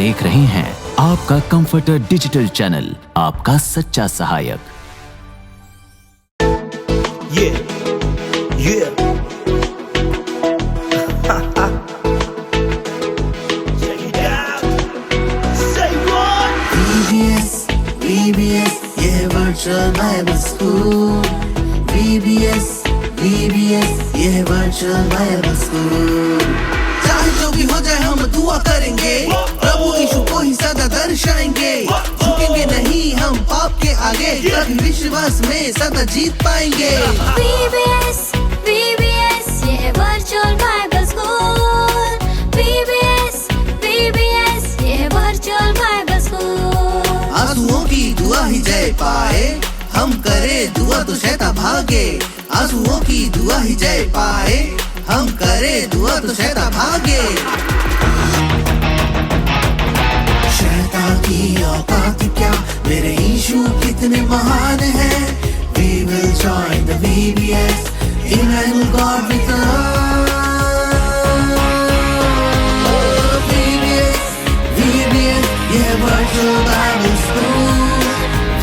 देख रहे हैं आपका कंफर्टर डिजिटल चैनल, आपका सच्चा सहायक। Yeah, yeah. Check it out. Say what? VBS, yeah, virtual Bible school. VBS, yeah, virtual Bible school. चाहे जो भी हो जाए हम दुआ करेंगे, प्रभु यीशु को ही सदा दर्शाएंगे। झुकेंगे नहीं हम पाप के आगे, कभी विश्वास में सदा जीत पाएंगे। VBS, ये वर्चुअल बाइबल स्कूल। VBS, ये वर्चुअल बाइबल स्कूल। आंसुओं की दुआ ही जय पाए, हम करे दुआ तो शैतान भागे। आंसुओं की दुआ ही जय पाए, हम करे दुआ तो शैतान भागे। शैतान की औकात क्या, मेरे यीशु कितने महान हैं। We will join the VBS, Emmanuel God with us. VBS, yeah, virtual Bible school.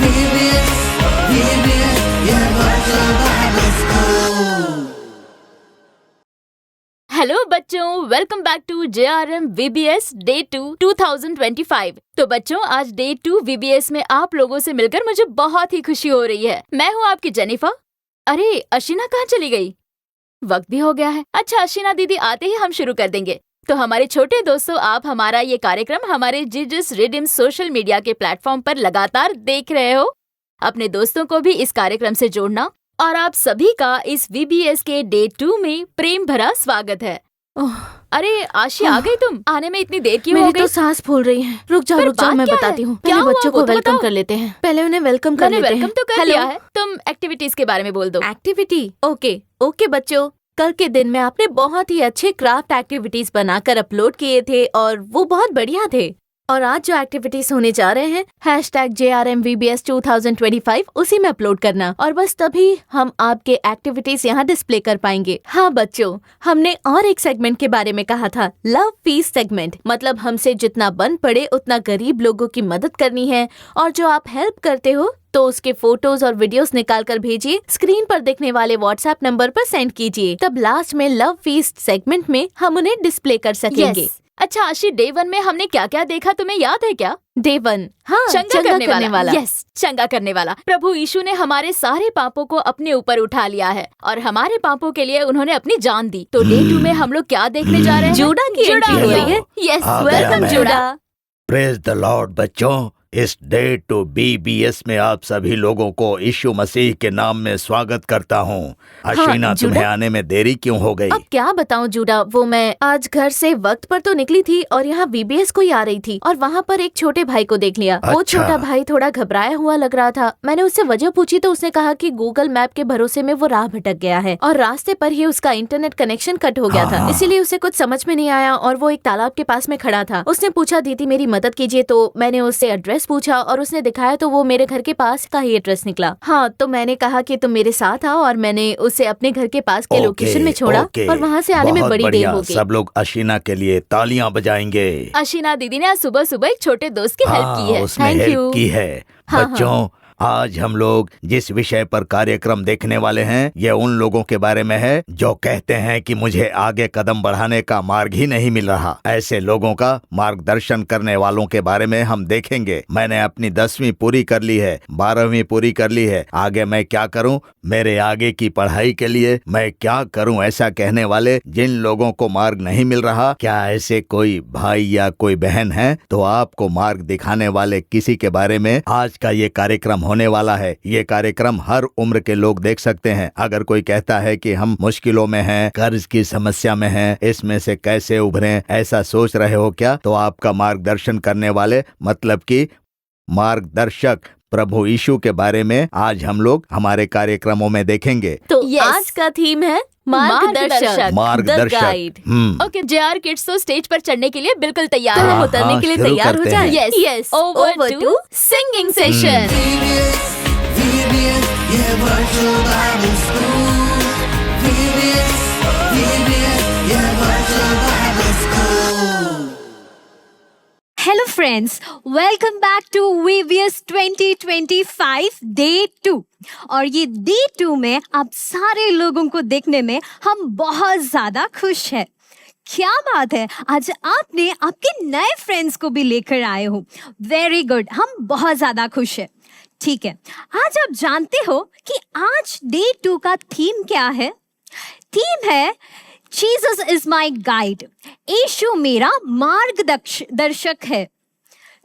VBS, yeah, virtual Bible school. Hello बच्चों, welcome back to JRM VBS day 2 2025। तो बच्चों, आज डे 2 VBS में आप लोगों से मिलकर मुझे बहुत ही खुशी हो रही है। मैं हूँ आपकी जेनिफर। अरे अशीना कहाँ चली गई? वक्त भी हो गया है। अच्छा, अशीना दीदी आते ही हम शुरू कर देंगे। तो हमारे छोटे दोस्तों, आप हमारा ये कार्यक्रम हमारे जीजस रिडीम सोशल मीडिया के प्लेटफॉर्म पर लगातार देख रहे हो। अपने दोस्तों को भी इस कार्यक्रम से जोड़ना, और आप सभी का इस VBS के डे 2 में प्रेम भरा स्वागत है। अरे आशी, आ गई तुम? आने में इतनी देर क्यों हो गई? मेरी तो सांस फूल रही है। रुक जाओ मैं बताती हूँ। पहले बच्चों को वेलकम कर लेते हैं। पहले उन्हें वेलकम कर लेते हैं। वेलकम तो कर लिया है। तुम एक्टिविटीज के बारे में बोल दो। एक्टिविटी? ओके बच्चों, कल के दिन में आपने बहुत ही अच्छे क्राफ्ट एक्टिविटीज बनाकर अपलोड किए थे और वो बहुत बढ़िया थे। और आज जो एक्टिविटीज होने जा रहे हैं, #JRM VBS 2025, उसी में अपलोड करना, और बस तभी हम आपके एक्टिविटीज यहाँ डिस्प्ले कर पाएंगे। हाँ बच्चों, हमने और एक सेगमेंट के बारे में कहा था, लव फीस्ट सेगमेंट। मतलब हमसे जितना बन पड़े उतना गरीब लोगों की मदद करनी है, और जो आप हेल्प करते हो तो उसके फोटोज और वीडियोस निकाल कर भेजिए। स्क्रीन पर दिखने वाले व्हाट्सएप नंबर पर सेंड कीजिए। तब लास्ट में लव फीस्ट सेगमेंट में हम उन्हें डिस्प्ले कर सकेंगे। अच्छा आशी, डे 1 में हमने क्या क्या देखा, तुम्हें याद है क्या? डे 1, हाँ, चंगा करने वाला। यस, चंगा करने वाला। प्रभु यीशु ने हमारे सारे पापों को अपने ऊपर उठा लिया है और हमारे पापों के लिए उन्होंने अपनी जान दी। तो डे 2 में हम लोग क्या देखने जा रहे हैं? जूडा की एंट्री हो रही है। Yes, welcome Judah. Praise the Lord बच्चों, इस डे 2 BBS में आप सभी लोगों को यीशु मसीह के नाम में स्वागत करता हूँ। अशीना, तुम्हें आने में देरी क्यों हो गई? अब क्या बताऊं जूडा, वो मैं आज घर से वक्त पर तो निकली थी और यहाँ VBS को ही आ रही थी, और वहाँ पर एक छोटे भाई को देख लिया। वो छोटा भाई थोड़ा घबराया हुआ लग रहा था। मैंने उससे वजह पूछी तो उसने कहा कि गूगल मैप के भरोसे में वो राह भटक गया है और रास्ते पर ही उसका इंटरनेट कनेक्शन कट हो गया था। इसीलिए उसे कुछ समझ में नहीं आया और वो एक तालाब के पास में खड़ा था। उसने पूछा, दीदी मेरी मदद कीजिए। तो मैंने उससे एड्रेस पूछा और उसने दिखाया तो वो मेरे घर के पास का ही एड्रेस निकला। हाँ, तो मैंने कहा कि तुम मेरे साथ आओ, और मैंने उसे अपने घर के पास के लोकेशन में छोड़ा और वहाँ से आने में बड़ी देर हो गई। सब लोग अशीना के लिए तालियां बजाएंगे। अशीना दीदी ने आज सुबह सुबह एक छोटे दोस्त की हेल्प की है। उसने हेल्प की है। बच्चों, आज हम लोग जिस विषय पर कार्यक्रम देखने वाले हैं, ये उन लोगों के बारे में है जो कहते हैं कि मुझे आगे कदम बढ़ाने का मार्ग ही नहीं मिल रहा। ऐसे लोगों का मार्गदर्शन करने वालों के बारे में हम देखेंगे। मैंने अपनी 10वीं पूरी कर ली है, 12वीं पूरी कर ली है, आगे मैं क्या करूं? मेरे आगे की पढ़ाई के लिए मैं क्या करूं? ऐसा कहने वाले जिन लोगों को मार्ग नहीं मिल रहा, क्या ऐसे कोई भाई या कोई बहन है? तो आपको मार्ग दिखाने वाले किसी के बारे में आज का ये कार्यक्रम होने वाला है। ये कार्यक्रम हर उम्र के लोग देख सकते हैं। अगर कोई कहता है कि हम मुश्किलों में हैं, कर्ज की समस्या में हैं, इसमें से कैसे उभरें, ऐसा सोच रहे हो क्या? तो आपका मार्गदर्शन करने वाले, मतलब कि मार्गदर्शक प्रभु यीशु के बारे में आज हम लोग हमारे कार्यक्रमों में देखेंगे। तो आज का थीम है मार्गदर्शक। ओके, JR किड्स तो स्टेज पर चढ़ने के लिए बिल्कुल तैयार है। उतरने के लिए तैयार हो जाए। Yes, over to singing session. Hello friends, welcome back to VBS 2025 day 2। और ये डे 2 में आप सारे लोगों को देखने में हम बहुत ज़्यादा खुश हैं। क्या बात है, आज आपने आपके नए फ्रेंड्स को भी लेकर आए हो। वेरी गुड, हम बहुत ज़्यादा खुश हैं। ठीक है, आज आप जानते हो कि आज डे 2 का थीम क्या है? थीम है जीसस इज माई गाइड। यीशु मेरा मार्गदर्शक है।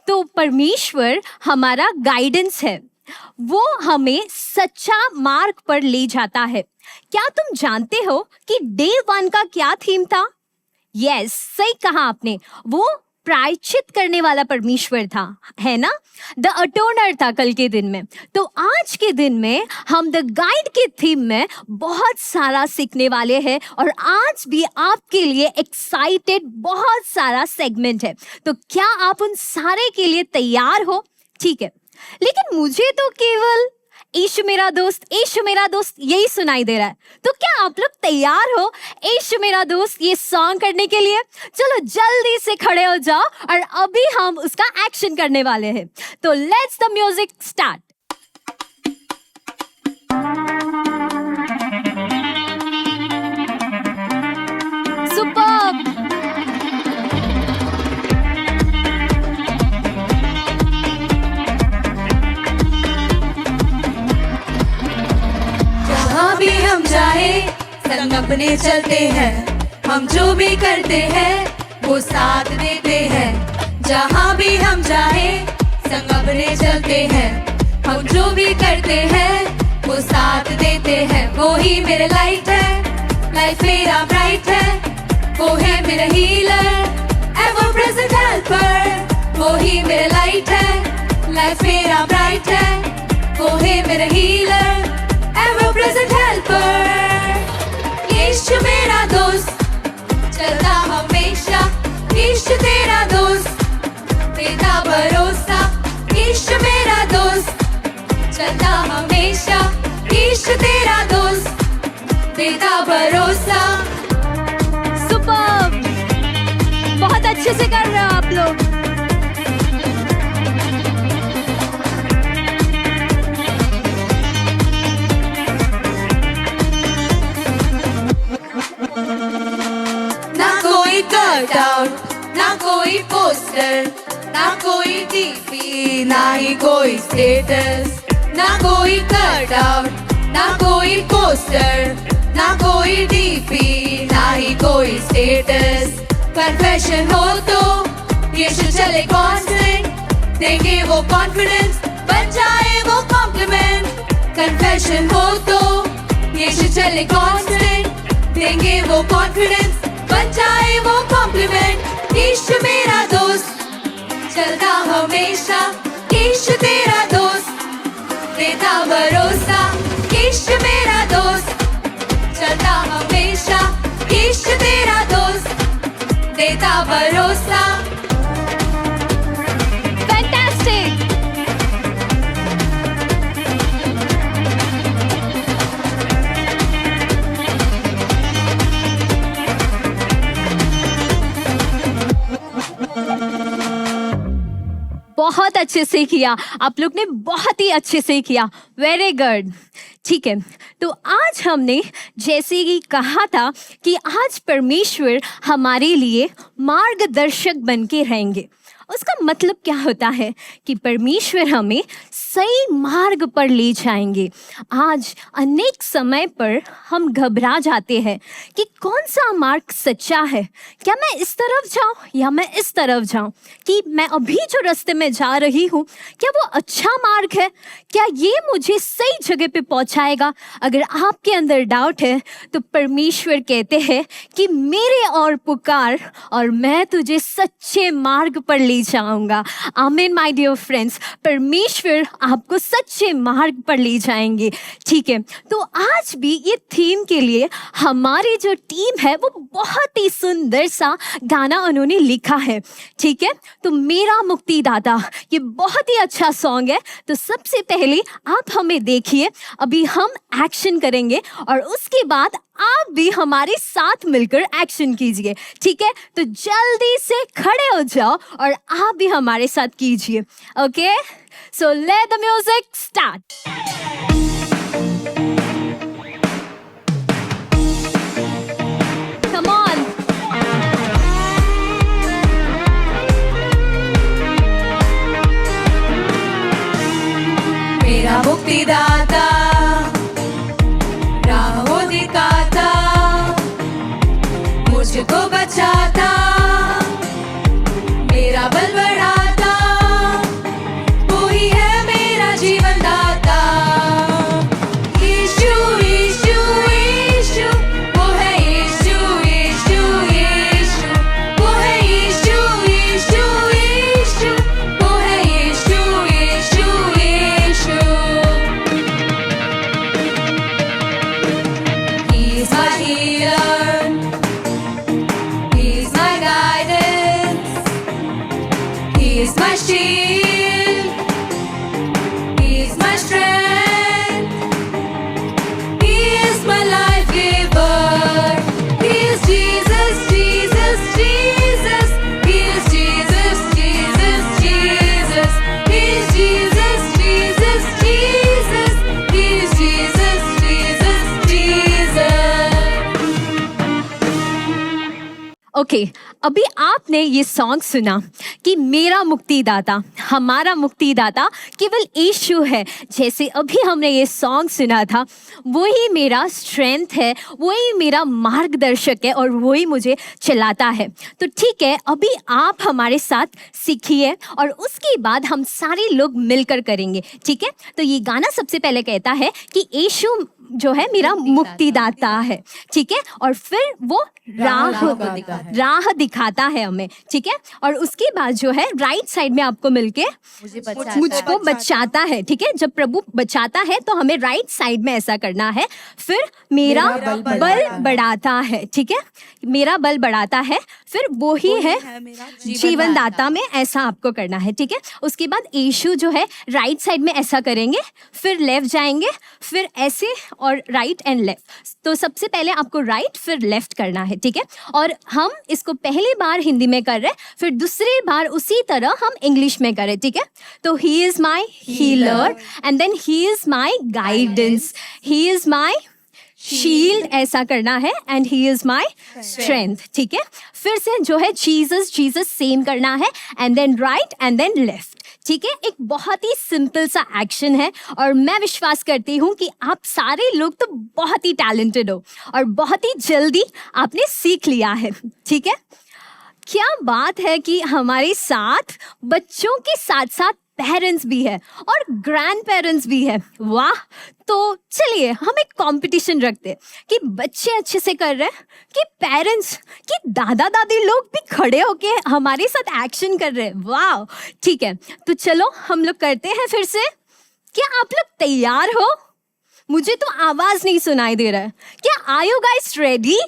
तो परमेश्वर हमारा गाइडेंस है, वो हमें सच्चा मार्ग पर ले जाता है। क्या तुम जानते हो कि डे 1 का क्या थीम था? यस, सही कहा आपने, वो प्रायश्चित करने वाला परमेश्वर था, है ना? द अटोनर था कल के दिन में। तो आज के दिन में हम द गाइड के थीम में बहुत सारा सीखने वाले हैं और आज भी आपके लिए एक्साइटेड बहुत सारा सेगमेंट है। तो क्या आप उन सारे के लिए तैयार हो? ठीक है, लेकिन मुझे तो केवल यीशु मेरा दोस्त यही सुनाई दे रहा है। तो क्या आप लोग तैयार हो यीशु मेरा दोस्त ये सॉन्ग करने के लिए? चलो जल्दी से खड़े हो जाओ और अभी हम उसका एक्शन करने वाले हैं। तो let's the music start. Superb! जहाँ भी हम जाए संग अपने चलते हैं, हम जो भी करते हैं वो साथ देते हैं। जहाँ भी हम जाए संग अपने चलते हैं, हम जो भी करते हैं वो साथ देते हैं। वो ही मेरे लाइट है, लाइफ मेरा ब्राइट है। वो है मेरा हीलर, एवर प्रेजेंट हेल्पर। वो ही मेरे लाइट है, लाइफ मेरा ब्राइट है। वो है मेरा हीलर, ever present helper। यीशु मेरा दोस्त चलता हमेशा, यीशु तेरा दोस्त देता भरोसा। यीशु मेरा दोस्त चलता हमेशा, यीशु तेरा दोस्त देता भरोसा। सुपर्ब! बहुत अच्छे से कर रहे हो आप लोग। कट आउट, ना कोई पोस्टर, ना कोई टीवी, ना ही कोई स्टेटस। ना कोई कट आउट, ना कोई पोस्टर, ना कोई डीपी, ना ही कोई स्टेटस। कन्फेशन हो तो यीशु चले कांस्टेंट, देंगे वो कॉन्फिडेंस, बन जाए वो कॉम्प्लीमेंट। कन्फेशन हो तो यीशु चले कांस्टेंट, देंगे वो कॉन्फिडेंस, बन जाए वो कॉम्प्लीमेंट। यीशु मेरा दोस्त चलता हमेशा, यीशु तेरा दोस्त देता भरोसा। यीशु मेरा दोस्त चलता हमेशा, यीशु तेरा दोस्त देता भरोसा। फैंटास्टिक! बहुत अच्छे से किया आप लोग ने, बहुत ही अच्छे से किया। Very good. ठीक है, तो आज हमने जैसे कि कहा था कि आज परमेश्वर हमारे लिए मार्गदर्शक बन के रहेंगे। उसका मतलब क्या होता है कि परमेश्वर हमें सही मार्ग पर ले जाएंगे। आज अनेक समय पर हम घबरा जाते हैं कि कौन सा मार्ग सच्चा है, क्या मैं इस तरफ जाऊं या मैं इस तरफ जाऊं, कि मैं अभी जो रास्ते में जा रही हूं क्या वो अच्छा मार्ग है, क्या ये मुझे सही जगह पे पहुंचाएगा। अगर आपके अंदर डाउट है तो परमेश्वर कहते हैं कि मेरे और पुकार और मैं तुझे सच्चे मार्ग पर ले जाऊंगा। आमीन माय डियर फ्रेंड्स, परमेश्वर आपको सच्चे मार्ग पर ले जाएंगे। ठीक है, तो आज भी ये थीम के लिए हमारी जो टीम है वो बहुत ही सुंदर सा गाना उन्होंने लिखा है। ठीक है, तो मेरा मुक्तिदाता ये बहुत ही अच्छा सॉन्ग है। तो सबसे पहले आप हमें देखिए, अभी हम एक्शन करेंगे और उसके बाद आप भी हमारे साथ मिलकर एक्शन कीजिए, ठीक है? तो जल्दी से खड़े हो जाओ और आप भी हमारे साथ कीजिए, okay? So let the music start. Come on. मेरा मुक्तिदाता राहों दिखाता, मुझको बचाता, मेरा बल बढ़ाता, वो ही है मेरा जीवन दाता। यीशु यीशु यीशु, वो है यीशु यीशु यीशु, वो है यीशु यीशु यीशु, वो है यीशु यीशु यीशु। He's my healer, He's my guidance, He's my shield, He's my strength, He is my life giver. He is Jesus, Jesus, Jesus, He is Jesus, Jesus, Jesus, He is Jesus, Jesus, Jesus, He is Jesus, Jesus, Jesus. Okay अभी आपने ये song सुना कि मेरा मुक्तिदाता, हमारा मुक्तिदाता केवल यीशु है। जैसे अभी हमने ये सॉन्ग सुना था, वही मेरा स्ट्रेंथ है, वही मेरा मार्गदर्शक है और वही मुझे चलाता है। तो ठीक है, अभी आप हमारे साथ सीखिए और उसके बाद हम सारे लोग मिलकर करेंगे, ठीक है? तो ये गाना सबसे पहले कहता है कि यीशु जो है मेरा मुक्तिदाता है, ठीक है? और फिर वो राह दिखाता है हमें, ठीक है? और उसके बाद जो है राइट साइड में आपको मिलके मुझको बचाता है, ठीक है? जब प्रभु बचाता है तो हमें राइट साइड में ऐसा करना है। फिर मेरा बल बढ़ाता है, ठीक है? मेरा बल बढ़ाता है, फिर वो ही है जीवन दाता में, ऐसा आपको करना है, ठीक है? उसके बाद यीशु जो है राइट साइड में ऐसा करेंगे, फिर लेफ्ट जाएंगे, फिर ऐसे और राइट एंड लेफ्ट। तो सबसे पहले आपको राइट फिर लेफ्ट करना है, ठीक है? और हम इसको पहली बार हिंदी में कर रहे हैं, फिर दूसरी बार उसी तरह हम इंग्लिश में करें, ठीक है? तो he is my healer and then he is my guidance, he is my shield, ऐसा करना है, and he is my strength, ठीक है? फिर से जो है जीसस जीसस सेम करना है, and then right and then left, ठीक है? एक बहुत ही सिंपल सा एक्शन है और मैं विश्वास करती हूँ कि आप सारे लोग तो बहुत ही टैलेंटेड हो और बहुत ही जल्दी आपने सीख लिया है, ठीक है? क्या बात है कि हमारे साथ बच्चों के साथ साथ पेरेंट्स भी है और ग्रैंड पेरेंट्स भी है। वाह! तो चलिए हम एक कंपटीशन रखते हैं कि बच्चे अच्छे से कर रहे हैं कि पेरेंट्स, कि दादा दादी लोग भी खड़े होके हमारे साथ एक्शन कर रहे हैं। वाह! ठीक है, तो चलो हम लोग करते हैं फिर से। क्या आप लोग तैयार हो? मुझे तो आवाज नहीं सुनाई दे रहा है। क्या आर यू गाइस रेडी?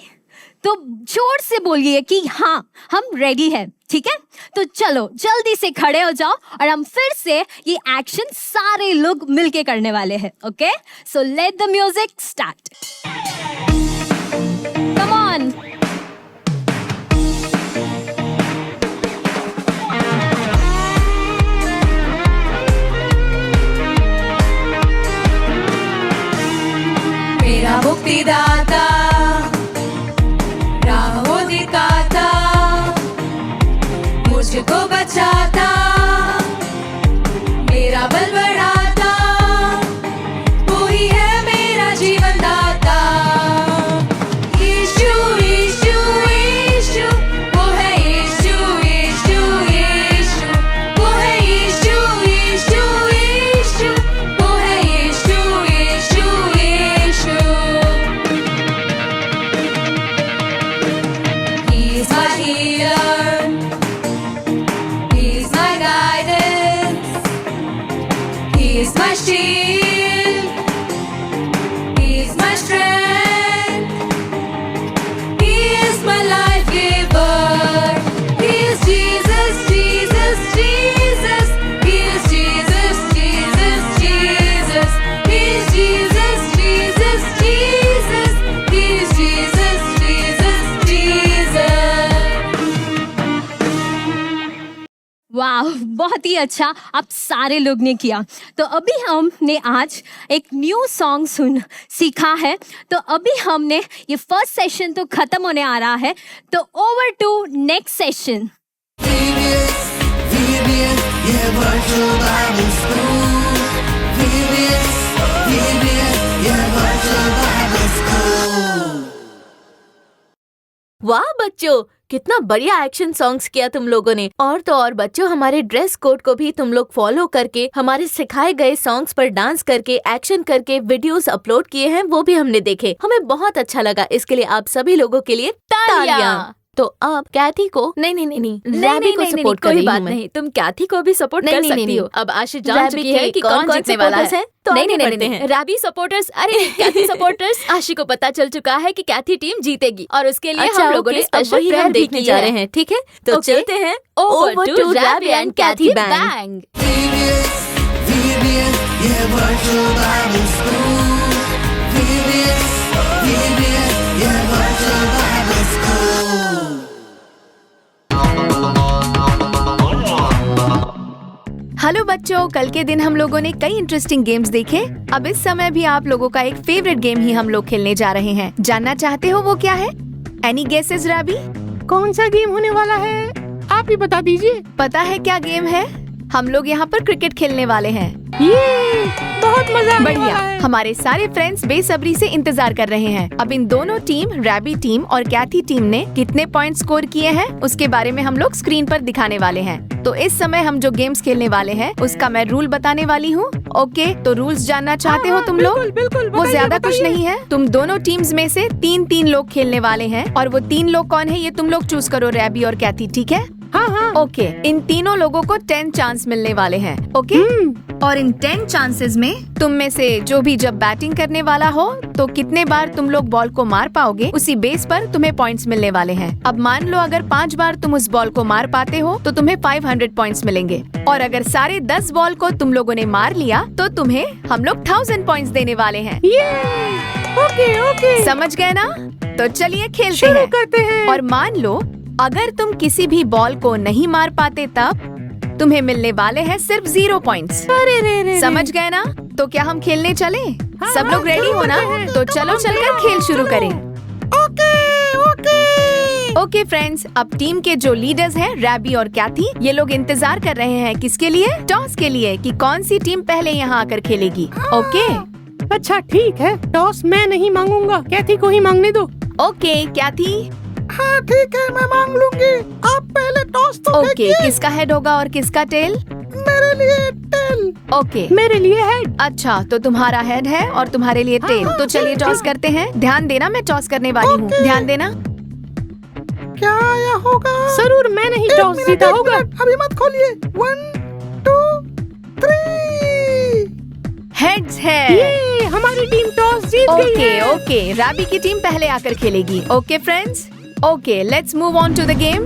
तो जोर से बोलिए कि हाँ हम रेडी हैं, ठीक है? तो चलो जल्दी से खड़े हो जाओ और हम फिर से ये एक्शन सारे लोग मिलके करने वाले हैं, okay? So let the music start. Come on. मेरा मुक्तिदाता राहों दिखाता, मुझको बचाता, मेरा बल बढ़ाता, वो ही है मेरा जीवन दाता। यीशु यीशु यीशु, वो है यीशु यीशु यीशु, वो है यीशु यीशु यीशु, वो है यीशु यीशु यीशु। बहुत ही अच्छा आप सारे लोग ने किया। तो अभी हमने आज एक न्यू सॉन्ग सीखा है। तो अभी हमने ये फर्स्ट सेशन तो खत्म होने आ रहा है, तो over to next session. VBS, yeah, virtual Bible school. VBS, yeah, virtual Bible school. वाह बच्चों, कितना बढ़िया एक्शन सॉन्ग्स किया तुम लोगों ने। और तो और बच्चों, हमारे ड्रेस कोड को भी तुम लोग फॉलो करके हमारे सिखाए गए सॉन्ग्स पर डांस करके एक्शन करके वीडियोस अपलोड किए हैं, वो भी हमने देखे। हमें बहुत अच्छा लगा। इसके लिए आप सभी लोगों के लिए तालियां। तो अब कैथी को नहीं रैबी को सपोर्ट कर रही हूं मैं। नहीं, तुम कैथी को भी सपोर्ट कर सकती हो। अब आशीष जान रैबी चुकी है के कि कौन कौन जीतने वाला है। तो नहीं, नहीं, रैबी सपोर्टर्स, अरे कैथी सपोर्टर्स, आशी को पता चल चुका है कि कैथी टीम जीतेगी और उसके लिए हम लोगों ने स्पेशल प्रेयर देखने जा रहे हैं। ठीक है, तो चलते हैं over to Rabbie and Kathy Bang. VBS, yeah, virtual Bible school. VBS, yeah, virtual Bible school. Hello बच्चों, कल के दिन हम लोगों ने कई इंटरेस्टिंग गेम्स देखे। अब इस समय भी आप लोगों का एक फेवरेट गेम ही हम लोग खेलने जा रहे हैं। जानना चाहते हो वो क्या है? Any guesses रैबी? कौन सा गेम होने वाला है, आप ही बता दीजिए। पता है क्या गेम है? हम लोग यहाँ पर क्रिकेट खेलने वाले हैं। ये बहुत मजा आने वाला बढ़िया। है। हमारे सारे फ्रेंड्स बेसब्री से इंतजार कर रहे हैं। अब इन दोनों टीम, रैबी टीम और कैथी टीम ने कितने पॉइंट स्कोर किए हैं उसके बारे में हम लोग स्क्रीन पर दिखाने वाले हैं। तो इस समय हम जो गेम्स खेलने वाले हैं उसका मैं रूल बताने वाली हूँ। ओके, तो रूल्स जानना चाहते हो तुम लोग? बिल्कुल, वो ज्यादा कुछ नहीं है। तुम दोनों टीम्स में से 3-3 लोग खेलने वाले हैं और वो 3 लोग कौन है ये तुम लोग चूज करो, रैबी और कैथी। ठीक है? हाँ। ओके, इन तीनों लोगों को 10 चांस मिलने वाले हैं। ओके, और इन 10 चांसेस में तुम में से जो भी जब बैटिंग करने वाला हो तो कितने बार तुम लोग बॉल को मार पाओगे उसी बेस पर तुम्हें पॉइंट्स मिलने वाले हैं। अब मान लो अगर 5 बार तुम उस बॉल को मार पाते हो तो तुम्हें 500 पॉइंट्स मिलेंगे, और अगर सारे 10 बॉल को तुम लोगों ने मार लिया तो तुम्हें हम लोग 1000 पॉइंट्स देने वाले हैं। ओके, समझ गए ना? तो चलिए खेलते शुरू करते हैं। और मान लो अगर तुम किसी भी बॉल को नहीं मार पाते तब तुम्हें मिलने वाले हैं सिर्फ 0 पॉइंट्स। समझ गए ना? तो क्या हम खेलने चले? सब लोग रेडी हो ना? तो चलो चलकर खेल शुरू करें। ओके फ्रेंड्स, अब टीम के जो लीडर्स हैं रैबी और कैथी, ये लोग इंतजार कर रहे हैं किसके लिए? टॉस के लिए, कि कौन सी टीम पहले यहाँ आकर खेलेगी। ओके, अच्छा ठीक है, टॉस मैं नहीं मांगूंगा, कैथी को ही मांगने दो। ओके कैथी। हाँ ठीक है, मैं मांग लूंगी। आप पहले टॉस तो ओके, किसका हेड होगा और किसका टेल? मेरे लिए टेल। ओके, मेरे लिए हेड। अच्छा, तो तुम्हारा हेड है और तुम्हारे लिए टेल। तो चलिए टॉस करते हैं। ध्यान देना, मैं टॉस करने वाली हूँ। ध्यान देना। क्या आया होगा? जरूर मैं नहीं टॉस जीता होगा। अभी मत खोलिए। 1 2 3 हेड्स है। ये हमारी टीम टॉस जीत गई है। ओके, रैबी की टीम पहले आकर खेलेगी। Okay friends, okay, let's move on to the game.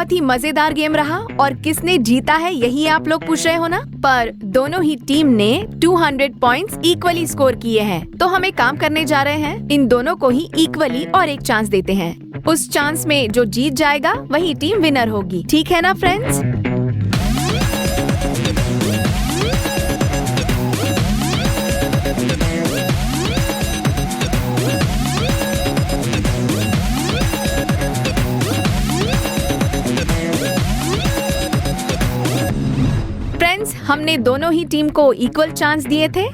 बहुत ही मजेदार गेम रहा और किसने जीता है यही आप लोग पूछ रहे हो ना, पर दोनों ही टीम ने 200 पॉइंट्स इक्वली स्कोर किए हैं। तो हम एक काम करने जा रहे हैं, इन दोनों को ही इक्वली और एक चांस देते हैं। उस चांस में जो जीत जाएगा वही टीम विनर होगी, ठीक है ना फ्रेंड्स? हमने दोनों ही टीम को इक्वल चांस दिए थे,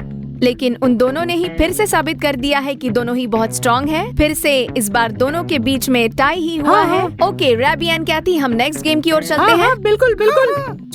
लेकिन उन दोनों ने ही फिर से साबित कर दिया है कि दोनों ही बहुत स्ट्रॉन्ग है। फिर से इस बार दोनों के बीच में टाई ही हुआ है। ओके रैबी एंड कैथी, हम नेक्स्ट गेम की ओर चलते हैं। बिल्कुल बिल्कुल।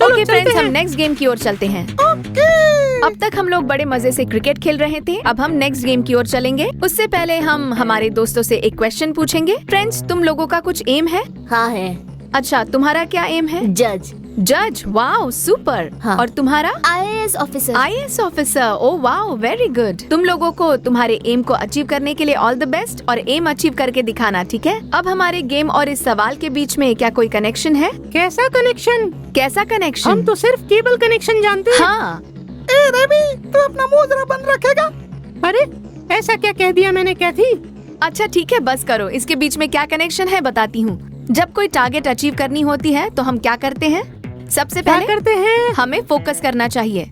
ओके फ्रेंड्स, हम नेक्स्ट गेम की ओर चलते हैं। अब तक हम लोग बड़े मजे से क्रिकेट खेल रहे थे, अब हम नेक्स्ट गेम की ओर चलेंगे। उससे पहले हम हमारे दोस्तों से एक क्वेश्चन पूछेंगे। फ्रेंड्स, तुम लोगों का कुछ एम है? हाँ है। अच्छा, तुम्हारा क्या एम है? जज। जज, वाओ सुपर। हाँ। और तुम्हारा? IAS officer. IAS officer, oh wow very good. तुम लोगों को तुम्हारे एम को अचीव करने के लिए ऑल द बेस्ट, और एम अचीव करके दिखाना, ठीक है? अब हमारे गेम और इस सवाल के बीच में क्या कोई कनेक्शन है? कैसा कनेक्शन? कैसा कनेक्शन? हम तो सिर्फ केबल कनेक्शन जानते हैं। हाँ। ए रवि, तू अपना मुंह जरा बंद रखेगा? अरे ऐसा क्या कह दिया मैंने कैथी? अच्छा ठीक है, बस करो। इसके बीच में क्या कनेक्शन है बताती हूँ। जब कोई टारगेट अचीव करनी होती है तो हम क्या करते हैं? सबसे पहले क्या करते हैं? हमें फोकस करना चाहिए।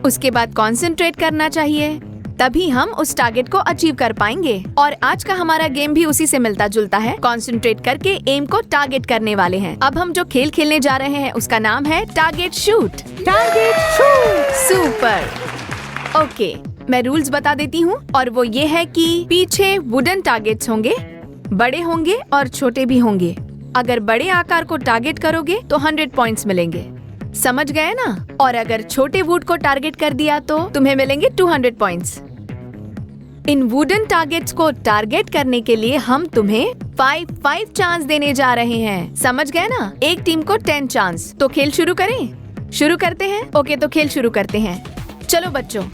उसके बाद कंसंट्रेट करना चाहिए, तभी हम उस टारगेट को अचीव कर पाएंगे। और आज का हमारा गेम भी उसी से मिलता जुलता है। कंसंट्रेट करके एम को टारगेट करने वाले हैं। अब हम जो खेल खेलने जा रहे हैं उसका नाम है target shoot. Target shoot, super. Okay, मैं रूल्स बता देती हूँ, और वो ये है कि पीछे वुडन टारगेट्स होंगे, बड़े होंगे और छोटे भी होंगे। अगर बड़े आकार को टारगेट करोगे तो 100 पॉइंट्स मिलेंगे, समझ गए ना? और अगर छोटे वुड को टारगेट कर दिया तो तुम्हें मिलेंगे 200 पॉइंट्स। इन वुडन टारगेट्स को टारगेट करने के लिए हम तुम्हें 5 चांस देने जा रहे हैं, समझ गए ना? एक टीम को 10 चांस। तो खेल शुरू करें? शुरू करते हैं? ओके, तो खेल शुरू करते हैं। चलो बच्चों।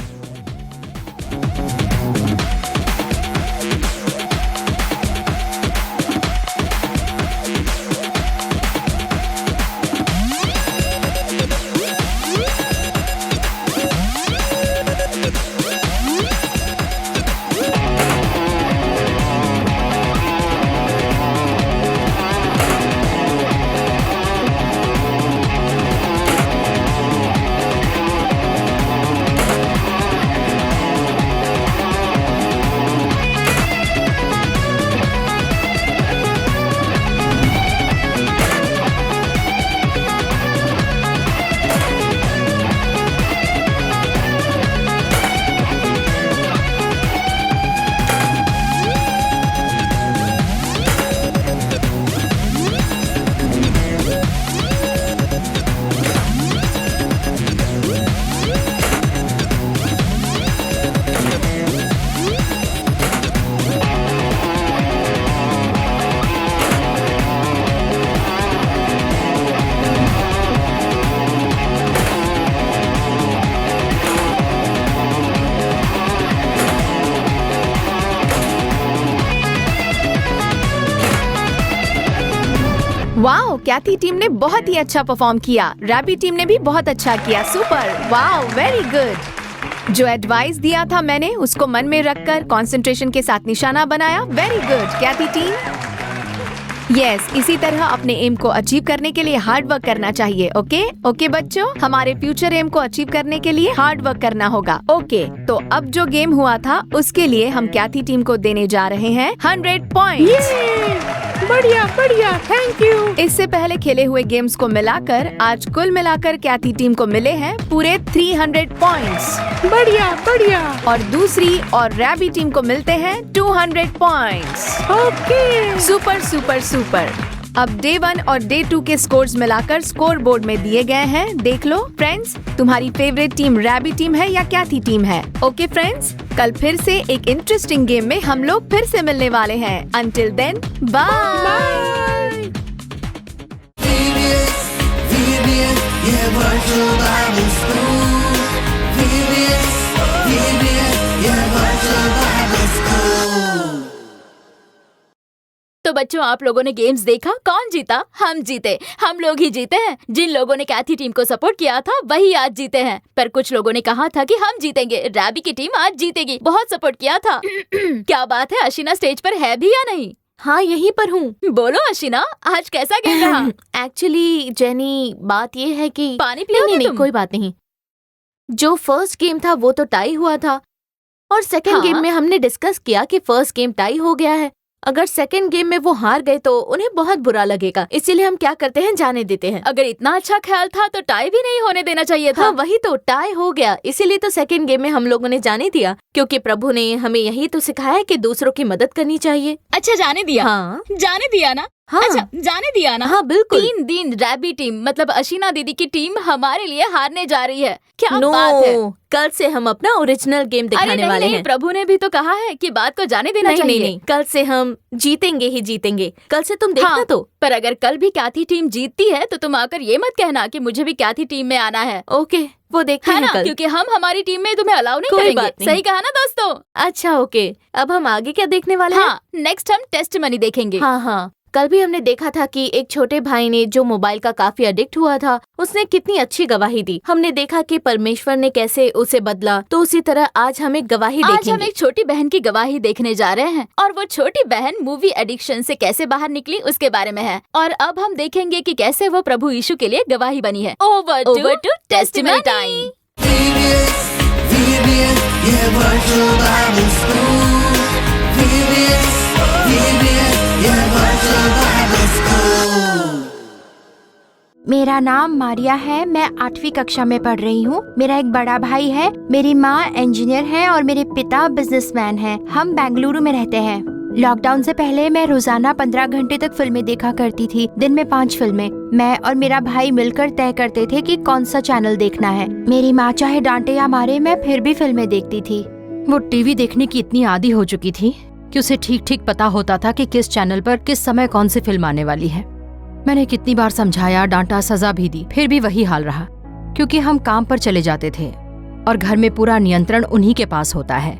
वाओ, कैथी टीम ने बहुत ही अच्छा परफॉर्म किया। रैबी टीम ने भी बहुत अच्छा किया। Super, wow very good. जो एडवाइस दिया था मैंने उसको मन में रखकर कंसंट्रेशन के साथ निशाना बनाया। वेरी गुड कैथी टीम। यस, इसी तरह अपने एम को अचीव करने के लिए हार्ड वर्क करना चाहिए। ओके बच्चों, हमारे फ्यूचर एम को अचीव करने के लिए हार्ड वर्क करना होगा। ओके, तो अब जो गेम हुआ था उसके लिए हम कैथी टीम को देने जा रहे हैं 100 पॉइंट्स। बढ़िया बढ़िया, थैंक यू। इससे पहले खेले हुए गेम्स को मिलाकर आज कुल मिलाकर कैथी टीम को मिले हैं पूरे 300 पॉइंट्स। बढ़िया बढ़िया। और दूसरी और रैबी टीम को मिलते हैं 200 points. Okay, super super super. अब डे 1 और डे 2 के स्कोर्स मिलाकर स्कोर बोर्ड में दिए गए हैं, देख लो। फ्रेंड्स, तुम्हारी फेवरेट टीम रैबी टीम है या कैथी टीम है? ओके फ्रेंड्स, कल फिर से एक इंटरेस्टिंग गेम में हम लोग फिर से मिलने वाले हैं। Until then, bye. VBS, yeah, virtual Bible school. VBS, yeah, virtual Bible school. तो तो बच्चों, आप लोगों ने गेम्स देखा, कौन जीता? हम जीते, हम लोग ही जीते हैं। जिन लोगों ने कैथी टीम को सपोर्ट किया था वही आज जीते हैं। पर कुछ लोगों ने कहा था कि हम जीतेंगे, रैबी की टीम आज जीतेगी, बहुत सपोर्ट किया था। क्या बात है, अशीना स्टेज पर है भी या नहीं? हाँ, यहीं पर हूँ। बोलो अशीना, आज कैसा गेम रहा? एक्चुअली जेनी, बात ये है कि पानी पियोगे नहीं, तुम? कोई बात नहीं। जो फर्स्ट गेम था वो तो टाई हुआ था, और सेकंड हाँ। गेम में हमने डिस्कस किया कि फर्स्ट गेम टाई हो गया है। अगर सेकंड गेम में वो हार गए तो उन्हें बहुत बुरा लगेगा, इसीलिए हम क्या करते हैं, जाने देते हैं। अगर इतना अच्छा ख्याल था तो टाई भी नहीं होने देना चाहिए था। हाँ, वही तो, टाई हो गया, इसीलिए तो सेकंड गेम में हम लोगों ने जाने दिया, क्योंकि प्रभु ने हमें यही तो सिखाया कि दूसरों की मदद करनी चाहिए। अच्छा, जाने दिया? हाँ जाने दिया ना? हाँ। अच्छा, जाने दिया ना? हाँ, बिल्कुल। 3 दिन रैबी टीम मतलब अशीना दीदी की टीम हमारे लिए हारने जा रही है। क्या नो, बात है? कल से हम अपना ओरिजिनल गेम अरे दिखाने नहीं, वाले नहीं, हैं। प्रभु ने भी तो कहा है कि बात को जाने देना नहीं, चाहिए। नहीं, कल से हम जीतेंगे ही जीतेंगे। कल से तुम देखना। हाँ, तो पर अगर कल भी कैथी टीम जीतती है तो तुम आकर ये मत कहना कि मुझे भी कैथी टीम में आना है। ओके, वो देखते है हैं ना? कल। क्योंकि हम हमारी टीम में तुम्हें अलाउ नहीं कोई करेंगे। बात नहीं। सही कहा ना दोस्तों? अच्छा, ओके, अब हम आगे क्या देखने वाले हैं? हाँ, नेक्स्ट हम टेस्ट मनी देखेंगे। हाँ, कल भी हमने देखा था कि एक छोटे भाई ने जो मोबाइल का काफी एडिक्ट हुआ था, उसने कितनी अच्छी गवाही दी। हमने देखा कि परमेश्वर ने कैसे उसे बदला, तो उसी तरह आज हमें गवाही आज हम देखेंगे। एक छोटी बहन की गवाही देखने जा रहे हैं, और वो छोटी बहन मूवी एडिक्शन से कैसे बाहर निकली उसके बारे में है। और अब हम देखेंगे कि कैसे वो प्रभु यीशु के लिए गवाही बनी है। Over to testimony time. VBS, ये virtual Bible school. VBS, ये virtual Bible school. मेरा नाम मारिया है, मैं 8वीं कक्षा में पढ़ रही हूँ। मेरा एक बड़ा भाई है, मेरी माँ इंजीनियर है और मेरे पिता बिजनेसमैन हैं। हम बेंगलुरु में रहते हैं। लॉकडाउन से पहले मैं रोजाना 15 घंटे तक फिल्में देखा करती थी, दिन में 5 फिल्में। मैं और मेरा भाई मिलकर तय करते थे कि कौन सा चैनल देखना है। मेरी माँ चाहे डांटे या मारे, मैं फिर भी फिल्में देखती थी। वो टीवी देखने की इतनी आदी हो चुकी थी कि उसे ठीक ठीक पता होता था कि किस चैनल पर किस समय कौन सी फिल्म आने वाली है। मैंने कितनी बार समझाया, डांटा, सजा भी दी, फिर भी वही हाल रहा, क्योंकि हम काम पर चले जाते थे और घर में पूरा नियंत्रण उन्हीं के पास होता है।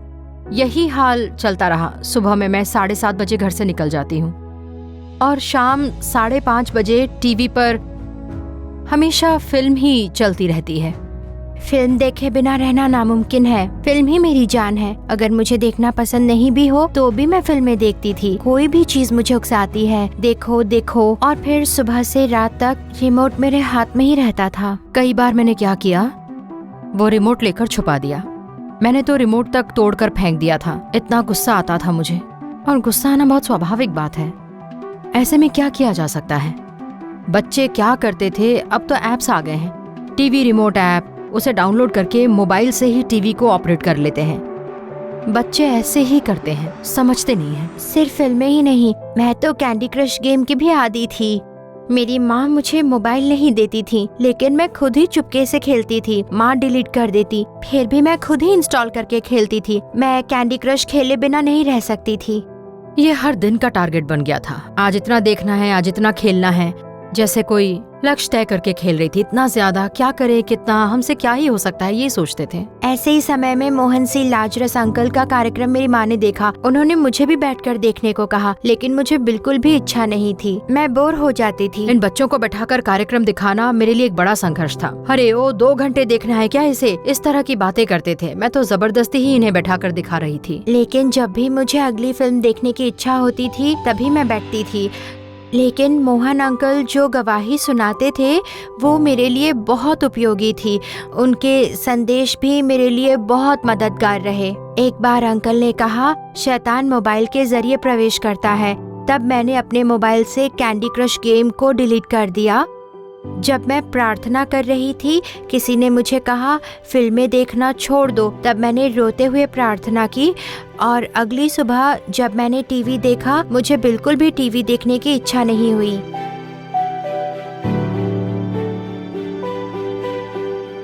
यही हाल चलता रहा। सुबह में मैं 7:30 बजे घर से निकल जाती हूँ और शाम 5:30 बजे टीवी पर हमेशा फिल्म ही चलती रहती है। फिल्म देखे बिना रहना नामुमकिन है। फिल्म ही मेरी जान है। अगर मुझे देखना पसंद नहीं भी हो तो भी मैं फिल्में देखती थी। कोई भी चीज मुझे उकसाती है, देखो देखो, और फिर सुबह से रात तक रिमोट मेरे हाथ में ही रहता था। कई बार मैंने क्या किया, वो रिमोट लेकर छुपा दिया। मैंने तो रिमोट तक तोड़कर फेंक दिया था, इतना गुस्सा आता था मुझे। और गुस्सा आना बहुत स्वाभाविक बात है, ऐसे में क्या किया जा सकता है। बच्चे क्या करते थे, अब तो ऐप्स आ गए हैं, टीवी रिमोट ऐप, उसे डाउनलोड करके मोबाइल से ही टीवी को ऑपरेट कर लेते हैं। बच्चे ऐसे ही करते हैं, समझते नहीं हैं। सिर्फ फिल्में ही नहीं, मैं तो कैंडी क्रश गेम की भी आदी थी। मेरी माँ मुझे मोबाइल नहीं देती थी, लेकिन मैं खुद ही चुपके से खेलती थी। माँ डिलीट कर देती, फिर भी मैं खुद ही इंस्टॉल करके खेलती थी। मैं कैंडी क्रश खेले बिना नहीं रह सकती थी। ये हर दिन का टारगेट बन गया था। आज इतना देखना है, आज इतना खेलना है, जैसे कोई लक्ष्य तय करके खेल रही थी। इतना ज्यादा क्या करे, कितना, हमसे क्या ही हो सकता है, ये सोचते थे। ऐसे ही समय में मोहन सिंह लाजरस अंकल का कार्यक्रम मेरी माँ ने देखा। उन्होंने मुझे भी बैठकर देखने को कहा, लेकिन मुझे बिल्कुल भी इच्छा नहीं थी। मैं बोर हो जाती थी। इन बच्चों को बैठाकर कार्यक्रम दिखाना मेरे लिए एक बड़ा संघर्ष था। अरे ओ 2 घंटे देखना है क्या इसे, इस तरह की बातें करते थे। मैं तो जबरदस्ती ही इन्हें बैठाकर दिखा रही थी। लेकिन जब भी मुझे अगली फिल्म देखने की इच्छा होती थी तभी मैं बैठती थी। लेकिन मोहन अंकल जो गवाही सुनाते थे वो मेरे लिए बहुत उपयोगी थी। उनके संदेश भी मेरे लिए बहुत मददगार रहे। एक बार अंकल ने कहा, शैतान मोबाइल के जरिए प्रवेश करता है। तब मैंने अपने मोबाइल से कैंडी क्रश गेम को डिलीट कर दिया। जब मैं प्रार्थना कर रही थी, किसी ने मुझे कहा फिल्में देखना छोड़ दो। तब मैंने रोते हुए प्रार्थना की और अगली सुबह जब मैंने टीवी देखा, मुझे बिल्कुल भी टीवी देखने की इच्छा नहीं हुई।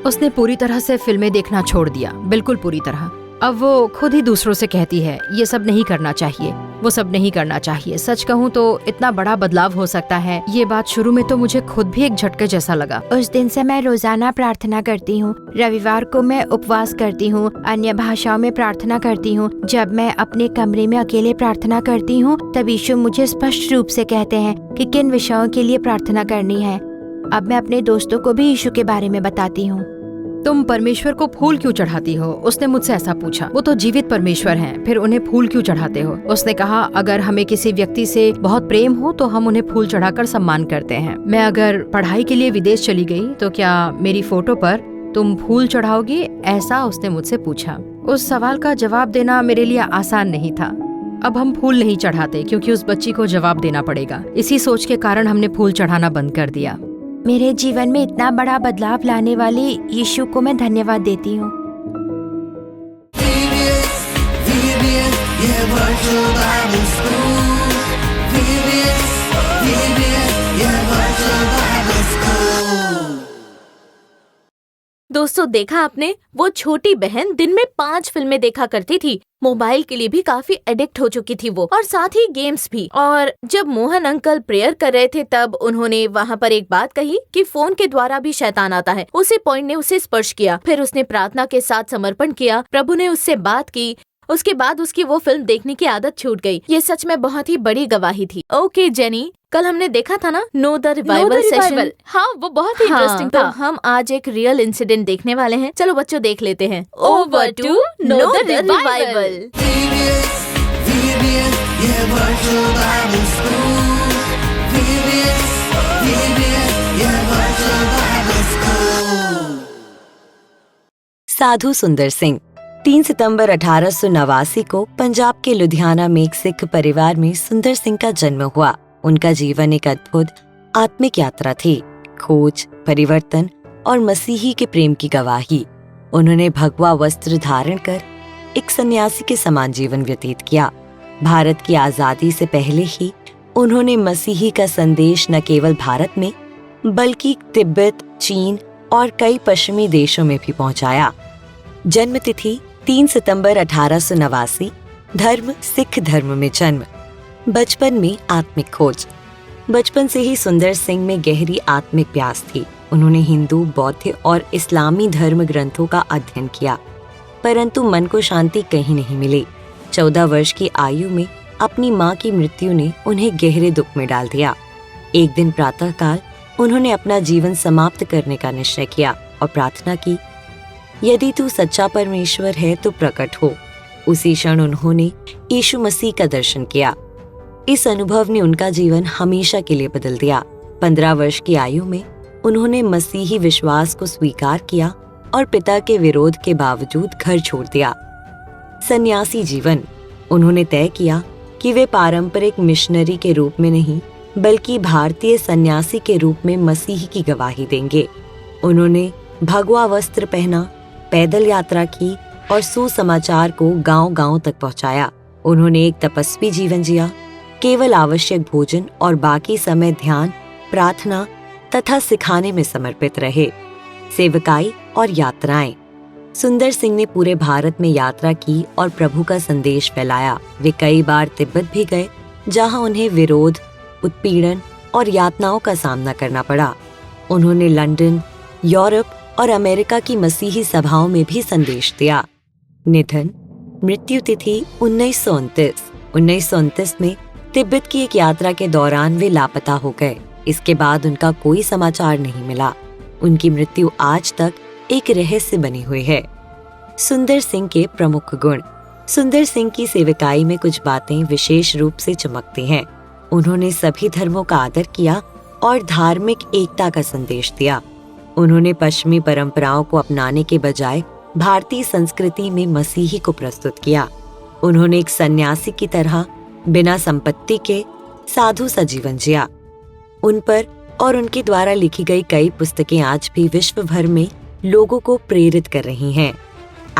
उसने पूरी तरह से फिल्में देखना छोड़ दिया, बिल्कुल पूरी तरह। अब वो खुद ही दूसरों से कहती है ये सब नहीं करना चाहिए। वो सब नहीं करना चाहिए। सच कहूँ तो इतना बड़ा बदलाव हो सकता है, ये बात शुरू में तो मुझे खुद भी एक झटके जैसा लगा। उस दिन से मैं रोजाना प्रार्थना करती हूँ। रविवार को मैं उपवास करती हूँ, अन्य भाषाओं में प्रार्थना करती हूँ। जब मैं अपने कमरे में अकेले प्रार्थना करती हूँ तब यीशु मुझे स्पष्ट रूप से कहते हैं कि किन विषयों के लिए प्रार्थना करनी है। अब मैं अपने दोस्तों को भी यीशु के बारे में बताती हूँ। तुम परमेश्वर को फूल क्यों चढ़ाती हो? उसने मुझसे ऐसा पूछा। वो तो जीवित परमेश्वर हैं, फिर उन्हें फूल क्यों चढ़ाते हो? उसने कहा, अगर हमें किसी व्यक्ति से बहुत प्रेम हो तो हम उन्हें फूल चढ़ाकर सम्मान करते हैं। मैं अगर पढ़ाई के लिए विदेश चली गई तो क्या मेरी फोटो पर तुम फूल चढ़ाओगी? ऐसा उसने मुझसे पूछा। उस सवाल का जवाब देना मेरे लिए आसान नहीं था। अब हम फूल नहीं चढ़ाते क्योंकि उस बच्ची को जवाब देना पड़ेगा। इसी सोच के कारण हमने फूल चढ़ाना बंद कर दिया। मेरे जीवन में इतना बड़ा बदलाव लाने वाले यीशु को मैं धन्यवाद देती हूँ। दोस्तों, देखा आपने, वो छोटी बहन दिन में 5 फिल्में देखा करती थी। मोबाइल के लिए भी काफी एडिक्ट हो चुकी थी वो, और साथ ही गेम्स भी। और जब मोहन अंकल प्रेयर कर रहे थे तब उन्होंने वहाँ पर एक बात कही कि फोन के द्वारा भी शैतान आता है। उसी पॉइंट ने उसे स्पर्श किया। फिर उसने प्रार्थना के साथ समर्पण किया, प्रभु ने उससे बात की। उसके बाद उसकी वो फिल्म देखने की आदत छूट गई। ये सच में बहुत ही बड़ी गवाही थी। ओके जेनी, कल हमने देखा था ना नो द रिवाइवल सेशन। हाँ, वो बहुत ही इंटरेस्टिंग तो था। हम आज एक रियल इंसिडेंट देखने वाले हैं। चलो बच्चों, देख लेते हैं। Over to Know the Revival। साधु सुंदर सिंह 3 सितंबर 1889 को पंजाब के लुधियाना में एक सिख परिवार में सुंदर सिंह का जन्म हुआ। उनका जीवन एक अद्भुत आत्मिक यात्रा थी, खोज, परिवर्तन और मसीही के प्रेम की गवाही। उन्होंने भगवा वस्त्र धारण कर एक सन्यासी के समान जीवन व्यतीत किया। भारत की आजादी से पहले ही उन्होंने मसीही का संदेश न केवल भारत में बल्कि तिब्बत, चीन और कई पश्चिमी देशों में भी पहुंचाया। जन्म तिथि 3 सितंबर 1889। धर्म सिख धर्म में जन्म। बचपन में आत्मिक खोज। बचपन से ही सुंदर सिंह में गहरी आत्मिक प्यास थी। उन्होंने हिंदू, बौद्ध और इस्लामी धर्म ग्रंथों का अध्ययन किया, परंतु मन को शांति कहीं नहीं मिली। 14 वर्ष की आयु में अपनी माँ की मृत्यु ने उन्हें गहरे दुख में डाल दिया। एक दिन प्रातःकाल उन्होंने अपना जीवन समाप्त करने का निश्चय किया और प्रार्थना की, यदि तू सच्चा परमेश्वर है तो प्रकट हो। उसी क्षण उन्होंने यीशु मसीह का दर्शन किया। इस अनुभव ने उनका जीवन हमेशा के लिए बदल दिया। 15 वर्ष की आयु में उन्होंने मसीही विश्वास को स्वीकार किया और पिता के विरोध के बावजूद घर छोड़ दिया। सन्यासी जीवन। उन्होंने तय किया कि वे पारंपरिक मिशनरी के रूप में नहीं बल्कि भारतीय सन्यासी के रूप में मसीह की गवाही देंगे। उन्होंने भगवा वस्त्र पहना, पैदल यात्रा की और सुसमाचार को गांव-गांव तक पहुंचाया। उन्होंने एक तपस्वी जीवन जिया, केवल आवश्यक भोजन और बाकी समय ध्यान, प्रार्थना तथा सिखाने में समर्पित रहे। सेवकाई और यात्राएं। सुंदर सिंह ने पूरे भारत में यात्रा की और प्रभु का संदेश फैलाया। वे कई बार तिब्बत भी गए, जहां उन्हें विरोध, उत्पीड़न और यातनाओं का सामना करना पड़ा। उन्होंने लंदन, यूरोप और अमेरिका की मसीही सभाओं में भी संदेश दिया। निधन। मृत्यु तिथि 1929। 1929 में तिब्बत की एक यात्रा के दौरान वे लापता हो गए। इसके बाद उनका कोई समाचार नहीं मिला। उनकी मृत्यु आज तक एक रहस्य बनी हुई है। सुंदर सिंह के प्रमुख गुण। सुंदर सिंह की सेवकाई में कुछ बातें विशेष रूप से चमकती हैं। उन्होंने सभी धर्मों का आदर किया और धार्मिक एकता का संदेश दिया। उन्होंने पश्चिमी परंपराओं को अपनाने के बजाय भारतीय संस्कृति में मसीही को प्रस्तुत किया। उन्होंने एक सन्यासी की तरह बिना संपत्ति के साधु सा जीवन जिया। उन पर और उनके द्वारा लिखी गई कई पुस्तकें आज भी विश्व भर में लोगों को प्रेरित कर रही हैं।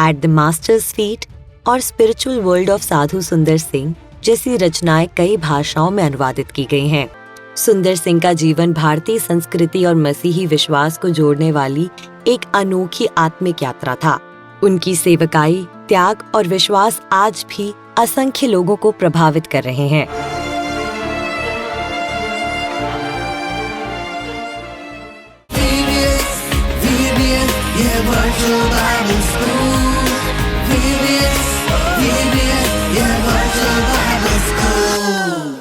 एट द मास्टर्स फीट और स्पिरिचुअल वर्ल्ड ऑफ साधु सुंदर सिंह जैसी रचनाएं कई भाषाओं में अनुवादित की गई हैं। सुंदर सिंह का जीवन भारतीय संस्कृति और मसीही विश्वास को जोड़ने वाली एक अनोखी आत्मिक यात्रा था। उनकी सेवकाई, त्याग और विश्वास आज भी असंख्य लोगों को प्रभावित कर रहे हैं। VBS, yeah, virtual Bible school. VBS, yeah, virtual Bible school.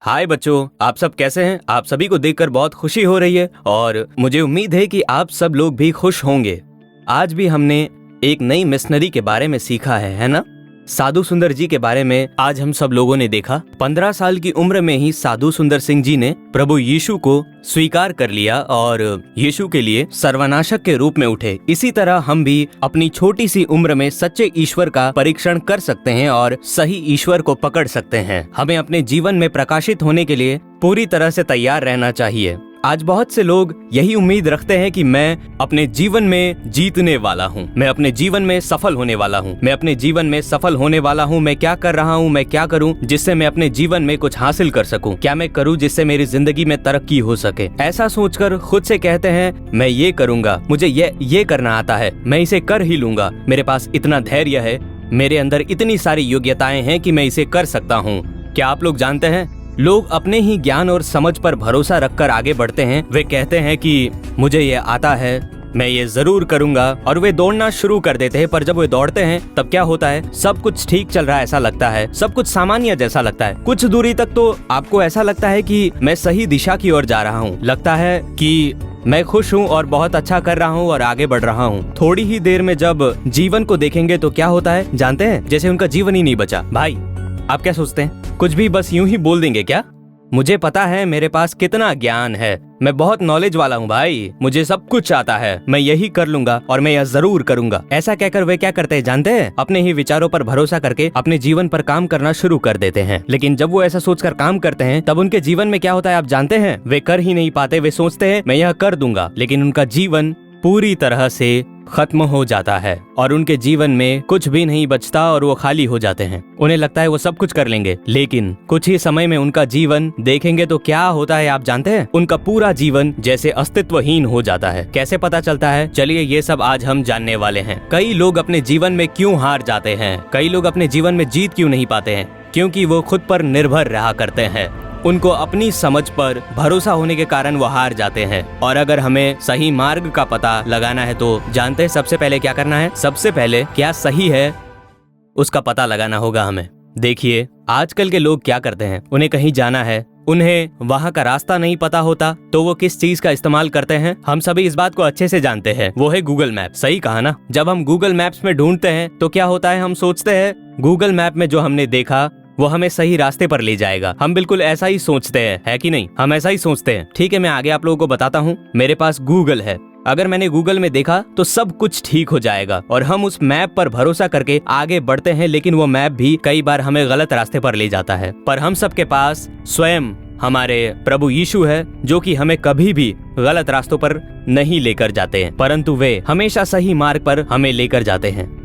हाय बच्चों, आप सब कैसे हैं? आप सभी को देखकर बहुत खुशी हो रही है और मुझे उम्मीद है कि आप सब लोग भी खुश होंगे। आज भी हमने एक नई मिशनरी के बारे में सीखा है ना? साधु सुंदर जी के बारे में आज हम सब लोगों ने देखा। 15 साल की उम्र में ही साधु सुंदर सिंह जी ने प्रभु यीशु को स्वीकार कर लिया और यीशु के लिए सर्वनाशक के रूप में उठे। इसी तरह हम भी अपनी छोटी सी उम्र में सच्चे ईश्वर का परीक्षण कर सकते हैं और सही ईश्वर को पकड़ सकते हैं। हमें अपने जीवन में प्रकाशित होने के लिए पूरी तरह से तैयार रहना चाहिए। आज बहुत से लोग यही उम्मीद रखते हैं कि मैं अपने जीवन में जीतने वाला हूँ, मैं अपने जीवन में सफल होने वाला हूँ, मैं अपने जीवन में सफल होने वाला हूँ, मैं क्या कर रहा हूँ, मैं क्या करूँ जिससे मैं अपने जीवन में कुछ हासिल कर सकूँ, क्या मैं करूँ जिससे मेरी जिंदगी में तरक्की हो सके। ऐसा सोचकर खुद से कहते हैं मैं ये करूँगा, मुझे ये करना आता है, मैं इसे कर ही लूंगा, मेरे पास इतना धैर्य है, मेरे अंदर इतनी सारी योग्यताएं हैं कि मैं इसे कर सकता हूँ। क्या आप लोग जानते हैं, लोग अपने ही ज्ञान और समझ पर भरोसा रखकर आगे बढ़ते हैं। वे कहते हैं कि मुझे ये आता है, मैं ये जरूर करूंगा, और वे दौड़ना शुरू कर देते हैं। पर जब वे दौड़ते हैं तब क्या होता है? सब कुछ ठीक चल रहा है ऐसा लगता है, सब कुछ सामान्य जैसा लगता है। कुछ दूरी तक तो आपको ऐसा लगता है कि मैं सही दिशा की ओर जा रहा हूँ, लगता है कि मैं खुश हूँ और बहुत अच्छा कर रहा हूँ और आगे बढ़ रहा हूँ। थोड़ी ही देर में जब जीवन को देखेंगे तो क्या होता है जानते हैं? जैसे उनका जीवन ही नहीं बचा। भाई आप क्या सोचते हैं? कुछ भी बस यूं ही बोल देंगे क्या? मुझे पता है मेरे पास कितना ज्ञान है, मैं बहुत नॉलेज वाला हूँ भाई, मुझे सब कुछ आता है, मैं यही कर लूंगा और मैं यह जरूर करूंगा। ऐसा कहकर वे क्या करते हैं जानते हैं? अपने ही विचारों पर भरोसा करके अपने जीवन पर काम करना शुरू कर देते हैं। लेकिन जब वो ऐसा सोचकर काम करते हैं तब उनके जीवन में क्या होता है आप जानते हैं? वे कर ही नहीं पाते। वे सोचते हैं मैं यह कर दूंगा, लेकिन उनका जीवन पूरी तरह से खत्म हो जाता है और उनके जीवन में कुछ भी नहीं बचता और वो खाली हो जाते हैं। उन्हें लगता है वो सब कुछ कर लेंगे, लेकिन कुछ ही समय में उनका जीवन देखेंगे तो क्या होता है आप जानते हैं? उनका पूरा जीवन जैसे अस्तित्वहीन हो जाता है। कैसे पता चलता है? चलिए ये सब आज हम जानने वाले हैं। कई लोग अपने जीवन में क्यों हार जाते हैं? कई लोग अपने जीवन में जीत क्यों नहीं पाते हैं? क्योंकि वो खुद पर निर्भर रहा करते हैं। उनको अपनी समझ पर भरोसा होने के कारण वो हार जाते हैं। और अगर हमें सही मार्ग का पता लगाना है तो जानते हैं सबसे पहले क्या करना है? सबसे पहले क्या सही है उसका पता लगाना होगा हमें। देखिए आजकल के लोग क्या करते हैं, उन्हें कहीं जाना है, उन्हें वहाँ का रास्ता नहीं पता होता तो वो किस चीज का इस्तेमाल करते हैं? हम सभी इस बात को अच्छे से जानते हैं, वो है गूगल मैप। सही कहा ना? जब हम गूगल मैप्स में ढूंढते हैं तो क्या होता है? हम सोचते हैं गूगल मैप में जो हमने देखा वो हमें सही रास्ते पर ले जाएगा। हम बिल्कुल ऐसा ही सोचते हैं, है कि नहीं? हम ऐसा ही सोचते हैं। ठीक है, मैं आगे आप लोगों को बताता हूँ। मेरे पास गूगल है, अगर मैंने गूगल में देखा तो सब कुछ ठीक हो जाएगा और हम उस मैप पर भरोसा करके आगे बढ़ते हैं। लेकिन वो मैप भी कई बार हमें गलत रास्ते पर ले जाता है। पर हम सबके पास स्वयं हमारे प्रभु यीशु है जो कि हमें कभी भी गलत रास्तों पर नहीं लेकर जाते हैं, परंतु वे हमेशा सही मार्ग पर हमें लेकर जाते हैं।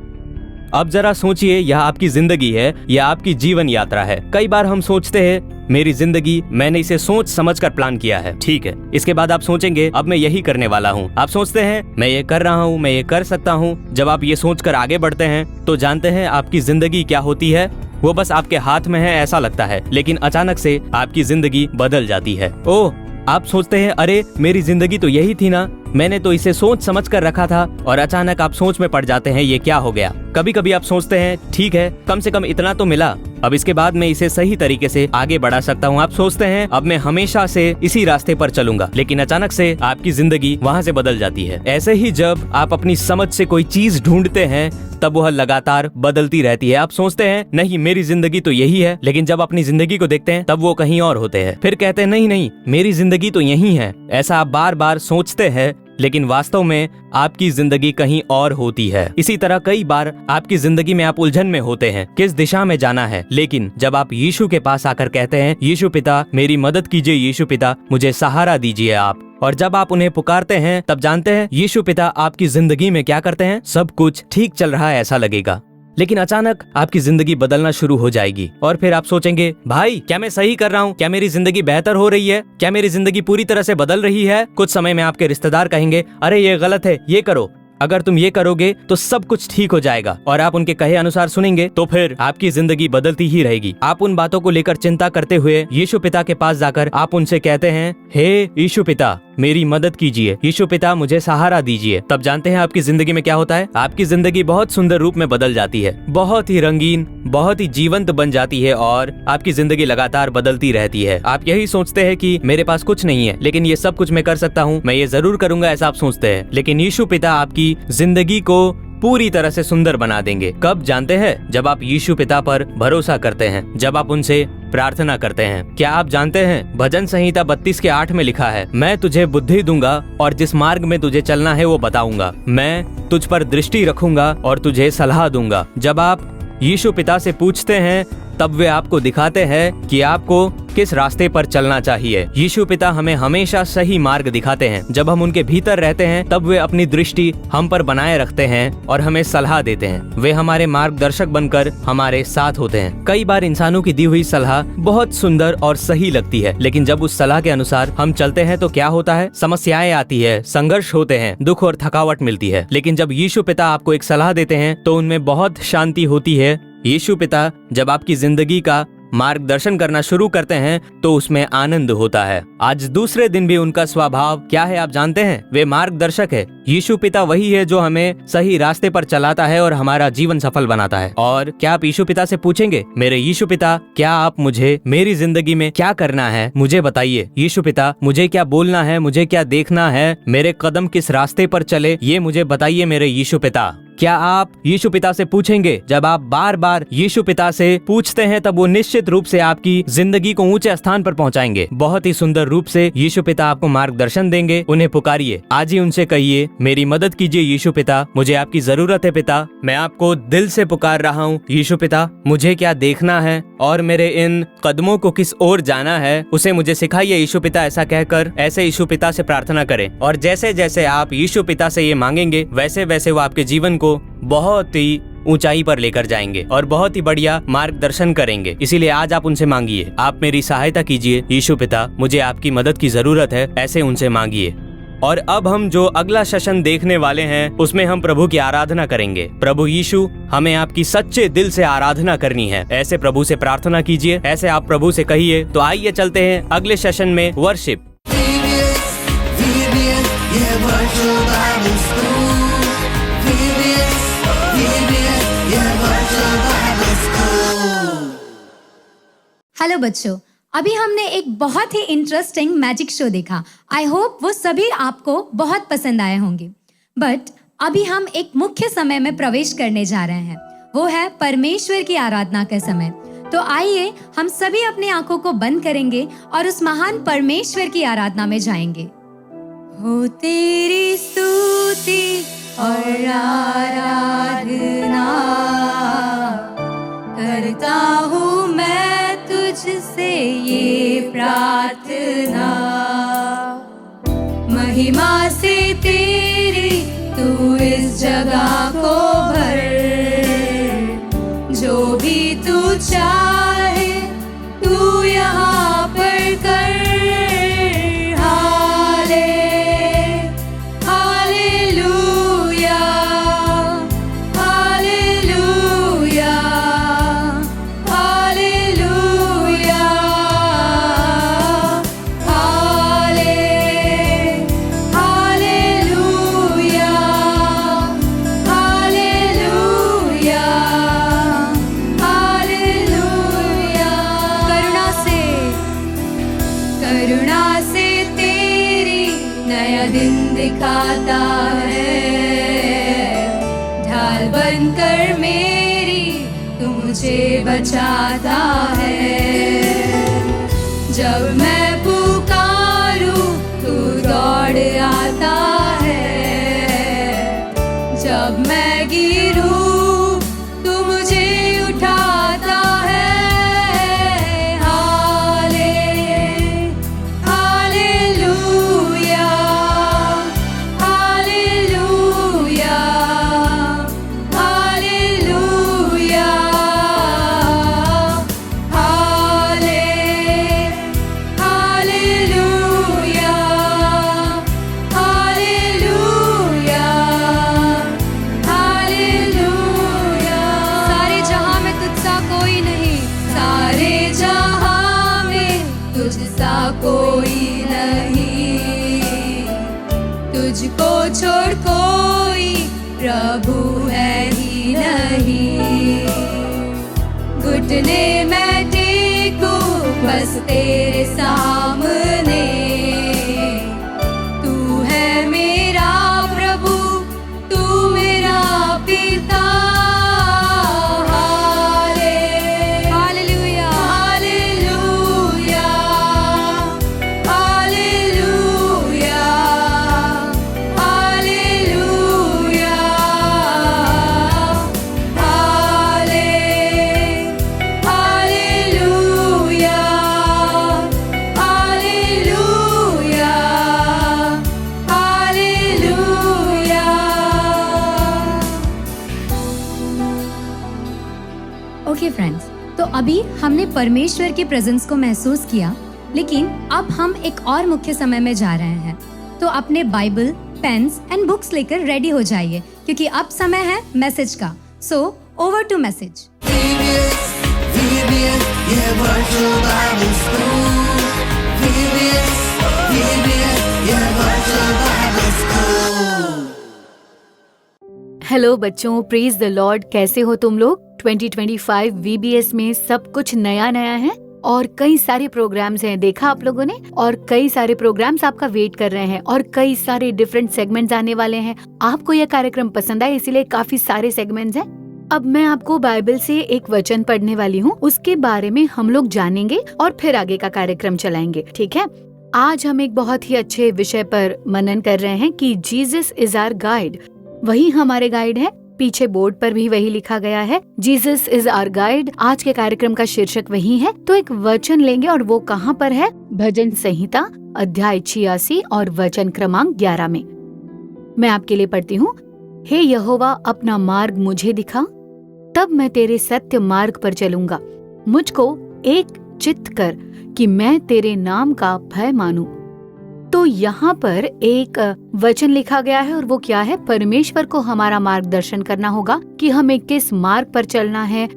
अब जरा सोचिए, यह आपकी जिंदगी है, यह आपकी जीवन यात्रा है। कई बार हम सोचते हैं मेरी जिंदगी, मैंने इसे सोच समझ कर प्लान किया है, ठीक है। इसके बाद आप सोचेंगे अब मैं यही करने वाला हूँ। आप सोचते हैं मैं ये कर रहा हूँ, मैं ये कर सकता हूँ। जब आप ये सोचकर आगे बढ़ते हैं तो जानते हैं आपकी जिंदगी क्या होती है? वो बस आपके हाथ में है ऐसा लगता है, लेकिन अचानक से आपकी जिंदगी बदल जाती है। ओह, आप सोचते हैं अरे मेरी जिंदगी तो यही थी ना, मैंने तो इसे सोच समझ कर रखा था, और अचानक आप सोच में पड़ जाते हैं ये क्या हो गया। कभी कभी आप सोचते हैं ठीक है, कम से कम इतना तो मिला, अब इसके बाद मैं इसे सही तरीके से आगे बढ़ा सकता हूँ। आप सोचते हैं अब मैं हमेशा से इसी रास्ते पर चलूंगा, लेकिन अचानक से आपकी जिंदगी वहाँ से बदल जाती है। ऐसे ही जब आप अपनी समझ से कोई चीज ढूंढते हैं तब वह लगातार बदलती रहती है। आप सोचते हैं नहीं मेरी जिंदगी तो यही है, लेकिन जब अपनी जिंदगी को देखते हैं तब वो कहीं और होते हैं। फिर कहते हैं नहीं नहीं मेरी जिंदगी तो यही है। ऐसा आप बार बार सोचते हैं, लेकिन वास्तव में आपकी जिंदगी कहीं और होती है। इसी तरह कई बार आपकी जिंदगी में आप उलझन में होते हैं किस दिशा में जाना है, लेकिन जब आप यीशु के पास आकर कहते हैं यीशु पिता मेरी मदद कीजिए, यीशु पिता मुझे सहारा दीजिए आप, और जब आप उन्हें पुकारते हैं तब जानते हैं यीशु पिता आपकी जिंदगी में क्या करते हैं? सब कुछ ठीक चल रहा है ऐसा लगेगा, लेकिन अचानक आपकी जिंदगी बदलना शुरू हो जाएगी। और फिर आप सोचेंगे भाई क्या मैं सही कर रहा हूँ? क्या मेरी जिंदगी बेहतर हो रही है? क्या मेरी जिंदगी पूरी तरह से बदल रही है? कुछ समय में आपके रिश्तेदार कहेंगे अरे ये गलत है, ये करो। अगर तुम ये करोगे तो सब कुछ ठीक हो जाएगा और आप उनके कहे अनुसार सुनेंगे तो फिर आपकी जिंदगी बदलती ही रहेगी। आप उन बातों को लेकर चिंता करते हुए यीशु पिता के पास जाकर आप उनसे कहते हैं, हे यीशु पिता, मेरी मदद कीजिए, यीशु पिता मुझे सहारा दीजिए। तब जानते हैं आपकी जिंदगी में क्या होता है? आपकी जिंदगी बहुत सुंदर रूप में बदल जाती है, बहुत ही रंगीन, बहुत ही जीवंत बन जाती है और आपकी जिंदगी लगातार बदलती रहती है। आप यही सोचते हैं कि मेरे पास कुछ नहीं है, लेकिन ये सब कुछ मैं कर सकता हूँ, मैं ये जरूर करूंगा, ऐसा आप सोचते हैं। लेकिन यीशु पिता आपकी जिंदगी को पूरी तरह से सुंदर बना देंगे। कब जानते हैं? जब आप यीशु पिता पर भरोसा करते हैं, जब आप उनसे प्रार्थना करते हैं। क्या आप जानते हैं भजन संहिता 32:8 में लिखा है, मैं तुझे बुद्धि दूंगा और जिस मार्ग में तुझे चलना है वो बताऊंगा, मैं तुझ पर दृष्टि रखूंगा और तुझे सलाह दूंगा। जब आप यीशु पिता से पूछते हैं तब वे आपको दिखाते हैं कि आपको किस रास्ते पर चलना चाहिए। यीशु पिता हमें हमेशा सही मार्ग दिखाते हैं। जब हम उनके भीतर रहते हैं तब वे अपनी दृष्टि हम पर बनाए रखते हैं और हमें सलाह देते हैं। वे हमारे मार्गदर्शक बनकर हमारे साथ होते हैं। कई बार इंसानों की दी हुई सलाह बहुत सुंदर और सही लगती है, लेकिन जब उस सलाह के अनुसार हम चलते हैं तो क्या होता है? समस्याएं आती है, संघर्ष होते हैं, दुख और थकावट मिलती है। लेकिन जब यीशु पिता आपको एक सलाह देते हैं तो उनमें बहुत शांति होती है। यीशु पिता जब आपकी जिंदगी का मार्गदर्शन करना शुरू करते हैं तो उसमें आनंद होता है। आज दूसरे दिन भी उनका स्वभाव क्या है आप जानते हैं? वे मार्गदर्शक है। यीशु पिता वही है जो हमें सही रास्ते पर चलाता है और हमारा जीवन सफल बनाता है। और क्या आप यीशु पिता से पूछेंगे, मेरे यीशु पिता, क्या आप मुझे मेरी जिंदगी में क्या करना है मुझे बताइए। यीशु पिता, मुझे क्या बोलना है, मुझे क्या देखना है, मेरे कदम किस रास्ते पर चले, ये मुझे बताइए मेरे यीशु पिता। क्या आप यीशु पिता से पूछेंगे? जब आप बार बार यीशु पिता से पूछते हैं तब वो निश्चित रूप से आपकी जिंदगी को ऊंचे स्थान पर पहुंचाएंगे। बहुत ही सुंदर रूप से यीशु पिता आपको मार्गदर्शन देंगे। उन्हें पुकारिए, आज ही उनसे कहिए, मेरी मदद कीजिए यीशु पिता, मुझे आपकी जरूरत है पिता, मैं आपको दिल से पुकार रहा हूँ यीशु पिता, मुझे क्या देखना है और मेरे इन कदमों को किस ओर जाना है उसे मुझे सिखाइए यीशु पिता। ऐसा कहकर ऐसे यीशु पिता से प्रार्थना करें और जैसे जैसे आप यीशु पिता से ये मांगेंगे वैसे वैसे वो आपके जीवन को बहुत ही ऊंचाई पर लेकर जाएंगे और बहुत ही बढ़िया मार्गदर्शन करेंगे। इसीलिए आज आप उनसे मांगिए, आप मेरी सहायता कीजिए यीशु पिता, मुझे आपकी मदद की जरूरत है, ऐसे उनसे मांगिए। और अब हम जो अगला सेशन देखने वाले हैं उसमें हम प्रभु की आराधना करेंगे। प्रभु यीशु, हमें आपकी सच्चे दिल से आराधना करनी है, ऐसे प्रभु से प्रार्थना कीजिए, ऐसे आप प्रभु से कहिए। तो आइए चलते हैं अगले सेशन में वर्शिप। हेलो बच्चों, अभी हमने एक बहुत ही इंटरेस्टिंग मैजिक शो देखा। आई होप वो सभी आपको बहुत पसंद आए होंगे। बट अभी हम एक मुख्य समय में प्रवेश करने जा रहे हैं, वो है परमेश्वर की आराधना का समय। तो आइए हम सभी अपनी आंखों को बंद करेंगे और उस महान परमेश्वर की आराधना में जाएंगे। हो तेरी स्तुति और आराधना करता हूँ मैं तुझसे ये प्रार्थना, महिमा से तेरी तू इस जगह को भर, जो भी तू चाहे तू यहाँ पर कर। दिखाता है ढाल बनकर मेरी तू मुझे बचाता है। जब मैं पुकारूं तू दौड़ आता है, जब मैं गिरूं तू मुझे उठाता है। मुझको छोड़ कोई प्रभु है ही नहीं। घुटने मैं टेकूं बस तेरे सामने, तू है मेरा प्रभु, तू मेरा पिता। हालेलुया हालेलुया हालेलुया हालेलुया हाले hallelujah hallelujah hallelujah. Okay friends, तो अभी हमने परमेश्वर की प्रेजेंस को महसूस किया, लेकिन अब हम एक और मुख्य समय में जा रहे हैं। तो अपने बाइबल, पेन्स एंड बुक्स लेकर रेडी हो जाइए, क्योंकि अब समय है मैसेज का। So over to message. VBS, yeah, virtual Bible school. VBS, yeah, virtual Bible school. Hello बच्चों, प्रेज द लॉर्ड। कैसे हो तुम लोग? 2025 VBS में सब कुछ नया नया है और कई सारे प्रोग्राम्स हैं, देखा आप लोगों ने? और कई सारे प्रोग्राम्स आपका वेट कर रहे हैं और कई सारे डिफरेंट सेगमेंट्स आने वाले हैं। आपको यह कार्यक्रम पसंद आए, इसीलिए काफी सारे सेगमेंट्स हैं। अब मैं आपको बाइबल से एक वचन पढ़ने वाली हूँ, उसके बारे में हम लोग जानेंगे और फिर आगे का कार्यक्रम चलाएंगे, ठीक है? आज हम एक बहुत ही अच्छे विषय पर मनन कर रहे हैं कि जीसस इज आवर गाइड। वही हमारे गाइड है, पीछे बोर्ड पर भी वही लिखा गया है, जीसस इज आवर गाइड। आज के कार्यक्रम का शीर्षक वही है। तो एक वचन लेंगे और वो कहाँ पर है? भजन संहिता अध्याय 86 और वचन क्रमांक 11 में। मैं आपके लिए पढ़ती हूँ। हे यहोवा, अपना मार्ग मुझे दिखा, तब मैं तेरे सत्य मार्ग पर चलूंगा। मुझको एक चित्त कर कि मैं तेरे नाम का भय मानूं। तो यहाँ पर एक वचन लिखा गया है और वो क्या है? परमेश्वर को हमारा मार्गदर्शन करना होगा कि हमें किस मार्ग पर चलना है।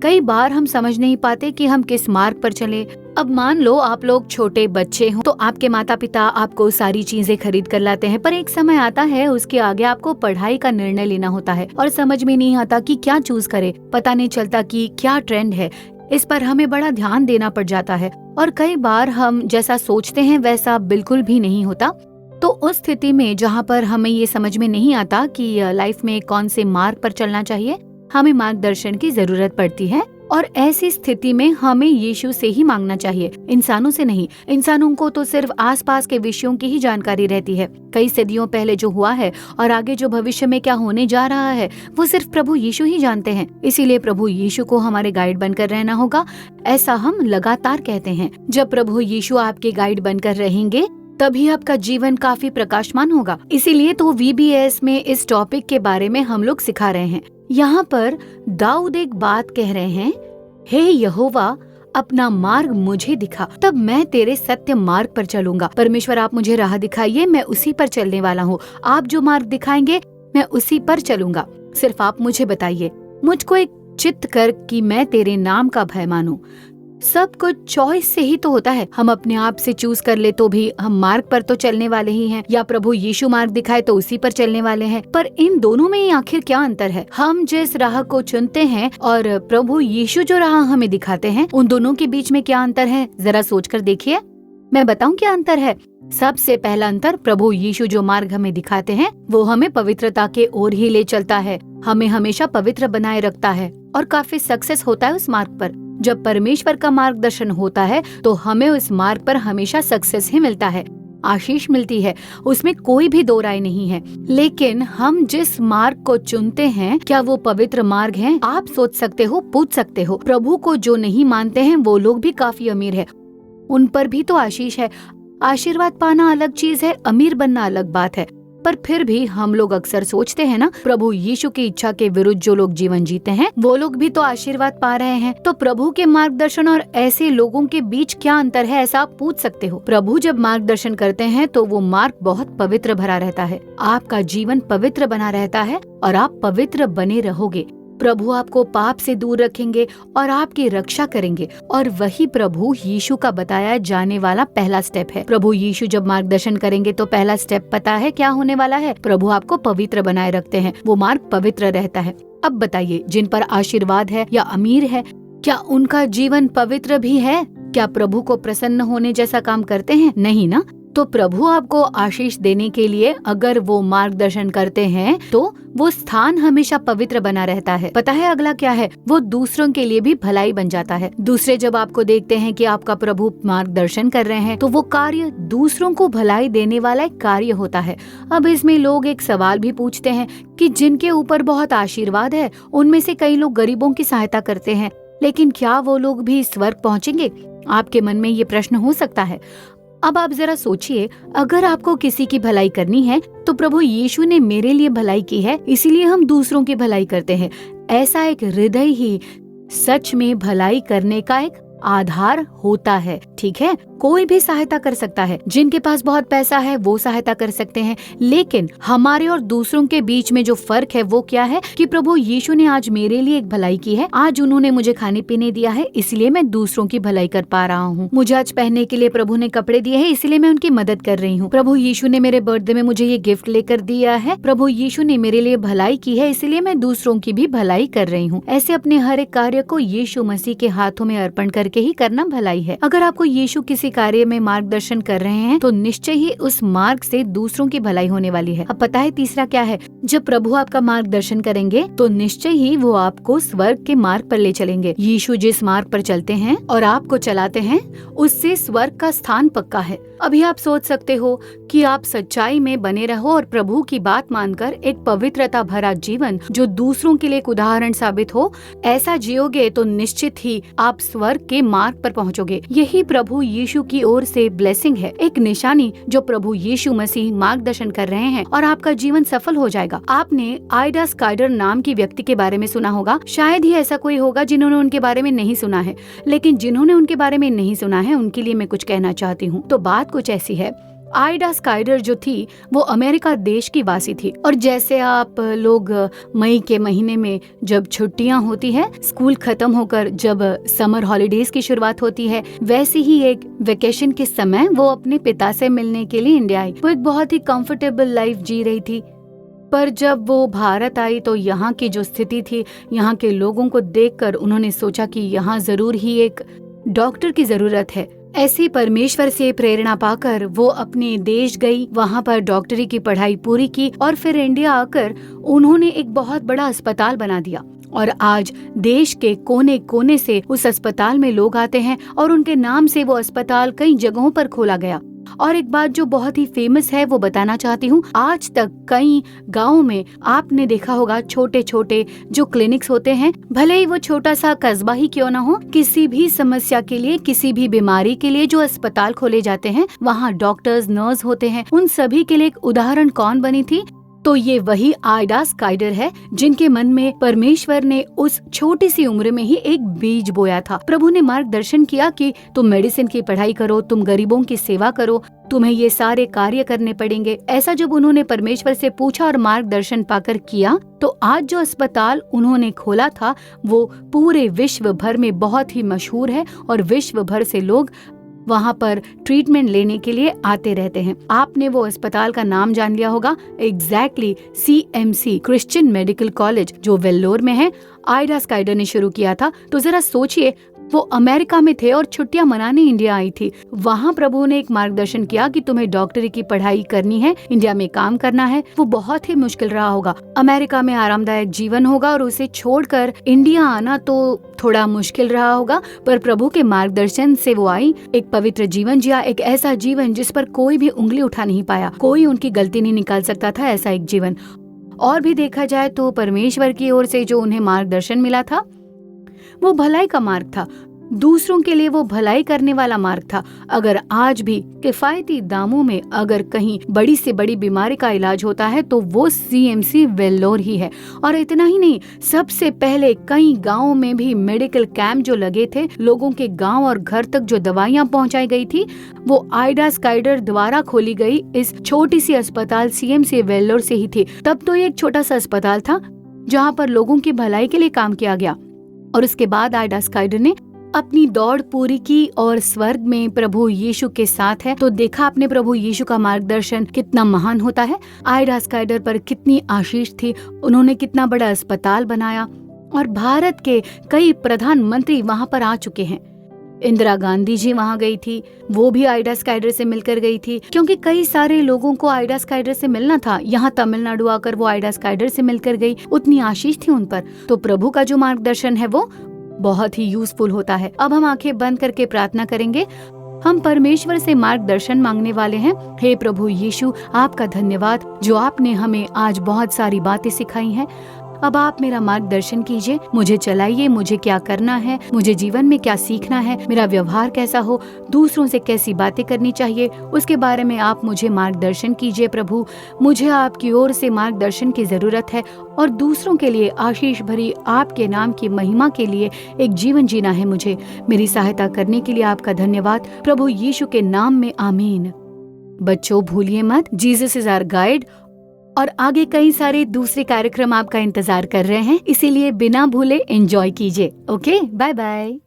कई बार हम समझ नहीं पाते कि हम किस मार्ग पर चले। अब मान लो आप लोग छोटे बच्चे हो तो आपके माता पिता आपको सारी चीजें खरीद कर लाते हैं, पर एक समय आता है उसके आगे आपको पढ़ाई का निर्णय लेना होता है और समझ में नहीं आता कि क्या चूज करे, पता नहीं चलता कि क्या ट्रेंड है। इस पर हमें बड़ा ध्यान देना पड़ जाता है और कई बार हम जैसा सोचते हैं वैसा बिल्कुल भी नहीं होता। तो उस स्थिति में जहाँ पर हमें ये समझ में नहीं आता कि लाइफ में कौन से मार्ग पर चलना चाहिए, हमें मार्गदर्शन की जरूरत पड़ती है। और ऐसी स्थिति में हमें यीशु से ही मांगना चाहिए, इंसानों से नहीं। इंसानों को तो सिर्फ आसपास के विषयों की ही जानकारी रहती है, कई सदियों पहले जो हुआ है और आगे जो भविष्य में क्या होने जा रहा है वो सिर्फ प्रभु यीशु ही जानते हैं। इसीलिए प्रभु यीशु को हमारे गाइड बनकर रहना होगा, ऐसा हम लगातार कहते हैं। जब प्रभु यीशु आपके गाइड बनकर रहेंगे तभी आपका जीवन काफी प्रकाशमान होगा। इसीलिए तो VBS में इस टॉपिक के बारे में हम लोग सिखा रहे हैं। यहाँ पर दाऊद एक बात कह रहे हैं, हे यहोवा, अपना मार्ग मुझे दिखा, तब मैं तेरे सत्य मार्ग पर चलूंगा। परमेश्वर, आप मुझे राह दिखाइए, मैं उसी पर चलने वाला हूँ। आप जो मार्ग दिखाएंगे मैं उसी पर चलूंगा। सिर्फ आप मुझे बताइए। मुझको एक चित्त कर कि मैं तेरे नाम का भय मानूं। सब कुछ चॉइस से ही तो होता है। हम अपने आप से चूज कर ले तो भी हम मार्ग पर तो चलने वाले ही हैं, या प्रभु यीशु मार्ग दिखाए तो उसी पर चलने वाले हैं। पर इन दोनों में आखिर क्या अंतर है? हम जिस राह को चुनते हैं और प्रभु यीशु जो राह हमें दिखाते हैं, उन दोनों के बीच में क्या अंतर है? जरा सोच कर देखिए। मैं बताऊं क्या अंतर है? सबसे पहला अंतर, प्रभु यीशु जो मार्ग हमें दिखाते हैं वो हमें पवित्रता के ओर ही ले चलता है, हमें हमेशा पवित्र बनाए रखता है और काफी सक्सेस होता है उस मार्ग पर। जब परमेश्वर का मार्गदर्शन होता है तो हमें उस मार्ग पर हमेशा सक्सेस ही मिलता है, आशीष मिलती है, उसमें कोई भी दो राय नहीं है। लेकिन हम जिस मार्ग को चुनते हैं, क्या वो पवित्र मार्ग है? आप सोच सकते हो, पूछ सकते हो। प्रभु को जो नहीं मानते हैं वो लोग भी काफी अमीर है, उन पर भी तो आशीष है। आशीर्वाद पाना अलग चीज है, अमीर बनना अलग बात है। पर फिर भी हम लोग अक्सर सोचते हैं ना, प्रभु यीशु की इच्छा के विरुद्ध जो लोग जीवन जीते हैं वो लोग भी तो आशीर्वाद पा रहे हैं। तो प्रभु के मार्गदर्शन और ऐसे लोगों के बीच क्या अंतर है, ऐसा आप पूछ सकते हो। प्रभु जब मार्गदर्शन करते हैं तो वो मार्ग बहुत पवित्र भरा रहता है, आपका जीवन पवित्र बना रहता है और आप पवित्र बने रहोगे। प्रभु आपको पाप से दूर रखेंगे और आपकी रक्षा करेंगे। और वही प्रभु यीशु का बताया जाने वाला पहला स्टेप है। प्रभु यीशु जब मार्गदर्शन करेंगे तो पहला स्टेप पता है क्या होने वाला है? प्रभु आपको पवित्र बनाए रखते हैं, वो मार्ग पवित्र रहता है। अब बताइए, जिन पर आशीर्वाद है या अमीर है, क्या उनका जीवन पवित्र भी है? क्या प्रभु को प्रसन्न होने जैसा काम करते हैं? नहीं ना। तो प्रभु आपको आशीष देने के लिए अगर वो मार्गदर्शन करते हैं तो वो स्थान हमेशा पवित्र बना रहता है। पता है अगला क्या है? वो दूसरों के लिए भी भलाई बन जाता है। दूसरे जब आपको देखते हैं कि आपका प्रभु मार्गदर्शन कर रहे हैं तो वो कार्य दूसरों को भलाई देने वाला एक कार्य होता है। अब इसमें लोग एक सवाल भी पूछते हैं कि जिनके ऊपर बहुत आशीर्वाद है उनमें से कई लोग गरीबों की सहायता करते हैं, लेकिन क्या वो लोग भी स्वर्ग पहुँचेंगे? आपके मन में ये प्रश्न हो सकता है। अब आप जरा सोचिए, अगर आपको किसी की भलाई करनी है तो प्रभु यीशु ने मेरे लिए भलाई की है, इसीलिए हम दूसरों की भलाई करते हैं। ऐसा एक हृदय ही सच में भलाई करने का एक आधार होता है। ठीक है, कोई भी सहायता कर सकता है। जिनके पास बहुत पैसा है वो सहायता कर सकते हैं, लेकिन हमारे और दूसरों के बीच में जो फर्क है वो क्या है कि प्रभु यीशु ने आज मेरे लिए एक भलाई की है। आज उन्होंने मुझे खाने पीने दिया है, इसलिए मैं दूसरों की भलाई कर पा रहा हूँ। मुझे आज पहनने के लिए प्रभु ने कपड़े दिए हैं, इसलिए मैं उनकी मदद कर रही हूँ। प्रभु यीशु ने मेरे बर्थडे में मुझे ये गिफ्ट लेकर दिया है। प्रभु यीशु ने मेरे लिए भलाई की है, इसलिए मैं दूसरों की भी भलाई कर रही हूँ। ऐसे अपने हर एक कार्य को यीशु मसीह के हाथों में अर्पण करके ही करना भलाई है। अगर आपको यीशु किसी कार्य में मार्गदर्शन कर रहे हैं तो निश्चय ही उस मार्ग से दूसरों की भलाई होने वाली है। अब पता है तीसरा क्या है? जब प्रभु आपका मार्गदर्शन करेंगे तो निश्चय ही वो आपको स्वर्ग के मार्ग पर ले चलेंगे। यीशु जिस मार्ग पर चलते हैं और आपको चलाते हैं उससे स्वर्ग का स्थान पक्का है। अभी आप सोच सकते हो कि आप सच्चाई में बने रहो और प्रभु की बात मानकर एक पवित्रता भरा जीवन जो दूसरों के लिए एक उदाहरण साबित हो, ऐसा जियोगे तो निश्चित ही आप स्वर्ग के मार्ग पर पहुंचोगे। यही प्रभु यीशु की ओर से ब्लेसिंग है, एक निशानी जो प्रभु यीशु मसीह मार्गदर्शन कर रहे हैं और आपका जीवन सफल हो जाएगा। आपने आइडा स्काइडर नाम की व्यक्ति के बारे में सुना होगा। शायद ही ऐसा कोई होगा जिन्होंने उनके बारे में नहीं सुना है, लेकिन जिन्होंने उनके बारे में नहीं सुना है उनके लिए मैं कुछ कहना चाहती हूँ। तो बात कुछ ऐसी है, आइडा स्काइडर जो थी वो अमेरिका देश की वासी थी। और जैसे आप लोग मई के महीने में जब छुट्टियां होती है, स्कूल खत्म होकर जब समर हॉलिडेज की शुरुआत होती है, वैसे ही एक वेकेशन के समय वो अपने पिता से मिलने के लिए इंडिया आई। वो एक बहुत ही कंफर्टेबल लाइफ जी रही थी, पर जब वो भारत आई तो यहाँ की जो स्थिति थी, यहाँ के लोगों को देखकर उन्होंने सोचा कि यहाँ जरूर ही एक डॉक्टर की जरूरत है। ऐसी परमेश्वर से प्रेरणा पाकर वो अपने देश गई, वहाँ पर डॉक्टरी की पढ़ाई पूरी की और फिर इंडिया आकर उन्होंने एक बहुत बड़ा अस्पताल बना दिया। और आज देश के कोने कोने से उस अस्पताल में लोग आते हैं और उनके नाम से वो अस्पताल कई जगहों पर खोला गया। और एक बात जो बहुत ही फेमस है वो बताना चाहती हूँ। आज तक कई गाँव में आपने देखा होगा छोटे छोटे जो क्लिनिक्स होते हैं, भले ही वो छोटा सा कस्बा ही क्यों ना हो, किसी भी समस्या के लिए, किसी भी बीमारी के लिए जो अस्पताल खोले जाते हैं वहाँ डॉक्टर्स, नर्स होते हैं। उन सभी के लिए एक उदाहरण कौन बनी थी? तो ये वही आइडा स्काइडर है, जिनके मन में परमेश्वर ने उस छोटी सी उम्र में ही एक बीज बोया था। प्रभु ने मार्गदर्शन किया कि तुम मेडिसिन की पढ़ाई करो, तुम गरीबों की सेवा करो, तुम्हें ये सारे कार्य करने पड़ेंगे। ऐसा जब उन्होंने परमेश्वर से पूछा और मार्गदर्शन पाकर किया तो आज जो अस्पताल उन्होंने खोला था वो पूरे विश्व भर में बहुत ही मशहूर है और विश्व भर से लोग वहाँ पर ट्रीटमेंट लेने के लिए आते रहते हैं। आपने वो अस्पताल का नाम जान लिया होगा, exactly CMC Christian medical college जो वेल्लोर में है। आइडा स्काइडर ने शुरू किया था। तो जरा सोचिए, वो अमेरिका में थे और छुट्टियां मनाने इंडिया आई थी। वहाँ प्रभु ने एक मार्गदर्शन किया कि तुम्हें डॉक्टरी की पढ़ाई करनी है, इंडिया में काम करना है। वो बहुत ही मुश्किल रहा होगा। अमेरिका में आरामदायक जीवन होगा और उसे छोड़कर इंडिया आना तो थोड़ा मुश्किल रहा होगा, पर प्रभु के मार्गदर्शन से वो आई, एक पवित्र जीवन जिया, एक ऐसा जीवन जिस पर कोई भी उंगली उठा नहीं पाया, कोई उनकी गलती नहीं निकाल सकता था, ऐसा एक जीवन। और भी देखा जाए तो परमेश्वर की ओर से जो उन्हें मार्गदर्शन मिला था वो भलाई का मार्ग था, दूसरों के लिए वो भलाई करने वाला मार्ग था। अगर आज भी किफायती दामों में अगर कहीं बड़ी से बड़ी बीमारी का इलाज होता है तो वो CMC वेल्लोर ही है। और इतना ही नहीं, सबसे पहले कई गांवों में भी मेडिकल कैंप जो लगे थे, लोगों के गांव और घर तक जो दवाइयां पहुंचाई गई थी वो आइडा स्काइडर द्वारा खोली गई इस छोटी सी अस्पताल CMC वेल्लोर से ही थी। तब तो ये एक छोटा सा अस्पताल था, जहाँ पर लोगों की भलाई के लिए काम किया गया। और उसके बाद आइडा स्काइडर ने अपनी दौड़ पूरी की और स्वर्ग में प्रभु यीशु के साथ है। तो देखा आपने प्रभु यीशु का मार्गदर्शन कितना महान होता है। आइडा स्काइडर पर कितनी आशीष थी, उन्होंने कितना बड़ा अस्पताल बनाया और भारत के कई प्रधानमंत्री वहाँ पर आ चुके हैं। इंदिरा गांधी जी वहाँ गई थी, वो भी आइडा स्काइडर से मिलकर गई थी, क्योंकि कई सारे लोगों को आइडा स्काइडर से मिलना था। यहाँ तमिलनाडु आकर वो आइडा स्काइडर से मिलकर गई, उतनी आशीष थी उन पर। तो प्रभु का जो मार्गदर्शन है वो बहुत ही यूजफुल होता है। अब हम आंखें बंद करके प्रार्थना करेंगे। हम परमेश्वर से मार्गदर्शन मांगने वाले हैं। हे प्रभु यीशु, आपका धन्यवाद जो आपने हमें आज बहुत सारी बातें सिखाई हैं। अब आप मेरा मार्गदर्शन कीजिए, मुझे चलाइए, मुझे क्या करना है, मुझे जीवन में क्या सीखना है, मेरा व्यवहार कैसा हो, दूसरों से कैसी बातें करनी चाहिए, उसके बारे में आप मुझे मार्गदर्शन कीजिए। प्रभु, मुझे आपकी ओर से मार्गदर्शन की जरूरत है और दूसरों के लिए आशीष भरी आपके नाम की महिमा के लिए एक जीवन जीना है। मुझे मेरी सहायता करने के लिए आपका धन्यवाद प्रभु यीशु के नाम में, आमीन। बच्चों, भूलिए मत, जीसस इज आवर गाइड। और आगे कई सारे दूसरे कार्यक्रम आपका इंतजार कर रहे हैं, इसीलिए बिना भूले एंजॉय कीजिए। Okay, bye bye.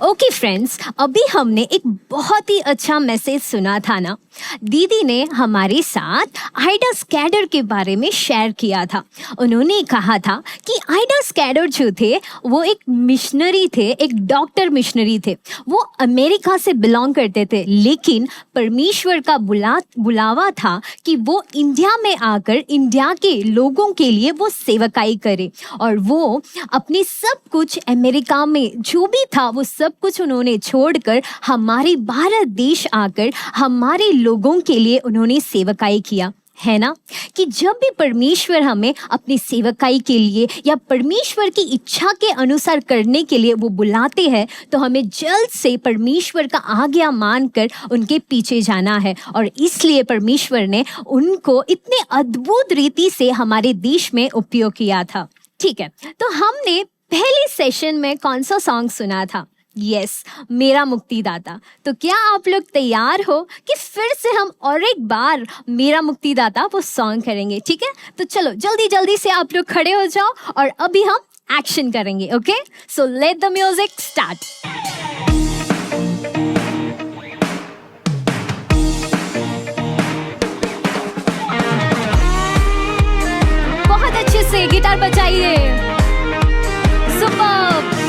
Okay friends, अभी हमने एक बहुत ही अच्छा मैसेज सुना था ना। दीदी ने हमारे साथ आइडा स्काइडर के बारे में शेयर किया था। उन्होंने कहा था कि आइडा स्काइडर जो थे वो एक मिशनरी थे, एक डॉक्टर मिशनरी थे। वो अमेरिका से बिलोंग करते थे, लेकिन परमेश्वर का बुलावा था कि वो इंडिया में आकर इंडिया के लोगों के लिए वो सेवकाई करे। और वो अपने सब कुछ अमेरिका में जो भी था वो सब कुछ उन्होंने छोड़कर हमारे भारत देश आकर हमारे लोगों के लिए उन्होंने सेवकाई किया। है ना कि जब भी परमेश्वर हमें अपनी सेवकाई के लिए या परमेश्वर की इच्छा के अनुसार करने के लिए वो बुलाते हैं, तो हमें जल्द से परमेश्वर का आज्ञा मानकर उनके पीछे जाना है। और इसलिए परमेश्वर ने उनको इतने अद्भुत रीति से हमारे देश में उपयोग किया था। ठीक है, तो हमने पहले सेशन में कौन सा सॉन्ग सुना था? यस, मेरा मुक्तिदाता। तो क्या आप लोग तैयार हो कि फिर से हम और एक बार मेरा मुक्तिदाता वो सॉन्ग करेंगे? ठीक है, तो चलो जल्दी जल्दी से आप लोग खड़े हो जाओ और अभी हम एक्शन करेंगे। Okay, so let the music start. बहुत अच्छे से गिटार बजाइए। सुपर्ब।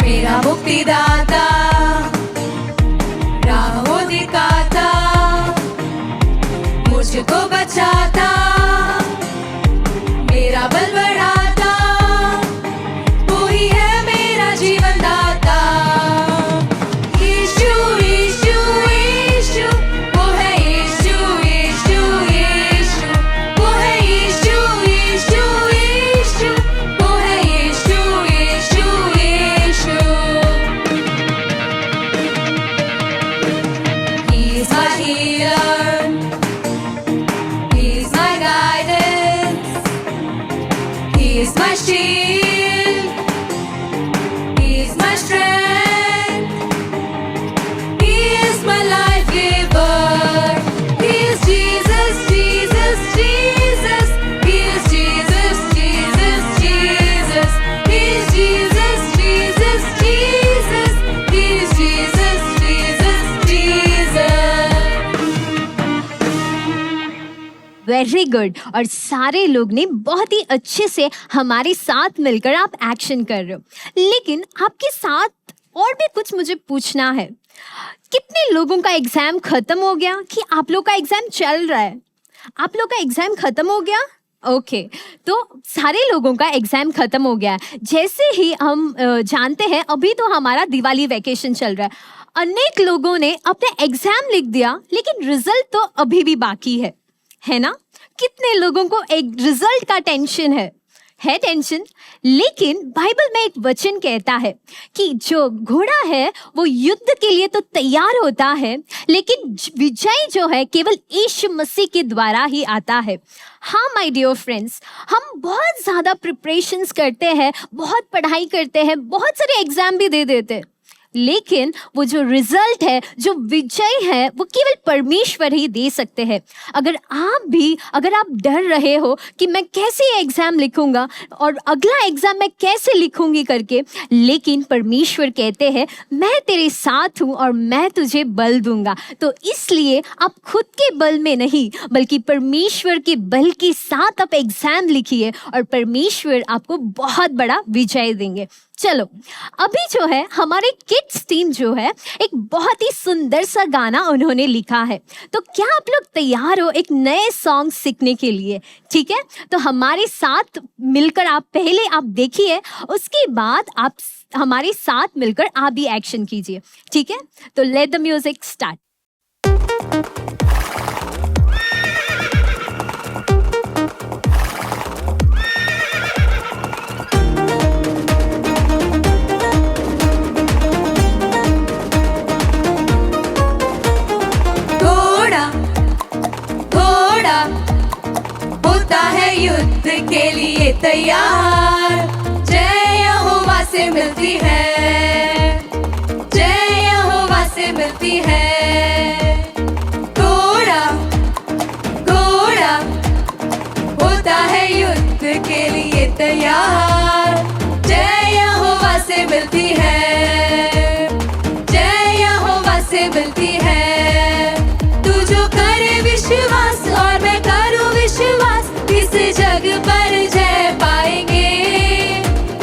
मेरा मुक्तिदाता राहों दिखाता, मुझको बचाता, मेरा बल बढ़ाता, वो ही है मेरा जीवन दाता। यीशु यीशु यीशु, वो है यीशु यीशु यीशु, वो है यीशु यीशु यीशु, वो है यीशु यीशु यीशु। He's my healer, He's my guidance, He's my shield, He's my strength, He is my life giver. He is Jesus, Jesus, Jesus, He is Jesus, Jesus, Jesus, He is Jesus, Jesus, Jesus, He is Jesus, Jesus, Jesus. Very good. और सारे लोग ने बहुत ही अच्छे से हमारे साथ मिलकर आप एक्शन कर रहे हो। लेकिन आपके साथ और भी कुछ मुझे पूछना है। कितने लोगों का एग्जाम खत्म हो गया कि आप लोग का एग्जाम चल रहा है? आप लोग का एग्जाम खत्म हो गया? ओके, तो सारे लोगों का एग्जाम खत्म हो गया है। जैसे ही हम जानते हैं अभी तो हमारा दिवाली वैकेशन चल रहा है। अनेक लोगों ने अपने एग्जाम लिख दिया, लेकिन रिजल्ट तो अभी भी बाकी है ना? कितने लोगों को एक रिजल्ट का टेंशन है है टेंशन, लेकिन बाइबल में एक वचन कहता है कि जो घोड़ा है वो युद्ध के लिए तो तैयार होता है, लेकिन विजय जो है केवल यीशु मसीह के द्वारा ही आता है। हाँ माय डियर फ्रेंड्स, हम बहुत ज़्यादा प्रिपरेशंस करते हैं, बहुत पढ़ाई करते हैं, बहुत सारे एग्जाम भी दे देते हैं, लेकिन वो जो रिजल्ट है, जो विजय है, वो केवल परमेश्वर ही दे सकते हैं। अगर आप डर रहे हो कि मैं कैसे एग्जाम लिखूंगा और अगला एग्जाम मैं कैसे लिखूंगी करके, लेकिन परमेश्वर कहते हैं मैं तेरे साथ हूँ और मैं तुझे बल दूंगा। तो इसलिए आप खुद के बल में नहीं बल्कि परमेश्वर के बल के साथ आप एग्जाम लिखिए और परमेश्वर आपको बहुत बड़ा विजय देंगे। चलो अभी जो है हमारे किड्स टीम जो है एक बहुत ही सुंदर सा गाना उन्होंने लिखा है, तो क्या आप लोग तैयार हो एक नए सॉन्ग सीखने के लिए? ठीक है, तो हमारे साथ मिलकर आप पहले आप देखिए, उसके बाद आप हमारे साथ मिलकर आप भी एक्शन कीजिए। ठीक है, तो लेट द म्यूजिक स्टार्ट। युद्ध के लिए तैयार, जय यहोवा से मिलती है, जय यहोवा से मिलती है। घोड़ा घोड़ा होता है युद्ध के लिए तैयार, जय यहोवा से मिलती है, जय यहोवा से मिलती है। तू जो करे विश्वास और मैं करूँ विश्वास, इस जग पर जय पाएंगे।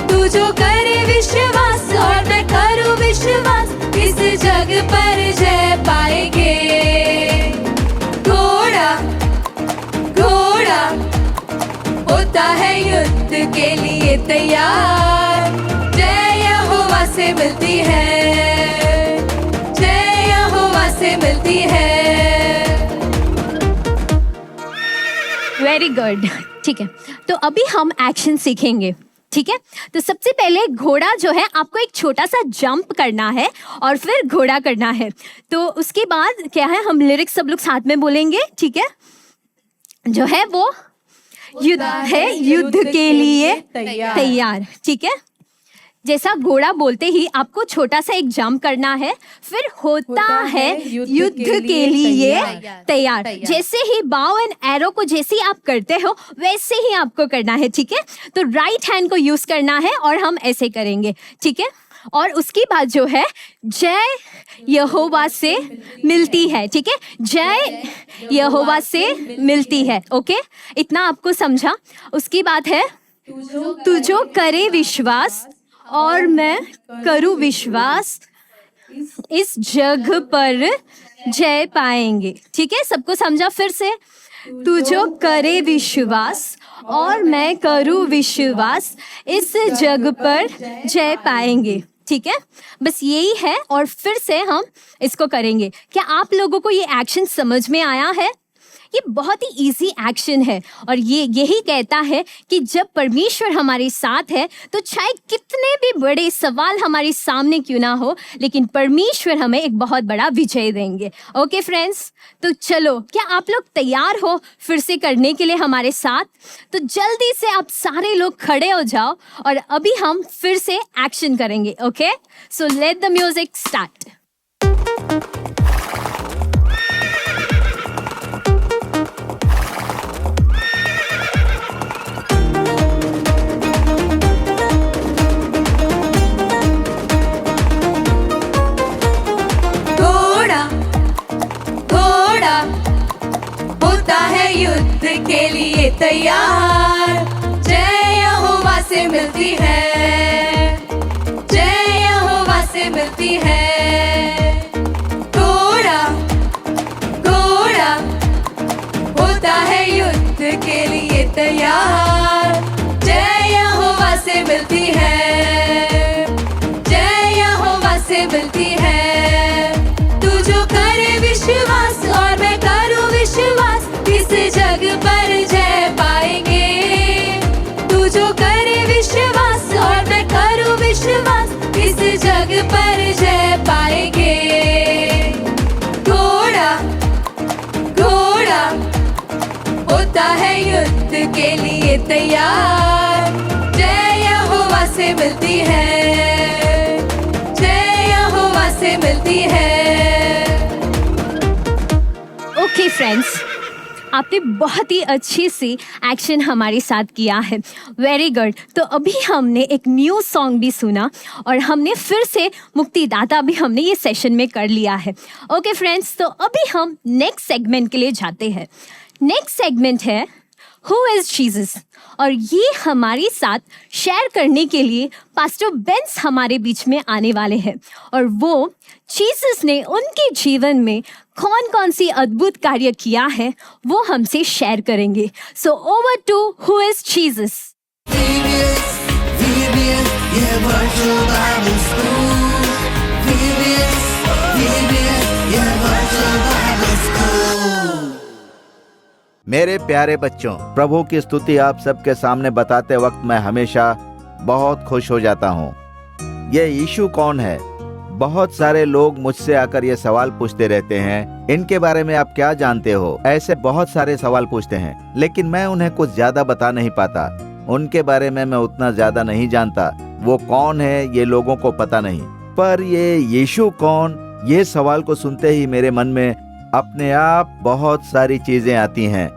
तू जो करे विश्वास और मैं करूँ विश्वास, इस जग पर जय पाएंगे। घोड़ा घोड़ा होता है युद्ध के लिए तैयार, जय यहोवा से मिलती है, जय यहोवा से मिलती है। Very good. ठीक है, तो अभी हम एक्शन सीखेंगे। ठीक है, तो सबसे पहले घोड़ा जो है आपको एक छोटा सा जंप करना है और फिर घोड़ा करना है। तो उसके बाद क्या है, हम लिरिक्स सब लोग साथ में बोलेंगे। ठीक है, जो है वो युद्ध है युद्ध के लिए तैयार। ठीक है, जैसा घोड़ा बोलते ही आपको छोटा सा एक जंप करना है, फिर होता है युद्ध के लिए तैयार। जैसे ही बाव एंड एरो को जैसे ही आप करते हो वैसे ही आपको करना है। ठीक है, तो राइट हैंड को यूज करना है और हम ऐसे करेंगे। ठीक है, और उसके बाद जो है जय यहोवा से मिलती है। ठीक है, जय यहोवा से मिलती है। ओके, इतना आपको समझा। उसकी बात है तू जो करे विश्वास और मैं करूँ विश्वास, इस जग पर जय पाएंगे। ठीक है, सबको समझा? फिर से, तू जो करे विश्वास और मैं करूँ विश्वास, इस जग पर जय पाएंगे। ठीक है, बस यही है और फिर से हम इसको करेंगे। क्या आप लोगों को ये एक्शन समझ में आया है? ये बहुत ही इजी एक्शन है और ये यही कहता है कि जब परमेश्वर हमारे साथ है तो चाहे कितने भी बड़े सवाल हमारे सामने क्यों ना हो, लेकिन परमेश्वर हमें एक बहुत बड़ा विजय देंगे। ओके फ्रेंड्स, तो चलो, क्या आप लोग तैयार हो फिर से करने के लिए हमारे साथ? तो जल्दी से आप सारे लोग खड़े हो जाओ और अभी हम फिर से एक्शन करेंगे। Okay, so let the music start. युद्ध के लिए तैयार, जय यहोवा से मिलती है, जय यहोवा से मिलती है। घोड़ा घोड़ा होता है युद्ध के लिए तैयार, जय यहोवा से मिलती है, जय यहोवा से मिलती है। तू जो करे विश्वास और मैं करूँ विश्वास, इस जग पर जय पाएंगे। तू जो करे ये विश्वास और मैं करूँ विश्वास, इस जग पर जय पाएंगे। घोड़ा घोड़ा होता है युद्ध के लिए तैयार, जय यहोवा से मिलती है, जय यहोवा से मिलती है। ओके फ्रेंड्स, आपने बहुत ही अच्छी सी एक्शन हमारे साथ किया है। Very good. तो अभी हमने एक न्यू सॉन्ग भी सुना और हमने फिर से मुक्तिदाता भी हमने ये सेशन में कर लिया है। ओके फ्रेंड्स, तो अभी हम नेक्स्ट सेगमेंट के लिए जाते हैं। नेक्स्ट सेगमेंट है हु इज जीसस, और ये हमारे साथ शेयर करने के लिए पास्टर बेंस हमारे बीच में आने वाले हैं, और वो जीसस ने उनके जीवन में कौन कौन सी अद्भुत कार्य किया है वो हमसे शेयर करेंगे। So over to who is Jesus. मेरे प्यारे बच्चों, प्रभु की स्तुति आप सबके सामने बताते वक्त मैं हमेशा बहुत खुश हो जाता हूँ। ये यीशु कौन है? बहुत सारे लोग मुझसे आकर ये सवाल पूछते रहते हैं, इनके बारे में आप क्या जानते हो? ऐसे बहुत सारे सवाल पूछते हैं, लेकिन मैं उन्हें कुछ ज्यादा बता नहीं पाता। उनके बारे में मैं उतना ज्यादा नहीं जानता। वो कौन है ये लोगों को पता नहीं। पर ये यीशु कौन, ये सवाल को सुनते ही मेरे मन में अपने आप बहुत सारी चीजें आती हैं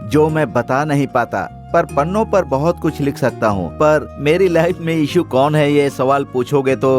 जो मैं बता नहीं पाता, पर पन्नों पर बहुत कुछ लिख सकता हूँ। पर मेरी लाइफ में यीशु कौन है ये सवाल पूछोगे तो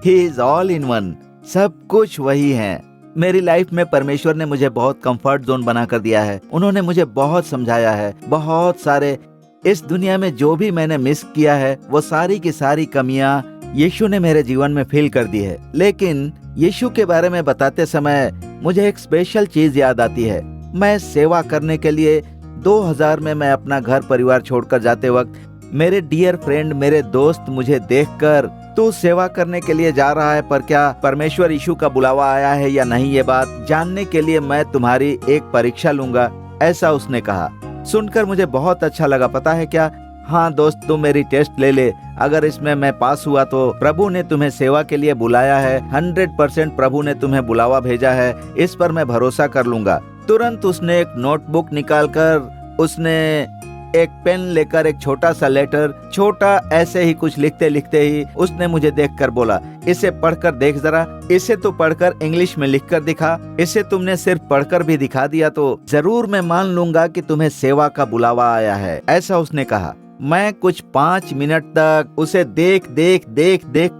he is all in one, सब कुछ वही है। मेरी लाइफ में परमेश्वर ने मुझे बहुत कंफर्ट जोन बना कर दिया है। उन्होंने मुझे बहुत समझाया है। बहुत सारे इस दुनिया में जो भी मैंने मिस किया है वो सारी की सारी कमियां यीशु ने मेरे जीवन में फिल कर दी है। लेकिन यीशु के बारे में बताते समय मुझे एक स्पेशल चीज याद आती है। मैं सेवा करने के लिए 2000 में मैं अपना घर परिवार छोड़कर जाते वक्त मेरे डियर फ्रेंड, मेरे दोस्त मुझे देखकर, तू सेवा करने के लिए जा रहा है, पर क्या परमेश्वर यीशु का बुलावा आया है या नहीं, ये बात जानने के लिए मैं तुम्हारी एक परीक्षा लूंगा, ऐसा उसने कहा। सुनकर मुझे बहुत अच्छा लगा। पता है क्या? हाँ दोस्त, तुम मेरी टेस्ट ले ले। अगर इसमें मैं पास हुआ तो प्रभु ने तुम्हें सेवा के लिए बुलाया है। 100% प्रभु ने तुम्हें बुलावा भेजा है, इस पर मैं भरोसा कर लूंगा। तुरंत उसने एक नोटबुक निकालकर, उसने एक पेन लेकर एक छोटा सा लेटर, छोटा ऐसे ही कुछ लिखते लिखते ही उसने मुझे देखकर बोला, इसे पढ़कर देख जरा। इसे तो पढ़कर इंग्लिश में लिखकर दिखा। इसे तुमने सिर्फ पढ़कर भी दिखा दिया तो जरूर मैं मान लूंगा कि तुम्हें सेवा का बुलावा आया है, ऐसा उसने कहा। मैं कुछ 5 मिनट तक उसे देख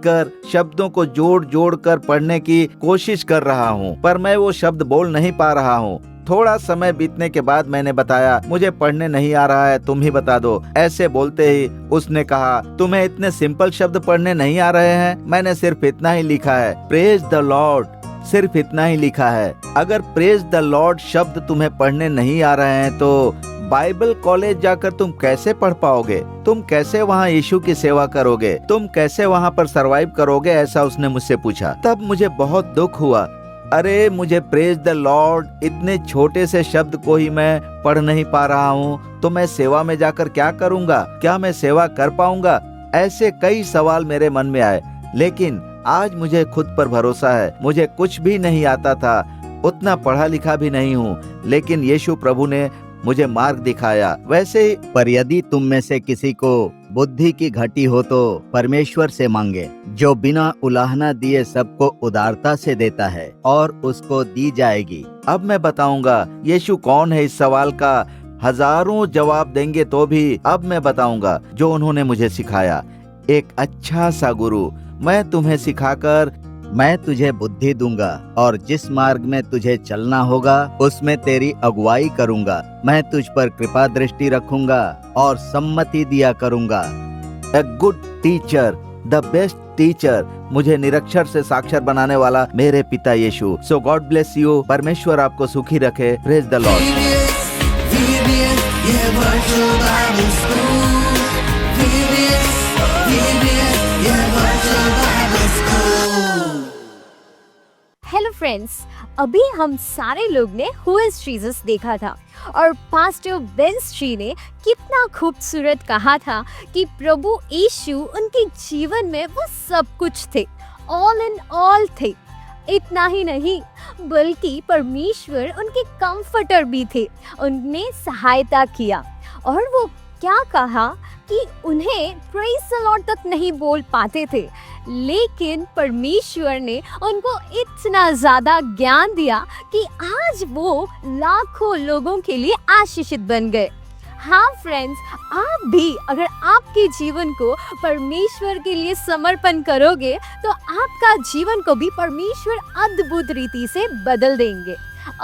कर शब्दों को जोड़ जोड़ कर पढ़ने की कोशिश कर रहा हूँ, पर मैं वो शब्द बोल नहीं पा रहा हूँ। थोड़ा समय बीतने के बाद मैंने बताया, मुझे पढ़ने नहीं आ रहा है, तुम ही बता दो। ऐसे बोलते ही उसने कहा, तुम्हें इतने सिंपल शब्द पढ़ने नहीं आ रहे हैं? मैंने सिर्फ इतना ही लिखा है, प्रेज द लॉर्ड, सिर्फ इतना ही लिखा है। अगर प्रेज द लॉर्ड शब्द तुम्हें पढ़ने नहीं आ रहे हैं तो बाइबल कॉलेज जाकर तुम कैसे पढ़ पाओगे? तुम कैसे वहाँ यीशु की सेवा करोगे? तुम कैसे वहाँ पर सरवाइव करोगे? ऐसा उसने मुझसे पूछा। तब मुझे बहुत दुख हुआ। अरे मुझे प्रेज द लॉर्ड इतने छोटे से शब्द को ही मैं पढ़ नहीं पा रहा हूँ, तो मैं सेवा में जाकर क्या करूँगा? क्या मैं सेवा कर पाऊंगा? ऐसे कई सवाल मेरे मन में आए। लेकिन आज मुझे खुद पर भरोसा है। मुझे कुछ भी नहीं आता था, उतना पढ़ा लिखा भी नहीं हूँ, लेकिन यीशु प्रभु ने मुझे मार्ग दिखाया। वैसे पर यदि तुम में से किसी को बुद्धि की घटी हो तो परमेश्वर से मांगे, जो बिना उलाहना दिए सबको उदारता से देता है, और उसको दी जाएगी। अब मैं बताऊंगा यीशु कौन है। इस सवाल का हजारों जवाब देंगे तो भी अब मैं बताऊंगा जो उन्होंने मुझे सिखाया। एक अच्छा सा गुरु। मैं तुम्हें सिखाकर मैं तुझे बुद्धि दूंगा, और जिस मार्ग में तुझे चलना होगा उसमें तेरी अगुवाई करूंगा। मैं तुझ पर कृपा दृष्टि रखूंगा और सम्मति दिया करूंगा। A good teacher, the best teacher, मुझे निरक्षर से साक्षर बनाने वाला मेरे पिता यीशु। सो गॉड ब्लेस यू। परमेश्वर आपको सुखी रखे। Praise the Lord. Hello friends, अभी हम सारे लोग ने हु इज जीसस देखा था और पास्टर बेंस जी ने कितना खूबसूरत कहा था कि प्रभु यीशु उनके जीवन में वो सब कुछ थे, ऑल इन ऑल थे। इतना ही नहीं बल्कि परमेश्वर उनके कंफर्टर भी थे, उनने सहायता किया। और वो क्या कहा कि उन्हें प्रेज़ द लॉर्ड तक नहीं बोल पाते थे, लेकिन परमेश्वर ने उनको इतना ज़्यादा ज्ञान दिया कि आज वो लाखों लोगों के लिए आशीषित बन गए। हाँ फ्रेंड्स, आप भी अगर आपके जीवन को परमेश्वर के लिए समर्पण करोगे तो आपका जीवन को भी परमेश्वर अद्भुत रीति से बदल देंगे।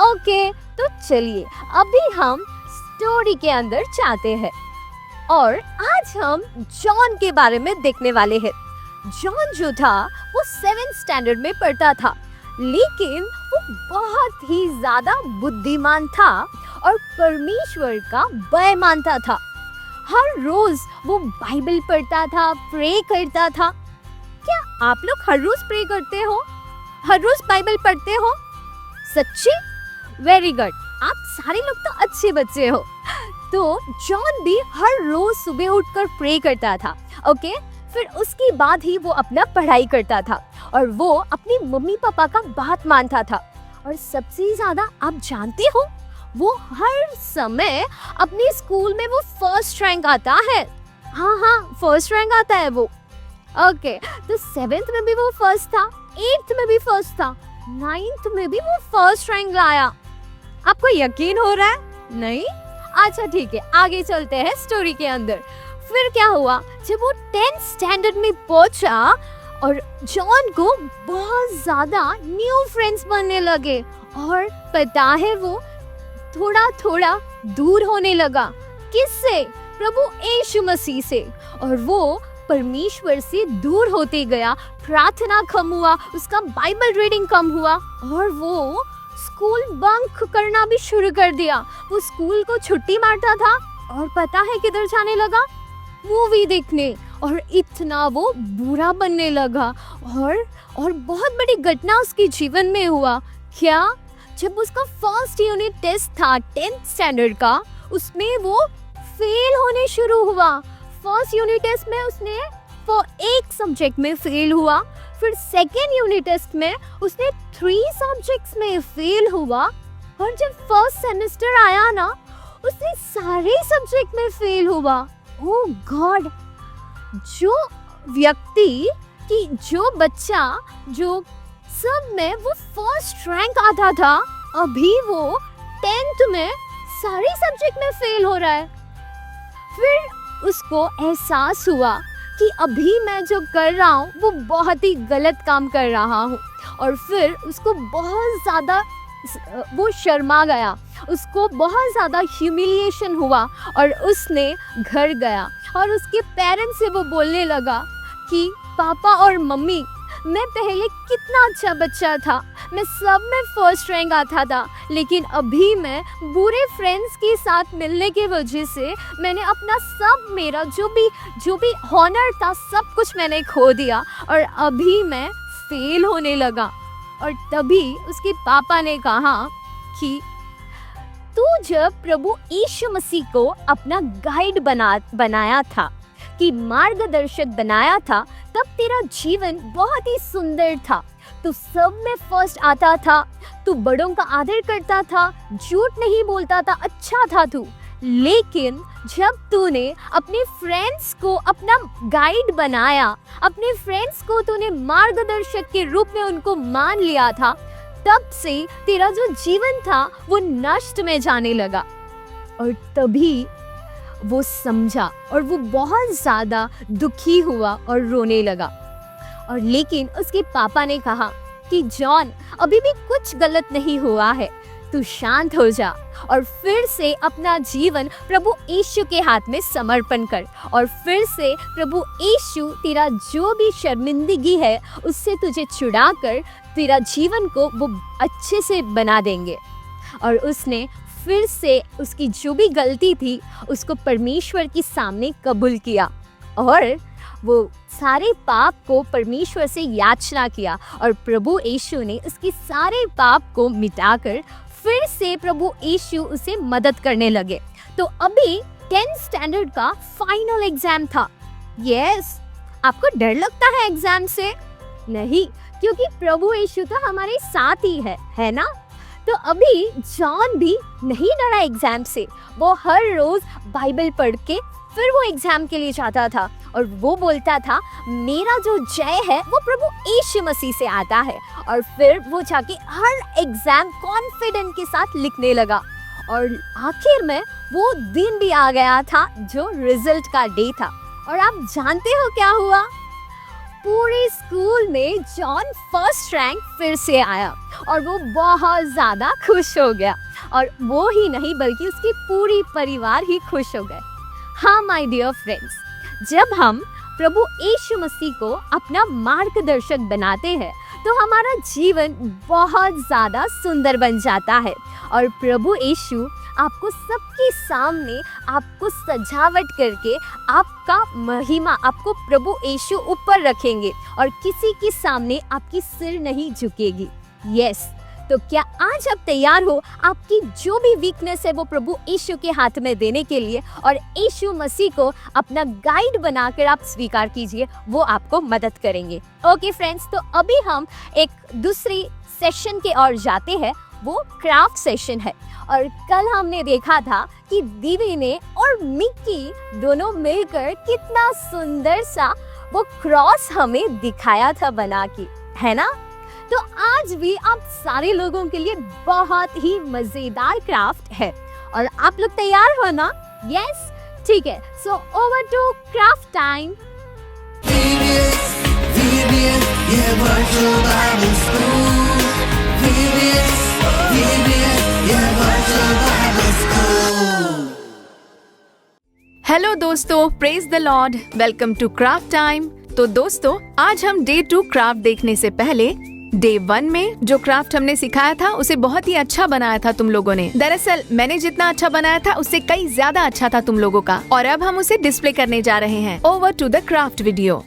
ओके, तो चलिए अभी हम स्टोरी के अंदर जाते हैं और आज हम जॉन के बारे में देखने वाले हैं। जॉन जो था वो 7th स्टैंडर्ड में पढ़ता था, लेकिन वो बहुत ही ज्यादा बुद्धिमान था और परमेश्वर का भय मानता था। हर रोज वो बाइबल पढ़ता था, प्रे करता था। क्या आप लोग हर रोज प्रे करते हो? हर रोज बाइबल पढ़ते हो? सच्ची? वेरी गुड, आप सारे लोग तो अच्छे बच्चे हो। तो जॉन भी हर रोज सुबह उठकर प्रे करता था। ओके, फिर उसके बाद ही वो अपना पढ़ाई करता था और वो अपनी मम्मी पापा का बात मानता था। और सबसे ज्यादा आप जानते हो, वो हर समय अपने स्कूल में वो फर्स्ट रैंक आता है। हाँ, फर्स्ट रैंक आता है वो। ओके, तो 7th में भी वो फर्स्ट था, 8th में भी फर्स्ट था, 9th में भी वो फर्स्ट रैंक लाया। आपको यकीन हो रहा है? नहीं? अच्छा ठीक है, आगे चलते हैं स्टोरी के अंदर। फिर क्या हुआ, जब वो 10th स्टैंडर्ड में पहुंचा और जॉन को बहुत ज्यादा न्यू फ्रेंड्स बनने लगे और पता है वो थोड़ा थोड़ा दूर होने लगा। किससे? प्रभु यीशु मसीह से। और वो परमेश्वर से दूर होते गया, प्रार्थना कम हुआ, उसका बाइबल रीडिंग कम हुआ और वो स्कूल बंक करना भी शुरू कर दिया। वो स्कूल को छुट्टी मारता था और पता है किधर जाने लगा? मूवी देखने। और इतना वो बुरा बनने लगा और बहुत बड़ी घटना उसके जीवन में हुआ। क्या? जब उसका फर्स्ट यूनिट टेस्ट था 10th स्टैंडर्ड का, उसमें वो फेल होने शुरू हुआ। फर्स्ट यूनिट टेस्ट में उसने एक सब्जेक्ट में फेल हुआ, फिर सेकेंड यूनिट टेस्ट में उसने 3 सब्जेक्ट्स में फेल हुआ और जब फर्स्ट सेमेस्टर आया ना, उसने सारे सब्जेक्ट में फेल हुआ। ओह गॉड! जो व्यक्ति कि जो बच्चा जो सब में वो फर्स्ट रैंक आता था, अभी वो 10th में सारे सब्जेक्ट में फेल हो रहा है। फिर उसको एहसास हुआ कि अभी मैं जो कर रहा हूँ वो बहुत ही गलत काम कर रहा हूँ। और फिर उसको बहुत ज़्यादा वो शर्मा गया, उसको बहुत ज़्यादा ह्यूमिलिएशन हुआ और उसने घर गया और उसके पेरेंट्स से वो बोलने लगा कि पापा और मम्मी, मैं पहले कितना अच्छा बच्चा था, मैं सब में फर्स्ट रैंक आता था, लेकिन अभी मैं बुरे फ्रेंड्स के साथ मिलने की वजह से मैंने अपना सब, मेरा जो भी हॉनर था, सब कुछ मैंने खो दिया और अभी मैं फेल होने लगा। और तभी उसके पापा ने कहा कि तू जब प्रभु यीशु मसीह को अपना गाइड बनाया था, कि मार्गदर्शक बनाया था, तब तेरा जीवन बहुत ही सुंदर था। तू सब में फर्स्ट आता था, तू बड़ों का आदर करता था, झूठ नहीं बोलता था, अच्छा था तू। लेकिन जब तूने अपने फ्रेंड्स को अपना गाइड बनाया, अपने फ्रेंड्स को तूने मार्गदर्शक के रूप में उनको मान लिया था, तब से तेरा जो जीवन था वो नष्ट में जाने लगा। और तभी वो समझा और वो बहुत ज़्यादा दुखी हुआ और रोने लगा। और लेकिन उसके पापा ने कहा कि जॉन, अभी भी कुछ गलत नहीं हुआ है, तू शांत हो जा और फिर से अपना जीवन प्रभु यीशु के हाथ में समर्पण कर और फिर से प्रभु यीशु तेरा जो भी शर्मिंदगी है उससे तुझे छुड़ाकर तेरा जीवन को वो अच्छे से बना देंगे। और उसने फिर से उसकी जो भी गलती थी उसको परमेश्वर के सामने कबूल किया और वो सारे पाप को परमेश्वर से याचना किया और प्रभु यीशु ने उसके सारे पाप को मिटाकर फिर से प्रभु यीशु उसे मदद करने लगे। तो अभी 10th स्टैंडर्ड का फाइनल एग्जाम था। यस, आपको डर लगता है एग्जाम से? नहीं, क्योंकि प्रभु यीशु तो हमारे साथ ही है ना? तो अभी जॉन भी नहीं डरा एग्जाम से। वो हर रोज बाइबल पढ़ के फिर वो एग्जाम के लिए जाता था और वो बोलता था मेरा जो जय है वो प्रभु यीशु मसीह से आता है। और फिर वो जाके हर एग्जाम कॉन्फिडेंट के साथ लिखने लगा और आखिर में वो दिन भी आ गया था जो रिजल्ट का डे था। और आप जानते हो क्या हुआ? पूरे स्कूल में जॉन फर्स्ट रैंक फिर से आया और वो बहुत ज्यादा खुश हो गया। और वो ही नहीं बल्कि उसकी पूरी परिवार ही खुश हो गए। हाँ माय डियर फ्रेंड्स, जब हम प्रभु यीशु मसीह को अपना मार्गदर्शक बनाते हैं तो हमारा जीवन बहुत ज़्यादा सुंदर बन जाता है। और प्रभु यीशु आपको सबके सामने आपको सजावट करके आपका महिमा, आपको प्रभु यीशु ऊपर रखेंगे और किसी के सामने आपकी सिर नहीं झुकेगी। यस, तो क्या आज आप तैयार हो आपकी जो भी वीकनेस है वो प्रभु यीशु के हाथ में देने के लिए और यीशु मसीह को अपना गाइड बनाकर आप स्वीकार कीजिए, वो आपको मदद करेंगे। ओके फ्रेंड्स, तो अभी हम एक दूसरी सेशन के ओर जाते हैं, वो क्राफ्ट सेशन है। और कल हमने देखा था कि दीदी ने और मिक्की दोनों मिलकर कितना सुंदर सा वो क्रॉस हमें दिखाया था बना के, है ना? तो आज भी आप सारे लोगों के लिए बहुत ही मजेदार क्राफ्ट है और आप लोग तैयार हो ना? यस, ठीक है। So over to craft time. Hello दोस्तों, praise the lord, welcome to craft time. तो दोस्तों, आज हम डे 2 क्राफ्ट देखने से पहले डे 1 में जो क्राफ्ट हमने सिखाया था उसे बहुत ही अच्छा बनाया था तुम लोगों ने। दरअसल मैंने जितना अच्छा बनाया था उससे कई ज्यादा अच्छा था तुम लोगों का, और अब हम उसे डिस्प्ले करने जा रहे हैं। Over to the craft video.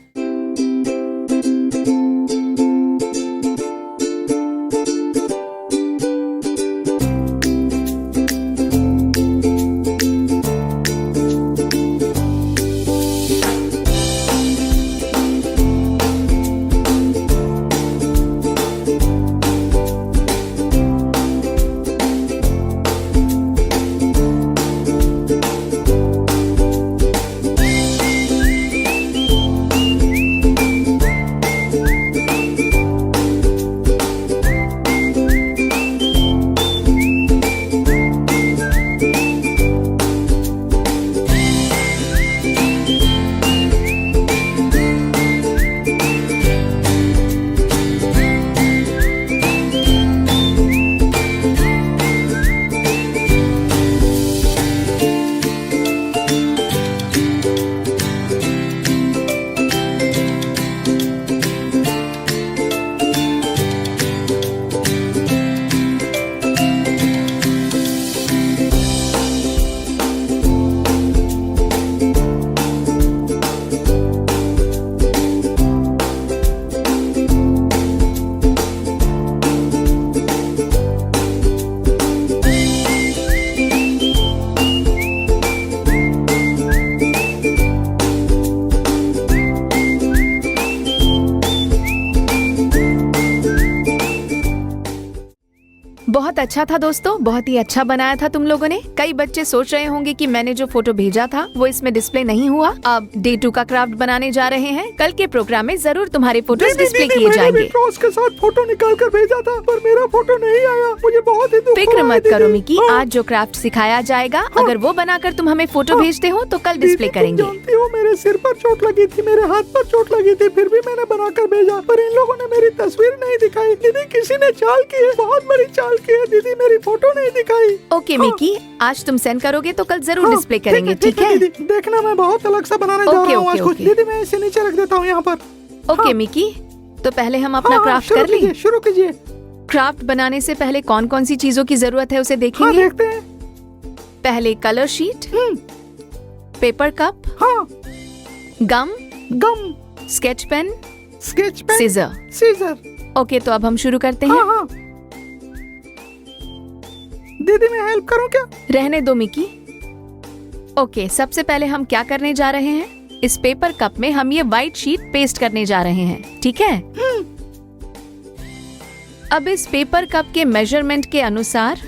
बहुत अच्छा था दोस्तों, बहुत ही अच्छा बनाया था तुम लोगों ने। कई बच्चे सोच रहे होंगे कि मैंने जो फोटो भेजा था वो इसमें डिस्प्ले नहीं हुआ। अब डे 2 का क्राफ्ट बनाने जा रहे हैं। कल के प्रोग्राम में जरूर तुम्हारे फोटोज डिस्प्ले किए जाएंगे। क्रॉस के साथ फोटो निकाल कर भेजा था पर मेरा फोटो नहीं आया, मुझे बहुत ही दुख फिक्र हुआ है मत करो दीदी। मिकी, आज जो क्राफ्ट सिखाया जाएगा अगर वो बनाकर तुम हमें फोटो भेजते हो तो कल डिस्प्ले करेंगे। जानती हो मेरे सिर पर चोट लगी थी, मेरे हाथ पर चोट लगी थी, फिर भी मैंने बनाकर भेजा, पर इन लोगों ने मेरी तस्वीर नहीं दिखाई। दीदी किसी ने चाल की है, बहुत बड़ी चाल की है, दीदी मेरी फोटो नहीं दिखाई। ओके मिकी, आज तुम सेंड करोगे तो कल जरूर डिस्प्ले करेंगे, ठीक है? दीदी देखना, मैं बहुत अलग सा बनाने जा रहा हूँ आज कुछ। दीदी मैं इसे नीचे रख देता हूँ यहाँ पर। ओके मिकी, तो पहले हम अपना क्राफ्ट कर लें। शुरू कीजिए। क्राफ्ट बनाने से पहले कौन कौन सी चीजों की जरूरत है उसे देखेंगे। देखते हैं। पहले कलर शीट, पेपर कप, गम, स्केच पेन, सीजर। ओके, तो अब हम शुरू करते हैं। हाँ। दीदी मैं हेल्प करूं क्या? रहने दो मिकी। ओके, सबसे पहले हम क्या करने जा रहे हैं, इस पेपर कप में हम ये व्हाइट शीट पेस्ट करने जा रहे हैं, ठीक है? अब इस पेपर कप के मेजरमेंट के अनुसार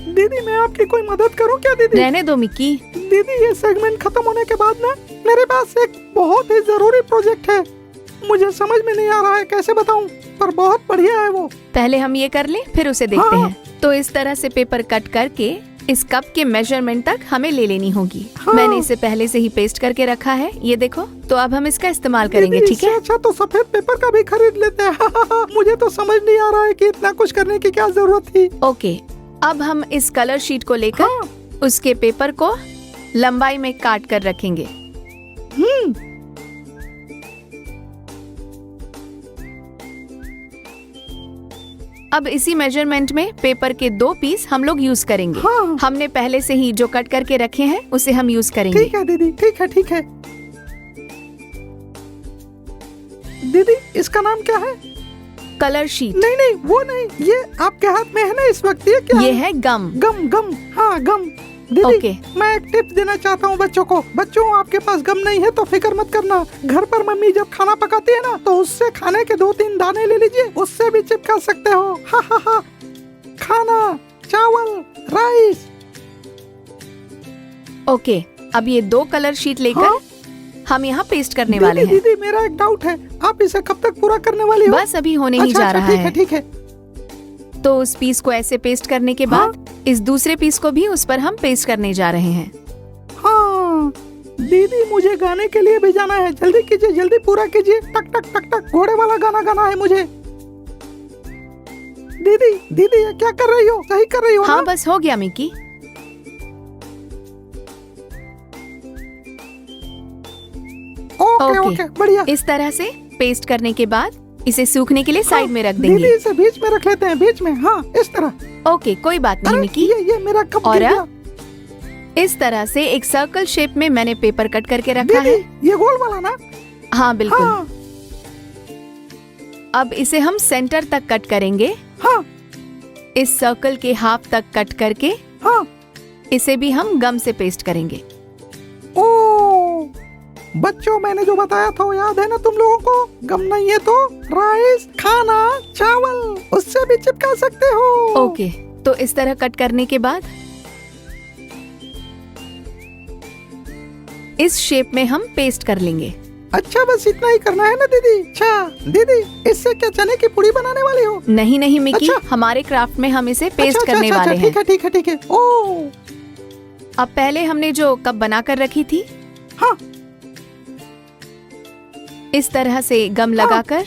दीदी मैं आपकी कोई मदद करूं क्या दीदी? रहने दो मिकी। दीदी ये सेगमेंट खत्म होने के बाद ना मेरे पास एक बहुत ही जरूरी प्रोजेक्ट है। मुझे समझ में नहीं आ रहा है कैसे बताऊं, पर बहुत बढ़िया है वो। पहले हम ये कर लें, फिर उसे देखते हैं। तो इस तरह से पेपर कट करके इस कप के मेजरमेंट तक हमें ले लेनी होगी। मैंने इसे पहले से ही पेस्ट करके रखा है, ये देखो। तो अब हम इसका इस्तेमाल करेंगे, ठीक है? अच्छा तो सफेद पेपर का भी खरीद लेते हैं। मुझे तो समझ नहीं आ रहा है कि इतना कुछ करने की क्या जरूरत थी। ओके, अब हम इस कलर शीट को लेकर उसके पेपर को लंबाई में काट कर रखेंगे। अब इसी मेजरमेंट में पेपर के 2 पीस हम लोग यूज करेंगे। हमने पहले से ही जो कट करके रखे हैं उसे हम यूज करेंगे। ठीक है दीदी, ठीक है। दीदी इसका नाम क्या है? Colour sheet. नहीं वो नहीं, ये आपके हाथ में है ना इस वक्त, ये क्या ये है गम। हाँ गम। दीदी मैं एक टिप्स देना चाहता हूँ बच्चों को। बच्चों आपके पास गम नहीं है तो फिक्र मत करना। घर पर मम्मी जब खाना पकाती है ना तो उससे खाने के 2-3 दाने ले लीजिए, उससे भी चिपका सकते हो। हा। खाना, चावल, राइस। ओके, अब ये 2 कलर शीट लेकर हम यहाँ पेस्ट करने वाले हैं। दीदी मेरा एक डाउट है, आप इसे कब तक पूरा करने वाली हो? बस अभी होने ही जा रहा है। ठीक है। तो उस पीस को ऐसे पेस्ट करने के बाद इस दूसरे पीस को भी उस पर हम पेस्ट करने जा रहे हैं। हाँ दीदी मुझे गाने के लिए भी जाना है, जल्दी कीजिए, जल्दी पूरा कीजिए। टक टक टक टक घोड़े वाला गाना गाना है मुझे। दीदी ये क्या कर रही हो? सही कर रही हो? हाँ बस हो गया मिकी। ओके, बढ़िया। इस तरह से पेस्ट करने के बाद इसे सूखने के लिए साइड में रख देंगे। दीदी इसे बीच में रख लेते हैं, बीच में। हाँ इस तरह। ओके, कोई बात नहीं मिकी। ये मेरा कप और गिर गया। इस तरह से एक सर्कल शेप में मैंने पेपर कट करके रखा है। ये गोल वाला ना? हाँ बिल्कुल। अब इसे हम सेंटर तक कट करेंगे। इस सर्कल के हाफ तक कट करके इसे भी हम गम से पेस्ट करेंगे। बच्चों मैंने जो बताया था वो याद है ना तुम लोगों को? गम नहीं है तो राइस, खाना, चावल, उससे भी चिपका सकते हो। ओके, तो इस तरह कट करने के बाद इस शेप में हम पेस्ट कर लेंगे। अच्छा बस इतना ही करना है ना दीदी? अच्छा दीदी इससे क्या चने की पूड़ी बनाने वाली हो? नहीं मिकी, हमारे क्राफ्ट में हम इसे पेस्ट करने वाले हैं। ठीक है। ओह, अब पहले हमने जो कप बनाकर रखी थी, इस तरह से गम लगाकर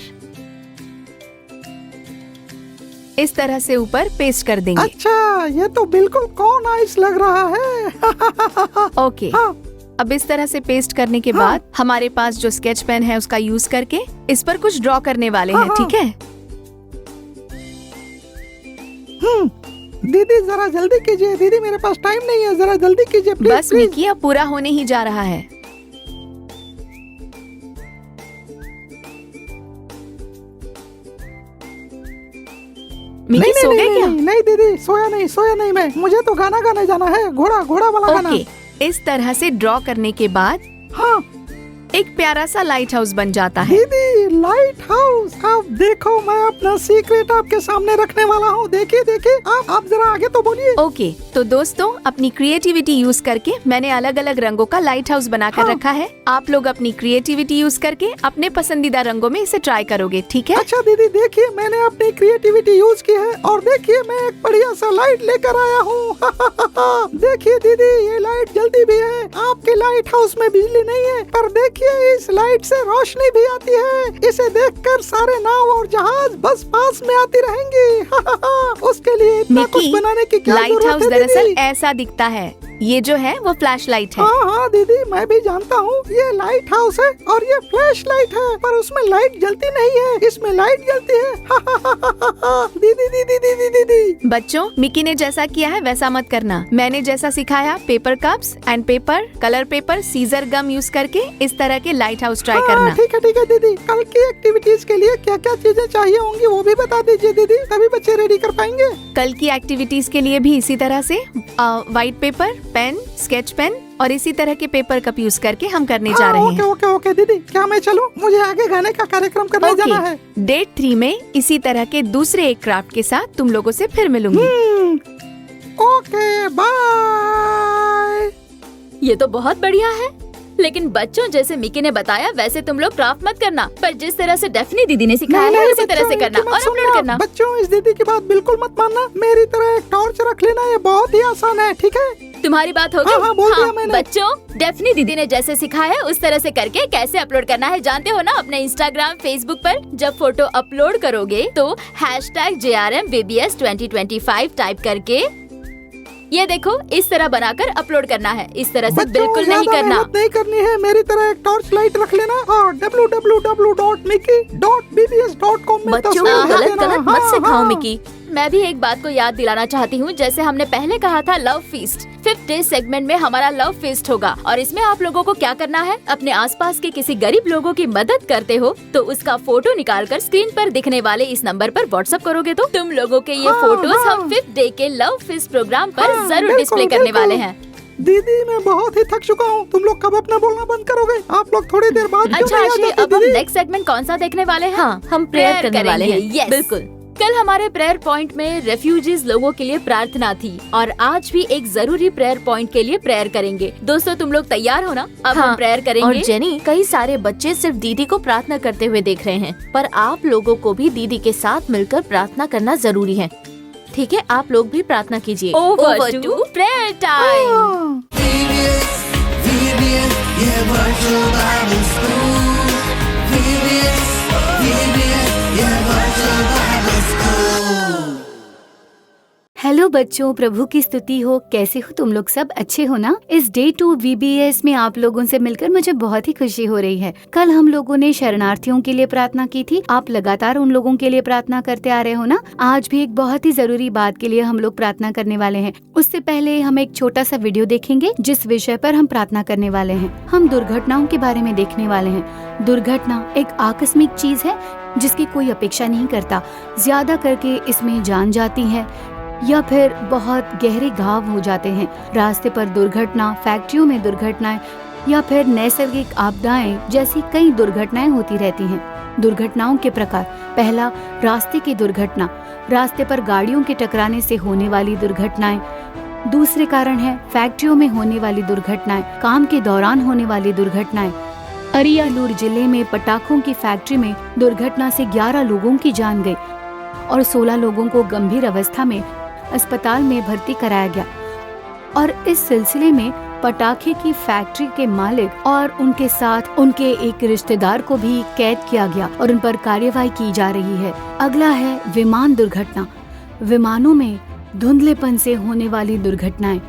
इस तरह से ऊपर पेस्ट कर देंगे। अच्छा ये तो बिल्कुल कॉर्न आइस लग रहा है। ओके, अब इस तरह से पेस्ट करने के बाद हमारे पास जो स्केच पेन है उसका यूज करके इस पर कुछ ड्रॉ करने वाले हैं, ठीक है? दीदी जरा जल्दी कीजिए। दीदी मेरे पास टाइम नहीं है, जरा जल्दी कीजिए प्लीज। बस मिकी, अब पूरा होने ही जा रहा है। मिकी सो गए क्या? नहीं दीदी सोया नहीं मैं। मुझे तो गाना गाने जाना है, घोड़ा वाला गाना। इस तरह से ड्रॉ करने के बाद एक प्यारा सा लाइट हाउस बन जाता है। दीदी लाइट हाउस, अब देखो मैं अपना सीक्रेट आपके सामने रखने वाला हूँ। देखिए आप जरा आगे तो बोलिए। ओके, तो दोस्तों अपनी क्रिएटिविटी यूज करके मैंने अलग अलग रंगों का लाइट हाउस बनाकर रखा है। आप लोग अपनी क्रिएटिविटी यूज करके अपने पसंदीदा रंगों में इसे ट्राई करोगे, ठीक है? अच्छा दीदी देखिए मैंने अपनी क्रिएटिविटी यूज की है और देखिए मैं एक बढ़िया सा लाइट लेकर आया हूँ। देखिए दीदी ये लाइट जल्दी भी है, आपके लाइट हाउस में बिजली नहीं है, पर देखिए इस लाइट से रोशनी भी आती है। इसे देखकर सारे नाव और जहाज बस पास में आती रहेंगी। उसके लिए इतना कुछ बनाने की क्या लाइट जरूरत हाउस है दरअसल दीदी? ऐसा दिखता है। ये जो है वो फ्लैश लाइट है। हाँ हाँ दीदी, मैं भी जानता हूँ ये लाइट हाउस है और ये फ्लैश लाइट है, पर उसमें लाइट जलती नहीं है, इसमें लाइट जलती है। दीदी दीदी दीदी दीदी। बच्चों, मिकी ने जैसा किया है वैसा मत करना। मैंने जैसा सिखाया, paper cups and paper, colour paper, scissor gum use करके इस तरह के लाइट हाउस ट्राई करना। ठीक है दीदी। कल की एक्टिविटीज के लिए क्या क्या चीजें चाहिए होंगी वो भी बता दीजिए दीदी, तभी बच्चे रेडी कर पाएंगे। कल की एक्टिविटीज के लिए भी इसी तरह से white paper, pen, sketch pen और इसी तरह के पेपर कप यूज करके हम करने जा रहे हैं। ओके दीदी, क्या मैं चलूं? मुझे आगे गाने का कार्यक्रम करने जाना है। डेट 3 में इसी तरह के दूसरे एक क्राफ्ट के साथ तुम लोगों से फिर मिलूंगी। Okay bye. ये तो बहुत बढ़िया है, लेकिन बच्चों जैसे मिकी ने बताया वैसे तुम लोग क्राफ्ट मत करना, पर जिस तरह से डेफनी दीदी ने सिखाया है उसी तरह से करना और अपलोड करना। बच्चों, इस दीदी की बात बिल्कुल मत मानना। मेरी तरह एक टॉर्च रख लेना, ये बहुत ही आसान है। ठीक है, तुम्हारी बात होगी। हाँ, बोल दिया मैंने। बच्चों, डेफनी दीदी ने जैसे सिखाया है उस तरह से करके कैसे अपलोड करना है जानते हो ना? अपने इंस्टाग्राम, फेसबुक पर जब फोटो अपलोड करोगे तो #JRMVBS 2025 टाइप करके ये देखो इस तरह बनाकर अपलोड करना है। इस तरह से बिल्कुल नहीं करना। नहीं करनी है, मेरी तरह एक टॉर्च लाइट रख लेना और www.mickey.bbs.com में बच्चों गलत मत सिखाओ मिकी। मैं भी एक बात को याद दिलाना चाहती हूँ, जैसे हमने पहले कहा था love feast, 5th day segment में हमारा लव फीस्ट होगा और इसमें आप लोगों को क्या करना है, अपने आसपास के किसी गरीब लोगों की मदद करते हो तो उसका फोटो निकालकर स्क्रीन पर दिखने वाले इस नंबर पर व्हाट्सएप करोगे तो तुम लोगों के ये फोटोज हम 5th डे के लव फीस्ट प्रोग्राम पर जरूर डिस्प्ले करने वाले हैं। दीदी, मैं बहुत ही थक चुका हूँ। तुम लोग कब अपना बोलना बंद करोगे? आप लोग थोड़ी देर बाद अच्छा आशी, अब हम नेक्स्ट सेगमेंट कौन सा देखने वाले हैं? हाँ, हम प्रेयर करने वाले हैं। Yes. बिल्कुल। कल हमारे प्रेयर पॉइंट में रेफ्यूजीज लोगों के लिए प्रार्थना थी और आज भी एक जरूरी प्रेयर पॉइंट के लिए प्रेयर करेंगे। दोस्तों, तुम लोग तैयार हो ना? अब हम प्रेयर करेंगे। और जेनी, कई सारे बच्चे सिर्फ दीदी को प्रार्थना करते हुए देख रहे हैं, पर आप लोगों को भी दीदी के साथ मिलकर प्रार्थना करना जरूरी है। ठीक है, आप लोग भी प्रार्थना कीजिए। Over to prayer time. Hello बच्चों, प्रभु की स्तुति हो। कैसे हो तुम लोग? सब अच्छे हो ना? इस डे 2 VBS में आप लोगों से मिलकर मुझे बहुत ही खुशी हो रही है। कल हम लोगों ने शरणार्थियों के लिए प्रार्थना की थी। आप लगातार उन लोगों के लिए प्रार्थना करते आ रहे हो ना? आज भी एक बहुत ही जरूरी बात के लिए हम लोग प्रार्थना करने वाले हैं। उससे पहले हम एक छोटा सा वीडियो देखेंगे जिस विषय पर हम प्रार्थना करने वाले हैं। हम दुर्घटनाओं के बारे में देखने वाले हैं। दुर्घटना एक आकस्मिक चीज है जिसकी कोई अपेक्षा नहीं करता। ज्यादा करके इसमें जान जाती है या फिर बहुत गहरे घाव हो जाते हैं। रास्ते पर दुर्घटना, फैक्ट्रियों में दुर्घटनाएं या फिर नैसर्गिक आपदाएं जैसी कई दुर्घटनाएं होती रहती हैं। दुर्घटनाओं के प्रकार: पहला, रास्ते की दुर्घटना, रास्ते पर गाड़ियों के टकराने से होने वाली दुर्घटनाएं। दूसरे कारण है फैक्ट्रियों में होने वाली दुर्घटनाएं, काम के दौरान होने वाली दुर्घटनाएं। अरियालूर जिले में पटाखों की फैक्ट्री में दुर्घटना से 11 लोगों की जान गई और 16 लोगों को गंभीर अवस्था में अस्पताल में भर्ती कराया गया। और इस सिलसिले में पटाखे की फैक्ट्री के मालिक और उनके साथ उनके एक रिश्तेदार को भी कैद किया गया और उन पर कार्यवाही की जा रही है। अगला है विमान दुर्घटना, विमानों में धुंधलेपन से होने वाली दुर्घटनाएं,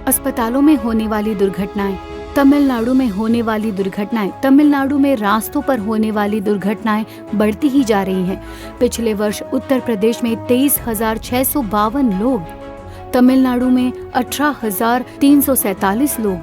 अस्पतालों में होने वाली दुर्घटनाएं, तमिलनाडु में होने वाली दुर्घटनाएं। तमिलनाडु में रास्तों पर होने वाली दुर्घटनाएं बढ़ती ही जा रही हैं। पिछले वर्ष उत्तर प्रदेश में 23,652 लोग, तमिलनाडु में 18,347 लोग,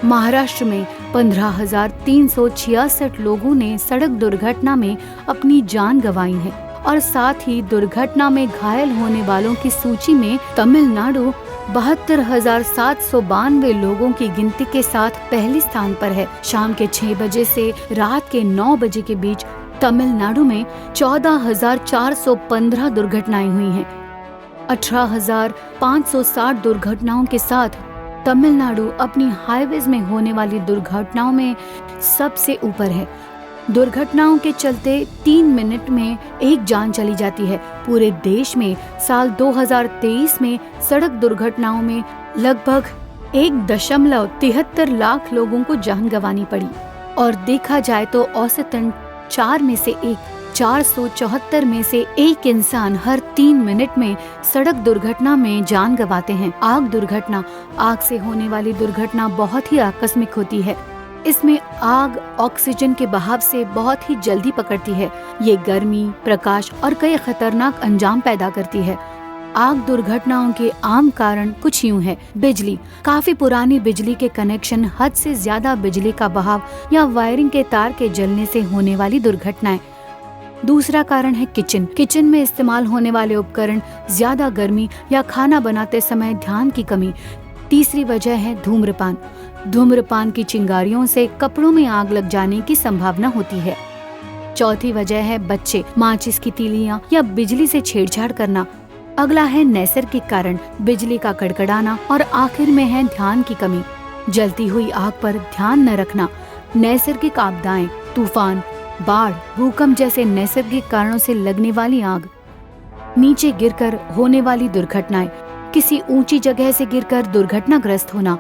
महाराष्ट्र में 15,366 लोगों ने सड़क दुर्घटना में अपनी जान गंवाई है। और साथ ही दुर्घटना में घायल होने वालों की सूची में तमिलनाडु 72,792 लोगों की गिनती के साथ पहले स्थान पर है। शाम के 6 बजे से रात के 9 बजे के बीच तमिलनाडु में 14,415 दुर्घटनाएं हुई हैं। 18,560 दुर्घटनाओं के साथ तमिलनाडु अपनी हाईवेज में होने वाली दुर्घटनाओं में सबसे ऊपर है। दुर्घटनाओं के चलते 3 मिनट में एक जान चली जाती है। पूरे देश में साल 2023 में सड़क दुर्घटनाओं में लगभग 1.73 लाख लोगों को जान गंवानी पड़ी और देखा जाए तो औसतन 4 में से 474 में से एक इंसान हर 3 मिनट में सड़क दुर्घटना में जान गंवाते हैं। आग दुर्घटना, आग से होने वाली दुर्घटना बहुत ही आकस्मिक होती है। इसमें आग ऑक्सीजन के बहाव से बहुत ही जल्दी पकड़ती है। ये गर्मी, प्रकाश और कई खतरनाक अंजाम पैदा करती है। आग दुर्घटनाओं के आम कारण कुछ यूं है। बिजली, काफी पुरानी बिजली के कनेक्शन, हद से ज्यादा बिजली का बहाव या वायरिंग के तार के जलने से होने वाली दुर्घटनाएं। दूसरा कारण है किचन में इस्तेमाल होने वाले उपकरण, ज्यादा गर्मी या खाना बनाते समय ध्यान की कमी। तीसरी वजह है धूम्रपान की चिंगारियों से कपड़ों में आग लग जाने की संभावना होती है। चौथी वजह है बच्चे, माचिस की तीलियां या बिजली से छेड़छाड़ करना। अगला है नैसर्गिक कारण, बिजली का कड़कड़ाना और आखिर में है ध्यान की कमी, जलती हुई आग पर ध्यान न रखना। नैसर्गिक आपदाएं, तूफान, बाढ़, भूकंप जैसे नैसर्गिक कारणों से लगने वाली आग। नीचे गिरकर होने वाली दुर्घटनाएं, किसी ऊंची जगह से गिरकर दुर्घटनाग्रस्त होना।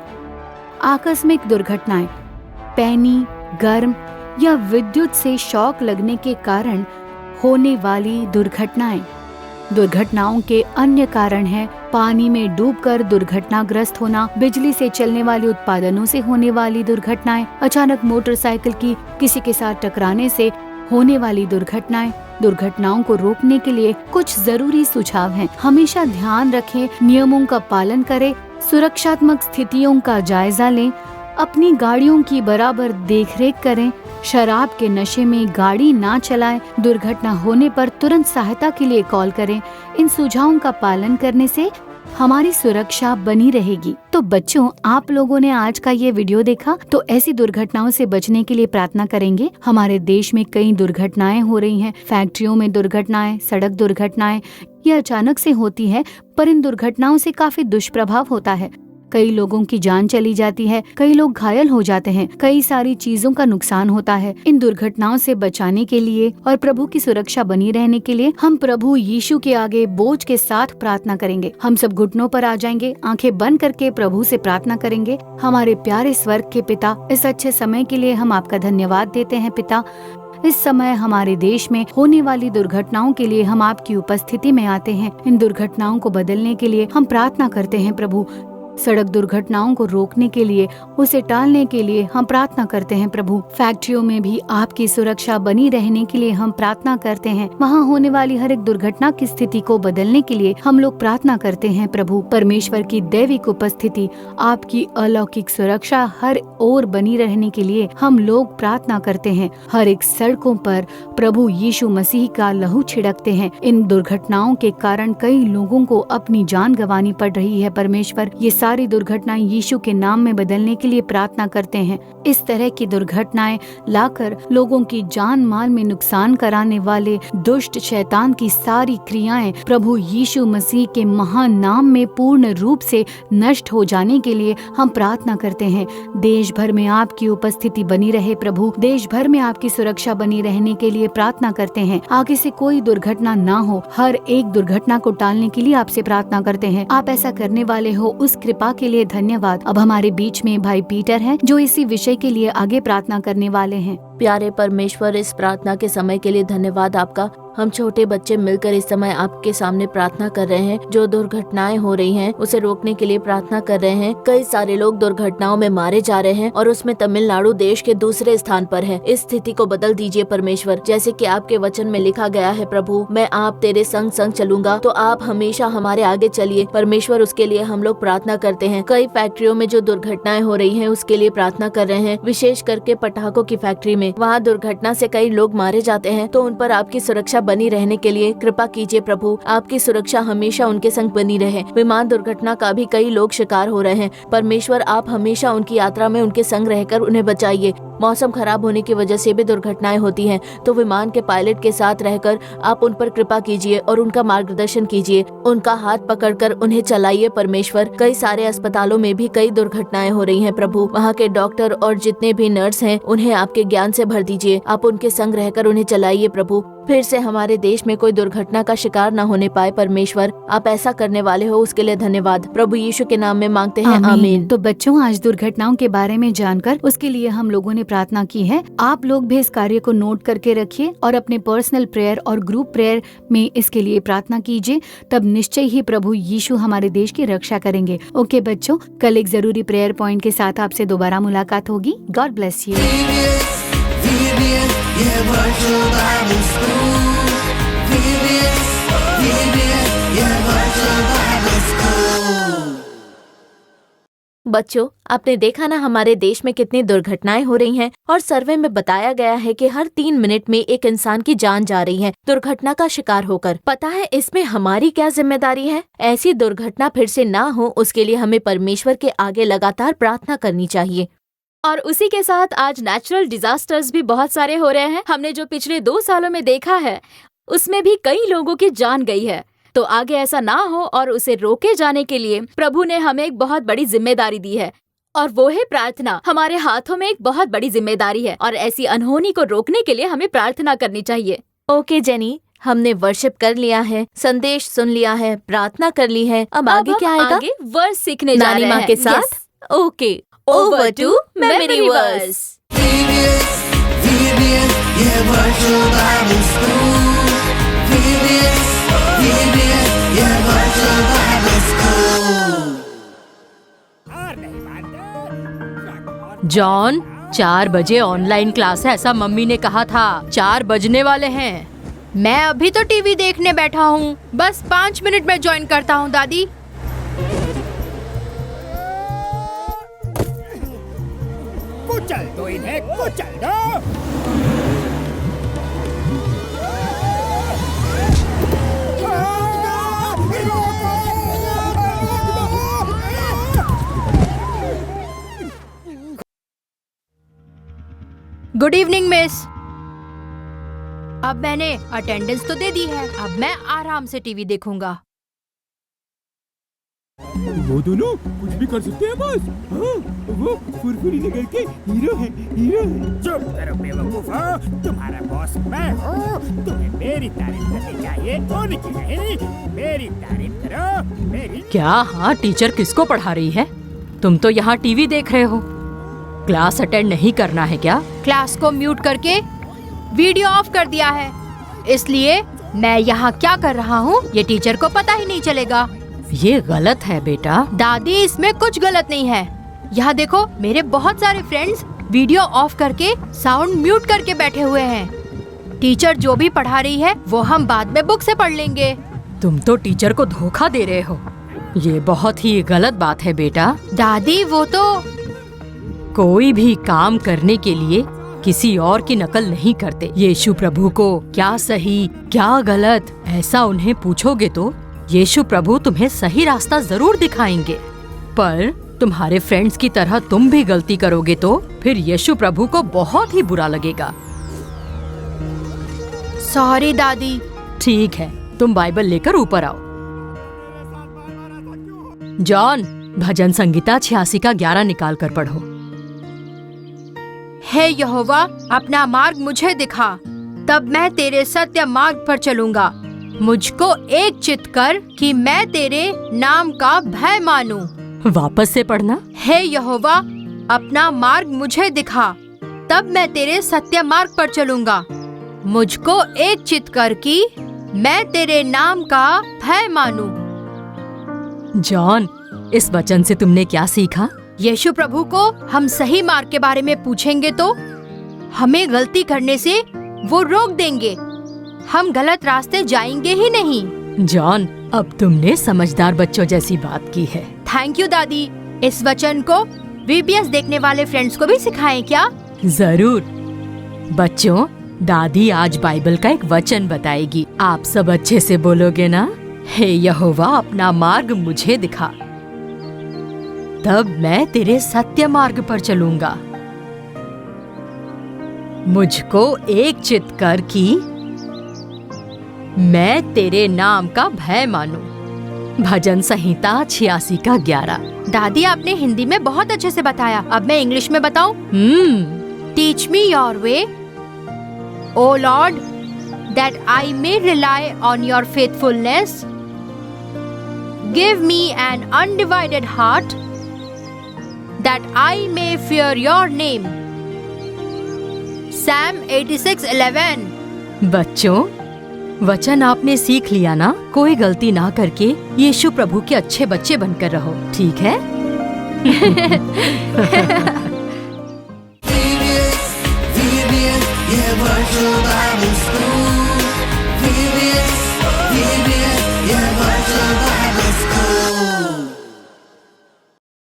आकस्मिक दुर्घटनाएं, पैनी, गर्म या विद्युत से शॉक लगने के कारण होने वाली दुर्घटनाएं। दुर्घटनाओं के अन्य कारण हैं पानी में डूबकर दुर्घटनाग्रस्त होना, बिजली से चलने वाले उत्पादनों से होने वाली दुर्घटनाएं, अचानक मोटरसाइकिल की किसी के साथ टकराने से होने वाली दुर्घटनाएं। दुर्घटनाओं को रोकने के लिए कुछ जरूरी सुझाव हैं। हमेशा ध्यान रखें, नियमों का पालन करें, सुरक्षात्मक स्थितियों का जायजा लें, अपनी गाड़ियों की बराबर देखरेख करें, शराब के नशे में गाड़ी ना चलाएं, दुर्घटना होने पर तुरंत सहायता के लिए कॉल करें। इन सुझावों का पालन करने से हमारी सुरक्षा बनी रहेगी। तो बच्चों, आप लोगों ने आज का ये वीडियो देखा तो ऐसी दुर्घटनाओं से बचने के लिए प्रार्थना करेंगे। हमारे देश में कई दुर्घटनाएं हो रही हैं, फैक्ट्रियों में दुर्घटनाएं, सड़क दुर्घटनाएं, ये अचानक से होती है, पर इन दुर्घटनाओं से काफी दुष्प्रभाव होता है। कई लोगों की जान चली जाती है, कई लोग घायल हो जाते हैं, कई सारी चीजों का नुकसान होता है। इन दुर्घटनाओं से बचाने के लिए और प्रभु की सुरक्षा बनी रहने के लिए हम प्रभु यीशु के आगे बोझ के साथ प्रार्थना करेंगे। हम सब घुटनों पर आ जाएंगे, आंखें बंद करके प्रभु से प्रार्थना करेंगे। हमारे प्यारे स्वर्ग के पिता, इस अच्छे समय के लिए हम आपका धन्यवाद देते हैं पिता। इस समय हमारे देश में होने वाली दुर्घटनाओं के लिए हम आपकी उपस्थिति में आते हैं। इन दुर्घटनाओं को बदलने के लिए हम प्रार्थना करते हैं प्रभु। सड़क दुर्घटनाओं को रोकने के लिए, उसे टालने के लिए हम प्रार्थना करते हैं प्रभु। फैक्ट्रियों में भी आपकी सुरक्षा बनी रहने के लिए हम प्रार्थना करते हैं। वहाँ होने वाली हर एक दुर्घटना की स्थिति को बदलने के लिए हम लोग प्रार्थना करते हैं प्रभु। परमेश्वर की दैविक उपस्थिति, आपकी अलौकिक सुरक्षा हर ओर बनी रहने के लिए हम लोग प्रार्थना करते हैं। हर एक सड़कों पर प्रभु यीशु मसीह का लहू छिड़कते हैं। इन दुर्घटनाओं के कारण कई लोगों को अपनी जान गंवानी पड़ रही है परमेश्वर। ये सारी दुर्घटनाएं यीशु के नाम में बदलने के लिए प्रार्थना करते हैं। इस तरह की दुर्घटनाएं लाकर लोगों की जान माल में नुकसान कराने वाले दुष्ट शैतान की सारी क्रियाएं प्रभु यीशु मसीह के महान नाम में पूर्ण रूप से नष्ट हो जाने के लिए हम प्रार्थना करते हैं। देश भर में आपकी उपस्थिति बनी रहे प्रभु। देश भर में आपकी सुरक्षा बनी रहने के लिए प्रार्थना करते हैं। आगे से कोई दुर्घटना ना हो, हर एक दुर्घटना को टालने के लिए आपसे प्रार्थना करते हैं। आप ऐसा करने वाले हो, उस कृपा के लिए धन्यवाद। अब हमारे बीच में भाई पीटर हैं जो इसी विषय के लिए आगे प्रार्थना करने वाले हैं। प्यारे परमेश्वर, इस प्रार्थना के समय के लिए धन्यवाद आपका। हम छोटे बच्चे मिलकर इस समय आपके सामने प्रार्थना कर रहे हैं। जो दुर्घटनाएं हो रही हैं उसे रोकने के लिए प्रार्थना कर रहे हैं। कई सारे लोग दुर्घटनाओं में मारे जा रहे हैं और उसमें तमिलनाडु देश के दूसरे स्थान पर है। इस स्थिति को बदल दीजिए परमेश्वर। जैसे कि आपके वचन में लिखा गया है प्रभु, मैं आप तेरे संग संग चलूंगा, तो आप हमेशा हमारे आगे चलिए परमेश्वर। उसके लिए हम लोग प्रार्थना करते हैं। कई फैक्ट्रियों में जो दुर्घटनाएं हो रही है उसके लिए प्रार्थना कर रहे हैं। विशेष करके पटाखों की फैक्ट्री में, वहाँ दुर्घटना से कई लोग मारे जाते हैं, तो उन पर आपकी सुरक्षा बनी रहने के लिए कृपा कीजिए प्रभु। आपकी सुरक्षा हमेशा उनके संग बनी रहे। विमान दुर्घटना का भी कई लोग शिकार हो रहे हैं परमेश्वर। आप हमेशा उनकी यात्रा में उनके संग रहकर उन्हें बचाइए। मौसम खराब होने की वजह से भी दुर्घटनाएं होती हैं, तो विमान के पायलट के साथ रहकर आप उन पर कृपा कीजिए और उनका मार्गदर्शन कीजिए। उनका हाथ पकड़कर उन्हें चलाइए परमेश्वर। कई सारे अस्पतालों में भी कई दुर्घटनाएं हो रही हैं प्रभु। वहाँ के डॉक्टर और जितने भी नर्स हैं उन्हें आपके ज्ञान से भर दीजिए। आप उनके संग रहकर उन्हें चलाइए प्रभु। फिर से हमारे देश में कोई दुर्घटना का शिकार न होने पाए। परमेश्वर, आप ऐसा करने वाले हो, उसके लिए धन्यवाद। प्रभु यीशु के नाम में मांगते हैं, आमीन। तो बच्चों, आज दुर्घटनाओं के बारे में जानकर उसके लिए हम लोगों ने प्रार्थना की है। आप लोग भी इस कार्य को नोट करके रखिए और अपने पर्सनल प्रेयर और ग्रुप प्रेयर में इसके लिए प्रार्थना कीजिए। तब निश्चय ही प्रभु यीशु हमारे देश की रक्षा करेंगे। ओके बच्चों, कल एक जरूरी प्रेयर पॉइंट के साथ आपसे दोबारा मुलाकात होगी। God bless you. बच्चों, आपने देखा ना हमारे देश में कितनी दुर्घटनाएं हो रही हैं और सर्वे में बताया गया है कि हर 3 मिनट में एक इंसान की जान जा रही है दुर्घटना का शिकार होकर। पता है इसमें हमारी क्या जिम्मेदारी है? ऐसी दुर्घटना फिर से ना हो, उसके लिए हमें परमेश्वर के आगे लगातार प्रार्थना करनी चाहिए। और उसी के साथ आज नेचुरल डिजास्टर्स भी बहुत सारे हो रहे हैं। हमने जो पिछले 2 सालों में देखा है उसमें भी कई लोगों की जान गई है। तो आगे ऐसा ना हो और उसे रोके जाने के लिए प्रभु ने हमें एक बहुत बड़ी जिम्मेदारी दी है, और वो है प्रार्थना। हमारे हाथों में एक बहुत बड़ी जिम्मेदारी है और ऐसी अनहोनी को रोकने के लिए हमें प्रार्थना करनी चाहिए। ओके जेनी, हमने वर्शिप कर लिया है, संदेश सुन लिया है, प्रार्थना कर ली है। अब आगे क्या आएगा? आगे वर्स सीखने जा रहे हैं नानी माँ के साथ। Okay, over to memory verse. John, 4 बजे ऑनलाइन क्लास है, ऐसा मम्मी ने कहा था। 4 बजने वाले हैं। मैं अभी तो टीवी देखने बैठा हूँ। बस 5 मिनट में ज्वाइन करता हूँ दादी। कुचल दो इन्हें, कुचल दो। Good evening miss. अब मैंने अटेंडेंस तो दे दी है, अब मैं आराम से टीवी देखूंगा। वो दोनों कुछ भी कर सकते हैं बस। हाँ, वो फुरफुरी नगर के हीरो है, हीरो है। चुप करो बेवकूफो, तुम्हारा बॉस मैं हूँ। तुम्हें मेरी तारीफ करनी चाहिए, उनकी नहीं। मेरी तारीफ करो, मेरी। क्या? हाँ, टीचर किसको पढ़ा रही है? तुम तो यहाँ टीवी देख रहे हो। क्लास अटेंड नहीं करना है क्या? क्लास को म्यूट करके वीडियो ऑफ कर दिया है, इसलिए मैं यहाँ क्या कर रहा हूँ ये टीचर को पता ही नहीं चलेगा। ये गलत है बेटा। दादी, इसमें कुछ गलत नहीं है। यहाँ देखो, मेरे बहुत सारे फ्रेंड्स वीडियो ऑफ करके साउंड म्यूट करके बैठे हुए हैं। टीचर जो भी पढ़ा रही है वो हम बाद में बुक से पढ़ लेंगे। तुम तो टीचर को धोखा दे रहे हो। ये बहुत ही गलत बात है बेटा। दादी, वो तो कोई भी काम करने के लिए किसी और की नकल नहीं करते। यीशु प्रभु को क्या सही क्या गलत ऐसा उन्हें पूछोगे तो यीशु प्रभु तुम्हें सही रास्ता जरूर दिखाएंगे, पर तुम्हारे फ्रेंड्स की तरह तुम भी गलती करोगे तो फिर यीशु प्रभु को बहुत ही बुरा लगेगा। सॉरी दादी। ठीक है, तुम बाइबल लेकर ऊपर आओ। जॉन, भजन संगीता 86 का 11 निकाल कर पढ़ो। हे यहोवा, अपना मार्ग मुझे दिखा, तब मैं तेरे सत्य मार्ग पर चलूंगा। मुझको एक चित कर कि मैं तेरे नाम का भय मानूं। वापस से पढ़ना। हे यहोवा, अपना मार्ग मुझे दिखा, तब मैं तेरे सत्य मार्ग पर चलूंगा। मुझको एक चित कर कि मैं तेरे नाम का भय मानूं। जॉन, इस वचन से तुमने क्या सीखा? यीशु प्रभु को हम सही मार्ग के बारे में पूछेंगे तो हमें गलती करने से वो रोक देंगे। हम गलत रास्ते जाएंगे ही नहीं। जॉन, अब तुमने समझदार बच्चों जैसी बात की है। थैंक यू दादी। इस वचन को वीबीएस देखने वाले फ्रेंड्स को भी सिखाएं क्या? जरूर। बच्चों, दादी आज बाइबल का एक वचन बताएगी। आप सब अच्छे से बोलोगे ना? हे यहोवा, अपना मार्ग मुझे दिखा, तब मैं तेरे सत्य मार्ग पर चलूंगा। मुझको एक चित कर कि मैं तेरे नाम का भय मानूं। भजन संहिता 86 का 11। दादी, आपने हिंदी में बहुत अच्छे से बताया। अब मैं इंग्लिश में बताऊं? Teach me your way, O Lord, that I may rely on your faithfulness. Give me an undivided heart, that I may fear your name. Psalm 86:11. बच्चों, वचन आपने सीख लिया ना? कोई गलती ना करके यीशु प्रभु के अच्छे बच्चे बनकर रहो, ठीक है? VBS, yeah, virtual Bible school. VBS, yeah, virtual Bible school.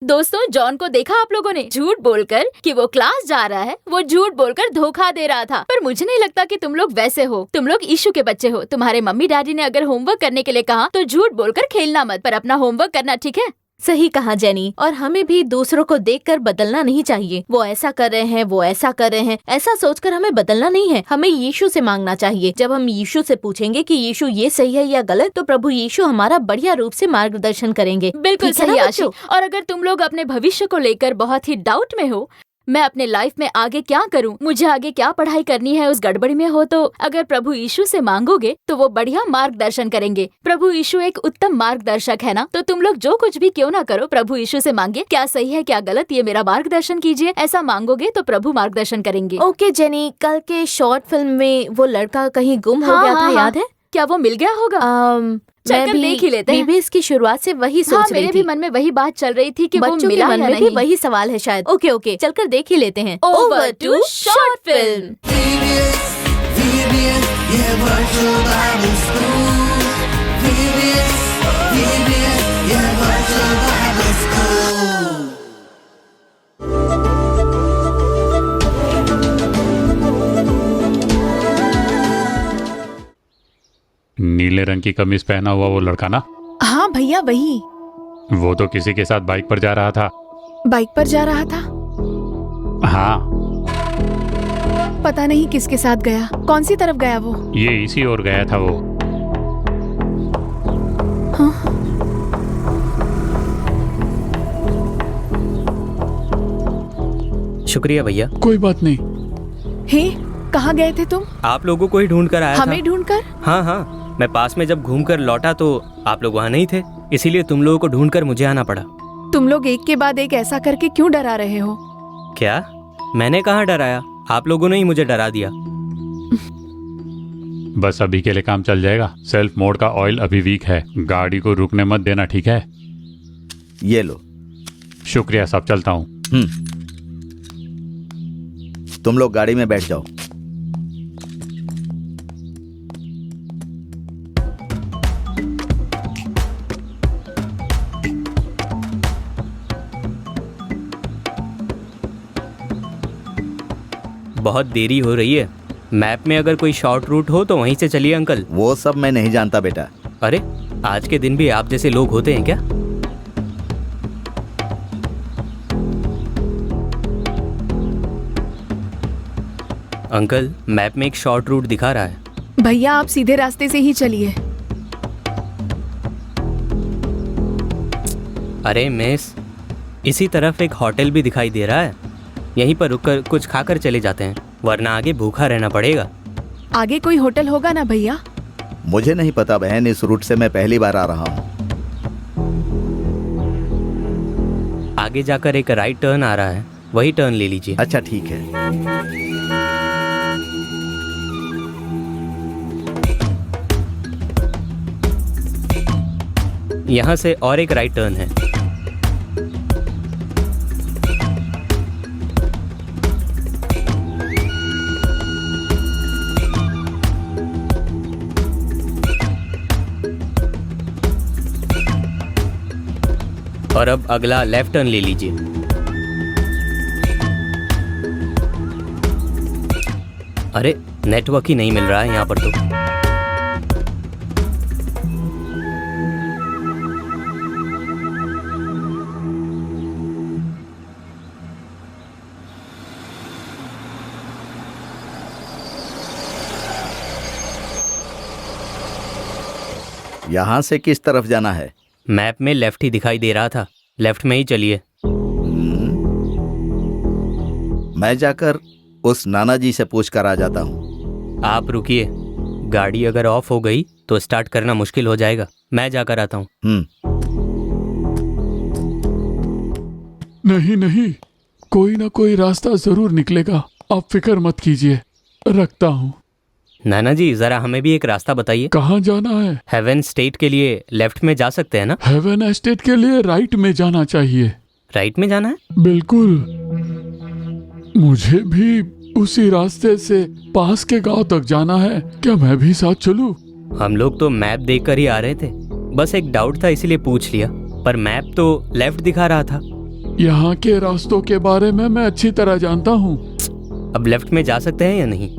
दोस्तों, जॉन को देखा आप लोगों ने? झूठ बोलकर कि वो क्लास जा रहा है, वो झूठ बोलकर धोखा दे रहा था। पर मुझे नहीं लगता कि तुम लोग वैसे हो। तुम लोग यीशु के बच्चे हो। तुम्हारे मम्मी डैडी ने अगर होमवर्क करने के लिए कहा तो झूठ बोलकर खेलना मत, पर अपना होमवर्क करना, ठीक है? सही कहा जेनी। और हमें भी दूसरों को देखकर बदलना नहीं चाहिए। वो ऐसा कर रहे हैं, वो ऐसा कर रहे हैं, ऐसा सोचकर हमें बदलना नहीं है। हमें यीशु से मांगना चाहिए। जब हम यीशु से पूछेंगे कि यीशु ये सही है या गलत, तो प्रभु यीशु हमारा बढ़िया रूप से मार्गदर्शन करेंगे। बिल्कुल ठीक है सही ना आशी। बच्चों? और अगर तुम लोग अपने भविष्य को लेकर बहुत ही डाउट में हो, मैं अपने लाइफ में आगे क्या करूं, मुझे आगे क्या पढ़ाई करनी है, उस गड़बड़ी में हो, तो अगर प्रभु यीशु से मांगोगे तो वो बढ़िया मार्गदर्शन करेंगे। प्रभु यीशु एक उत्तम मार्गदर्शक है ना। तो तुम लोग जो कुछ भी क्यों ना करो, प्रभु यीशु से मांगे, क्या सही है क्या गलत, ये मेरा मार्गदर्शन कीजिए। ऐसा मांगोगे तो प्रभु मार्गदर्शन करेंगे। ओके जेनी, कल के शॉर्ट फिल्म में वो लड़का कहीं गुम हो गया था, याद है? क्या वो मिल गया होगा? मैं भी देख ही लेते हैं। VBS की शुरुआत से वही सोच रही मेरे थी। भी मन में वही बात चल रही थी कि वो बच्चों के मिला मन या में भी नहीं। वही सवाल है शायद। ओके, चलकर देख ही लेते हैं। Over to short film. VBS, yeah, virtual Bible school. VBS, yeah, virtual Bible school. नीले रंग की कमीज पहना हुआ वो लड़का ना? हाँ भैया, वही। वो तो किसी के साथ बाइक पर जा रहा था। बाइक पर जा रहा था? हाँ, पता नहीं किसके साथ गया। कौन सी तरफ गया वो? ये इसी ओर गया था वो। हाँ? शुक्रिया भैया। कोई बात नहीं। हे, कहाँ गए थे तुम? आप लोगों को ही ढूंढ कर आया था। हमें ढूंढकर? हाँ, मैं पास में जब घूम कर लौटा तो आप लोग वहाँ नहीं थे, इसीलिए तुम लोगों को ढूंढकर मुझे आना पड़ा। तुम लोग एक के बाद एक ऐसा करके क्यों डरा रहे हो? क्या? मैंने कहाँ डराया? आप लोगों ने ही मुझे डरा दिया। बस अभी के लिए काम चल जाएगा। सेल्फ मोड का ऑयल अभी वीक है, गाड़ी को रुकने मत देना, ठीक है? ये लो। शुक्रिया साहब, चलता हूँ। तुम लोग गाड़ी में बैठ जाओ। बहुत देरी हो रही है। मैप में अगर कोई शॉर्ट रूट हो तो वहीं से चलिए अंकल। वो सब मैं नहीं जानता बेटा। अरे, आज के दिन भी आप जैसे लोग होते हैं क्या? अंकल, मैप में एक शॉर्ट रूट दिखा रहा है। भैया, आप सीधे रास्ते से ही चलिए। अरे मिस, इसी तरफ एक होटल भी दिखाई दे रहा है। यहीं पर रुककर कुछ खाकर चले जाते हैं, वरना आगे भूखा रहना पड़ेगा। आगे कोई होटल होगा ना भैया? मुझे नहीं पता बहन, इस रूट से मैं पहली बार आ रहा हूँ। आगे जाकर एक राइट टर्न आ रहा है, वही टर्न ले लीजिए। अच्छा ठीक है। यहाँ से और एक राइट टर्न है। और अब अगला लेफ्ट टर्न ले लीजिए। अरे, नेटवर्क ही नहीं मिल रहा है यहाँ पर तो। यहाँ से किस तरफ जाना है? मैप में लेफ्ट ही दिखाई दे रहा था, लेफ्ट में ही चलिए। मैं जाकर उस नाना जी से पूछ कर आ जाता हूँ। आप रुकिए, गाड़ी अगर ऑफ हो गई तो स्टार्ट करना मुश्किल हो जाएगा। मैं जाकर आता हूँ। नहीं नहीं, कोई ना कोई रास्ता जरूर निकलेगा, आप फिक्र मत कीजिए, रखता हूँ। नाना जी जरा हमें भी एक रास्ता बताइए। कहाँ जाना है? हेवन स्टेट के लिए लेफ्ट में जा सकते हैं ना? हेवन एस्टेट के लिए राइट में जाना चाहिए। राइट में जाना है? बिल्कुल, मुझे भी उसी रास्ते से पास के गांव तक जाना है। क्या मैं भी साथ चलूं? हम लोग तो मैप देखकर ही आ रहे थे, बस एक डाउट था इसीलिए पूछ लिया, पर मैप तो लेफ्ट दिखा रहा था। यहाँ के रास्तों के बारे में मैं अच्छी तरह जानता हूँ। अब लेफ्ट में जा सकते हैं या नहीं?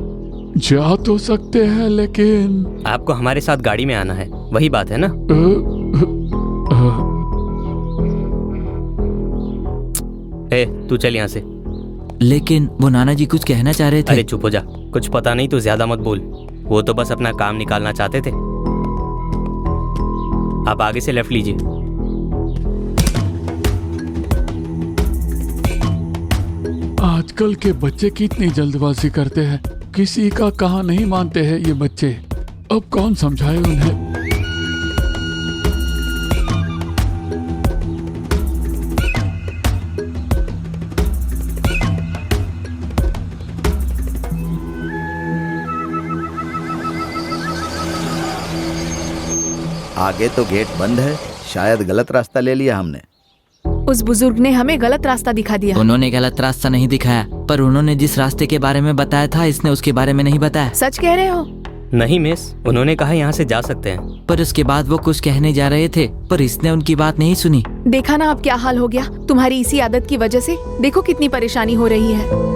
जा तो सकते हैं, लेकिन आपको हमारे साथ गाड़ी में आना है, वही बात है ना? तू चल यहाँ से। लेकिन वो नाना जी कुछ कहना चाह रहे थे। अरे चुप हो जा, कुछ पता नहीं तो ज्यादा मत बोल। वो तो बस अपना काम निकालना चाहते थे। आप आगे से लेफ्ट लीजिए। आजकल के बच्चे कितनी जल्दबाजी करते हैं, किसी का कहा नहीं मानते हैं ये बच्चे। अब कौन समझाए उन्हें। आगे तो गेट बंद है, शायद गलत रास्ता ले लिया हमने। उस बुजुर्ग ने हमें गलत रास्ता दिखा दिया। उन्होंने गलत रास्ता नहीं दिखाया, पर उन्होंने जिस रास्ते के बारे में बताया था इसने उसके बारे में नहीं बताया। सच कह रहे हो? नहीं मिस, उन्होंने कहा यहाँ से जा सकते हैं। पर उसके बाद वो कुछ कहने जा रहे थे, पर इसने उनकी बात नहीं सुनी। देखा ना अब क्या हाल हो गया तुम्हारी इसी आदत की वजह से। देखो कितनी परेशानी हो रही है।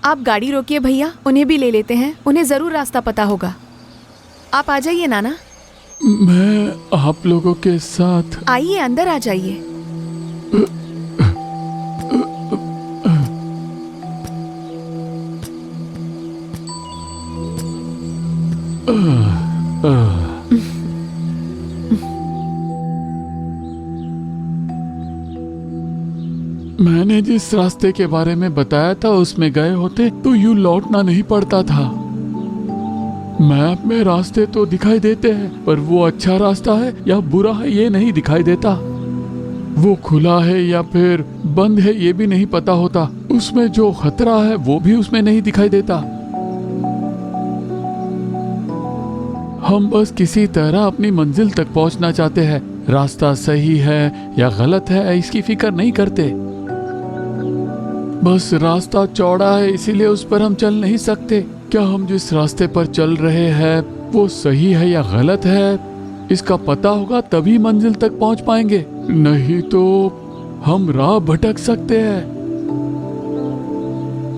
आप गाड़ी रोकिए भैया, उन्हें भी ले लेते हैं, उन्हें जरूर रास्ता पता होगा। आप आ जाइए नाना। मैं आप लोगों के साथ। आइए अंदर आ जाइए। मैंने जिस रास्ते के बारे में बताया था उसमें गए होते तो यूं लौटना नहीं पड़ता था। मैप में रास्ते तो दिखाई देते हैं, पर वो अच्छा रास्ता है या बुरा है ये नहीं दिखाई देता। वो खुला है या फिर बंद है ये भी नहीं पता होता। उसमें जो खतरा है वो भी उसमें नहीं दिखाई देता। हम बस किसी तरह अपनी मंजिल तक पहुंचना चाहते हैं। रास्ता सही है या गलत है इसकी फिक्र नहीं करते। बस रास्ता चौड़ा है इसीलिए उस पर हम चल नहीं सकते। क्या हम जिस रास्ते पर चल रहे हैं वो सही है या गलत है इसका पता होगा तभी मंजिल तक पहुंच पाएंगे, नहीं तो हम राह भटक सकते हैं।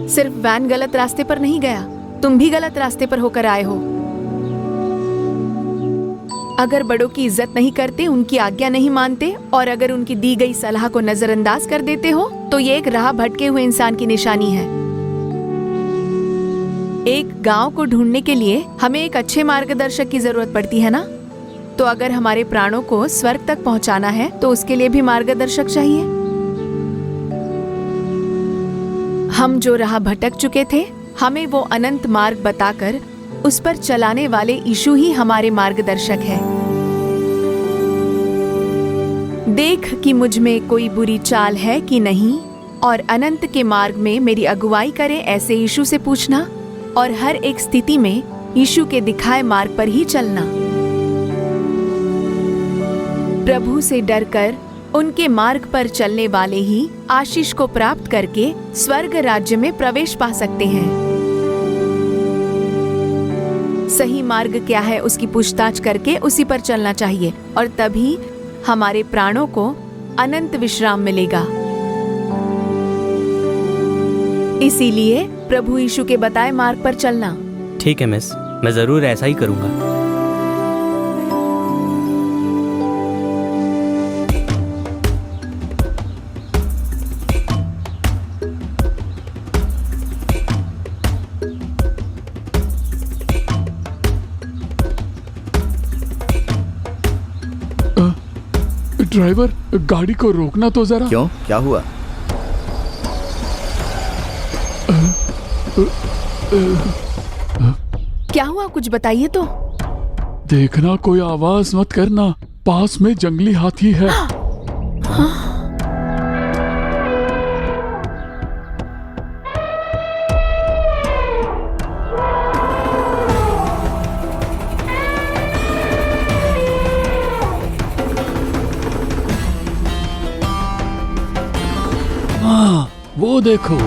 सिर्फ वैन गलत रास्ते पर नहीं गया, तुम भी गलत रास्ते पर होकर आए हो। अगर बड़ों की इज्जत नहीं करते, उनकी आज्ञा नहीं मानते और अगर उनकी दी गई सलाह को नजरअंदाज कर देते हो तो ये एक राह भटके हुए इंसान की निशानी है। एक गांव को ढूंढने के लिए हमें एक अच्छे मार्गदर्शक की जरूरत पड़ती है ना? तो अगर हमारे प्राणों को स्वर्ग तक पहुंचाना है तो उसके लिए भी मार्गदर्शक चाहिए। हम जो राह भटक चुके थे, हमें वो अनंत मार्ग बताकर उस पर चलाने वाले यीशु ही हमारे मार्गदर्शक है। देख कि मुझ में कोई बुरी चाल है कि नहीं और अनंत के मार्ग में मेरी अगुवाई करे, ऐसे यीशु से पूछना और हर एक स्थिति में यीशु के दिखाए मार्ग पर ही चलना। प्रभु से डरकर उनके मार्ग पर चलने वाले ही आशीष को प्राप्त करके स्वर्ग राज्य में प्रवेश पा सकते हैं। सही मार्ग क्या है उसकी पूछताछ करके उसी पर चलना चाहिए और तभी हमारे प्राणों को अनंत विश्राम मिलेगा। इसीलिए प्रभु यीशु के बताए मार्ग पर चलना। ठीक है मिस, मैं जरूर ऐसा ही करूंगा। ड्राइवर, गाड़ी को रोकना तो जरा। क्यों, क्या हुआ? क्या हुआ, कुछ बताइए तो। देखना, कोई आवाज मत करना, पास में जंगली हाथी है। हाँ, वो देखो।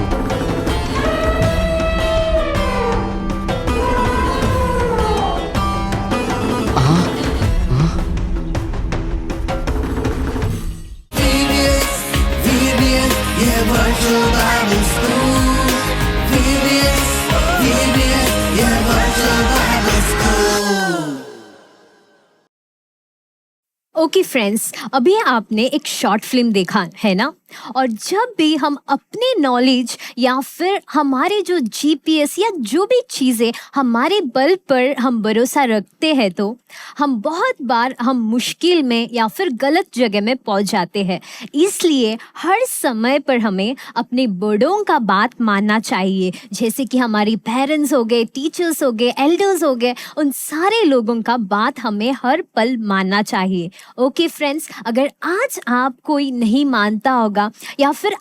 ओके फ्रेंड्स, अभी आपने एक शॉर्ट फिल्म देखा है ना, और जब भी हम अपने नॉलेज या फिर हमारे जो जीपीएस या जो भी चीज़ें हमारे बल पर हम भरोसा रखते हैं तो हम बहुत बार हम मुश्किल में या फिर गलत जगह में पहुंच जाते हैं। इसलिए हर समय पर हमें अपने बड़ों का बात मानना चाहिए, जैसे कि हमारी पेरेंट्स हो गए, टीचर्स हो गए, एल्डर्स हो गए, उन सारे लोगों का बात हमें हर पल मानना चाहिए। ओके फ्रेंड्स, अगर आज आप कोई नहीं मानता होगा या फिर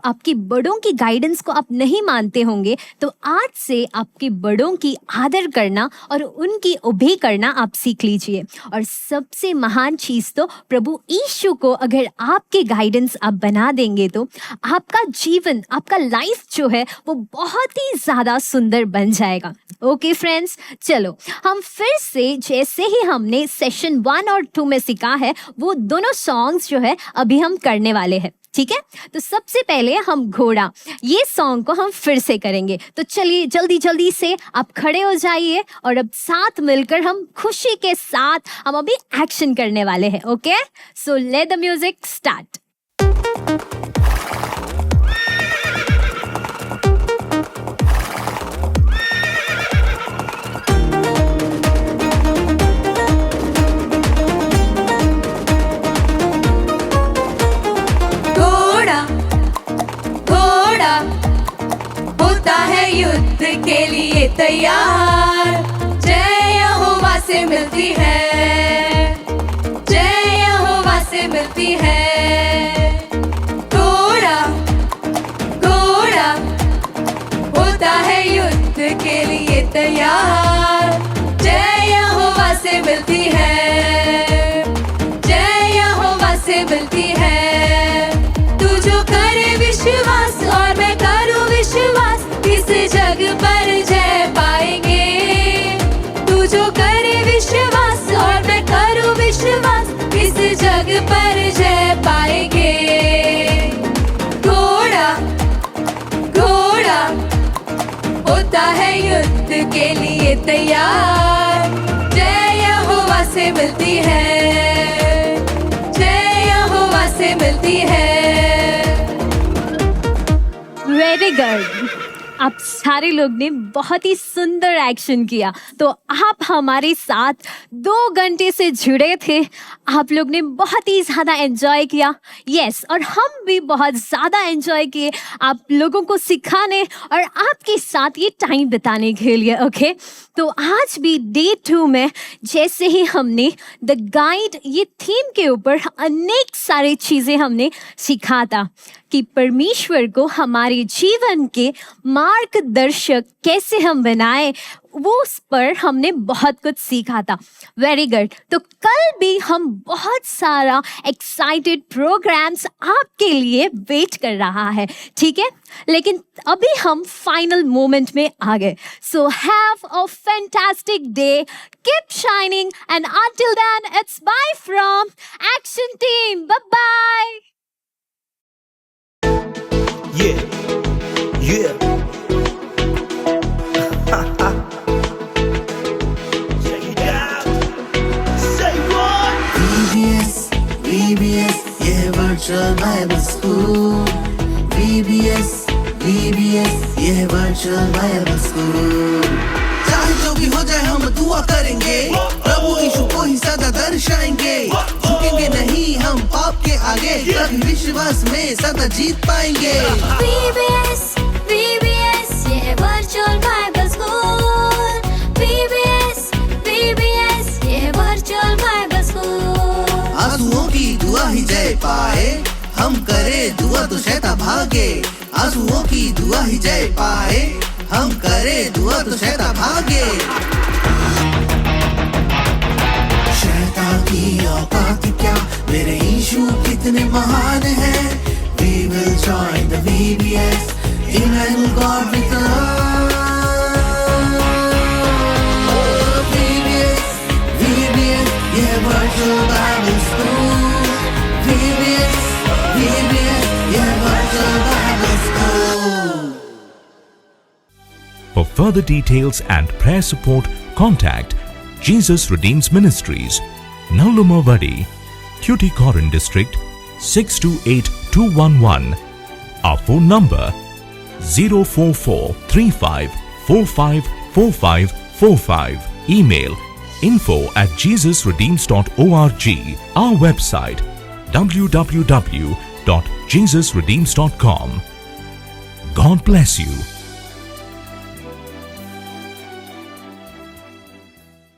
आपके बड़ों की गाइडेंस को आप नहीं मानते होंगे, तो आज से आपके बड़ों की आदर करना और उनकी ओबे करना आप सीख लीजिए। और सबसे महान चीज़ तो प्रभु यीशु को अगर आपके गाइडेंस आप बना देंगे तो आपका जीवन, आपका लाइफ जो है वो बहुत ही ज़्यादा सुंदर बन जाएगा। ओके फ्रेंड्स, चलो हम फिर से जैसे ही हमने सेशन 1 और 2 में सीखा है वो दोनों सॉन्ग्स जो है अभी हम करने वाले हैं, ठीक है। तो सबसे पहले हम घोड़ा, ये सॉन्ग को हम फिर से करेंगे। तो चलिए जल्दी जल्दी से आप खड़े हो जाइए और अब साथ मिलकर हम खुशी के साथ हम अभी एक्शन करने वाले हैं। Okay, so let the music start. युद्ध के लिए तैयार, जय यहोवा से मिलती है, जय यहोवा से मिलती है। घोड़ा घोड़ा होता है युद्ध के लिए तैयार, जय यहोवा से मिलती है, जय यहोवा से मिलती है। तू जो करे विश्वास और मैं करूँ विश्वास, इस जग पर जय पाएंगे। तू जो करे विश्वास और मैं करूँ विश्वास, इस जग पर जय पाएंगे। घोड़ा घोड़ा होता है युद्ध के लिए तैयार, जय यहोवा से मिलती है, जय यहोवा से मिलती है। वेरी गुड, आप सारे लोग ने बहुत ही सुंदर एक्शन किया। तो आप हमारे साथ 2 घंटे से जुड़े थे, आप लोग ने बहुत ही ज़्यादा एंजॉय किया। यस, और हम भी बहुत ज़्यादा एंजॉय किए आप लोगों को सिखाने और आपके साथ ये टाइम बिताने के लिए। ओके, तो आज भी डे 2 में जैसे ही हमने द गाइड ये थीम के ऊपर अनेक सारी चीज़ें हमने सीखा था कि परमेश्वर को हमारे जीवन के मार्गदर्शक कैसे हम बनाए, वो उस पर हमने बहुत कुछ सीखा था। Very good. तो कल भी हम बहुत सारा एक्साइटेड प्रोग्राम्स आपके लिए वेट कर रहा है, ठीक है। लेकिन अभी हम फाइनल मोमेंट में आ गए। So have a fantastic day, keep shining and until then it's bye from action team. Bye bye. Yeah, yeah. Check it out. Say what? VBS, yeah, virtual Bible school. VBS, yeah, virtual Bible school. चाहे जो भी हो जाए हम दुआ करेंगे, प्रभु यीशु को ही सदा दर्शाएंगे, झुकेंगे नहीं हम पाप आगे, कभी विश्वास में सदा जीत पाएंगे। VBS ये है वर्चुअल बाइबल स्कूल। VBS ये है वर्चुअल बाइबल स्कूल। आंसुओं की दुआ ही जय पाए, हम करे दुआ तो शैतान भागे। आंसुओं की दुआ ही जय पाए, हम करे दुआ तो शैतान भागे। शैतान की औकात क्या, मेरे यीशु कितने महान हैं। We will join the VBS, Emmanuel God with us। VBS ये है virtual Bible school। VBS ये है virtual Bible school। For further details and prayer support, contact Jesus Redeems Ministries, Nallumavadi, Tuticorin District, 628211. Our phone number 04435454545. Email info@jesusredeems.org. Our website www.jesusredeems.com. God bless you.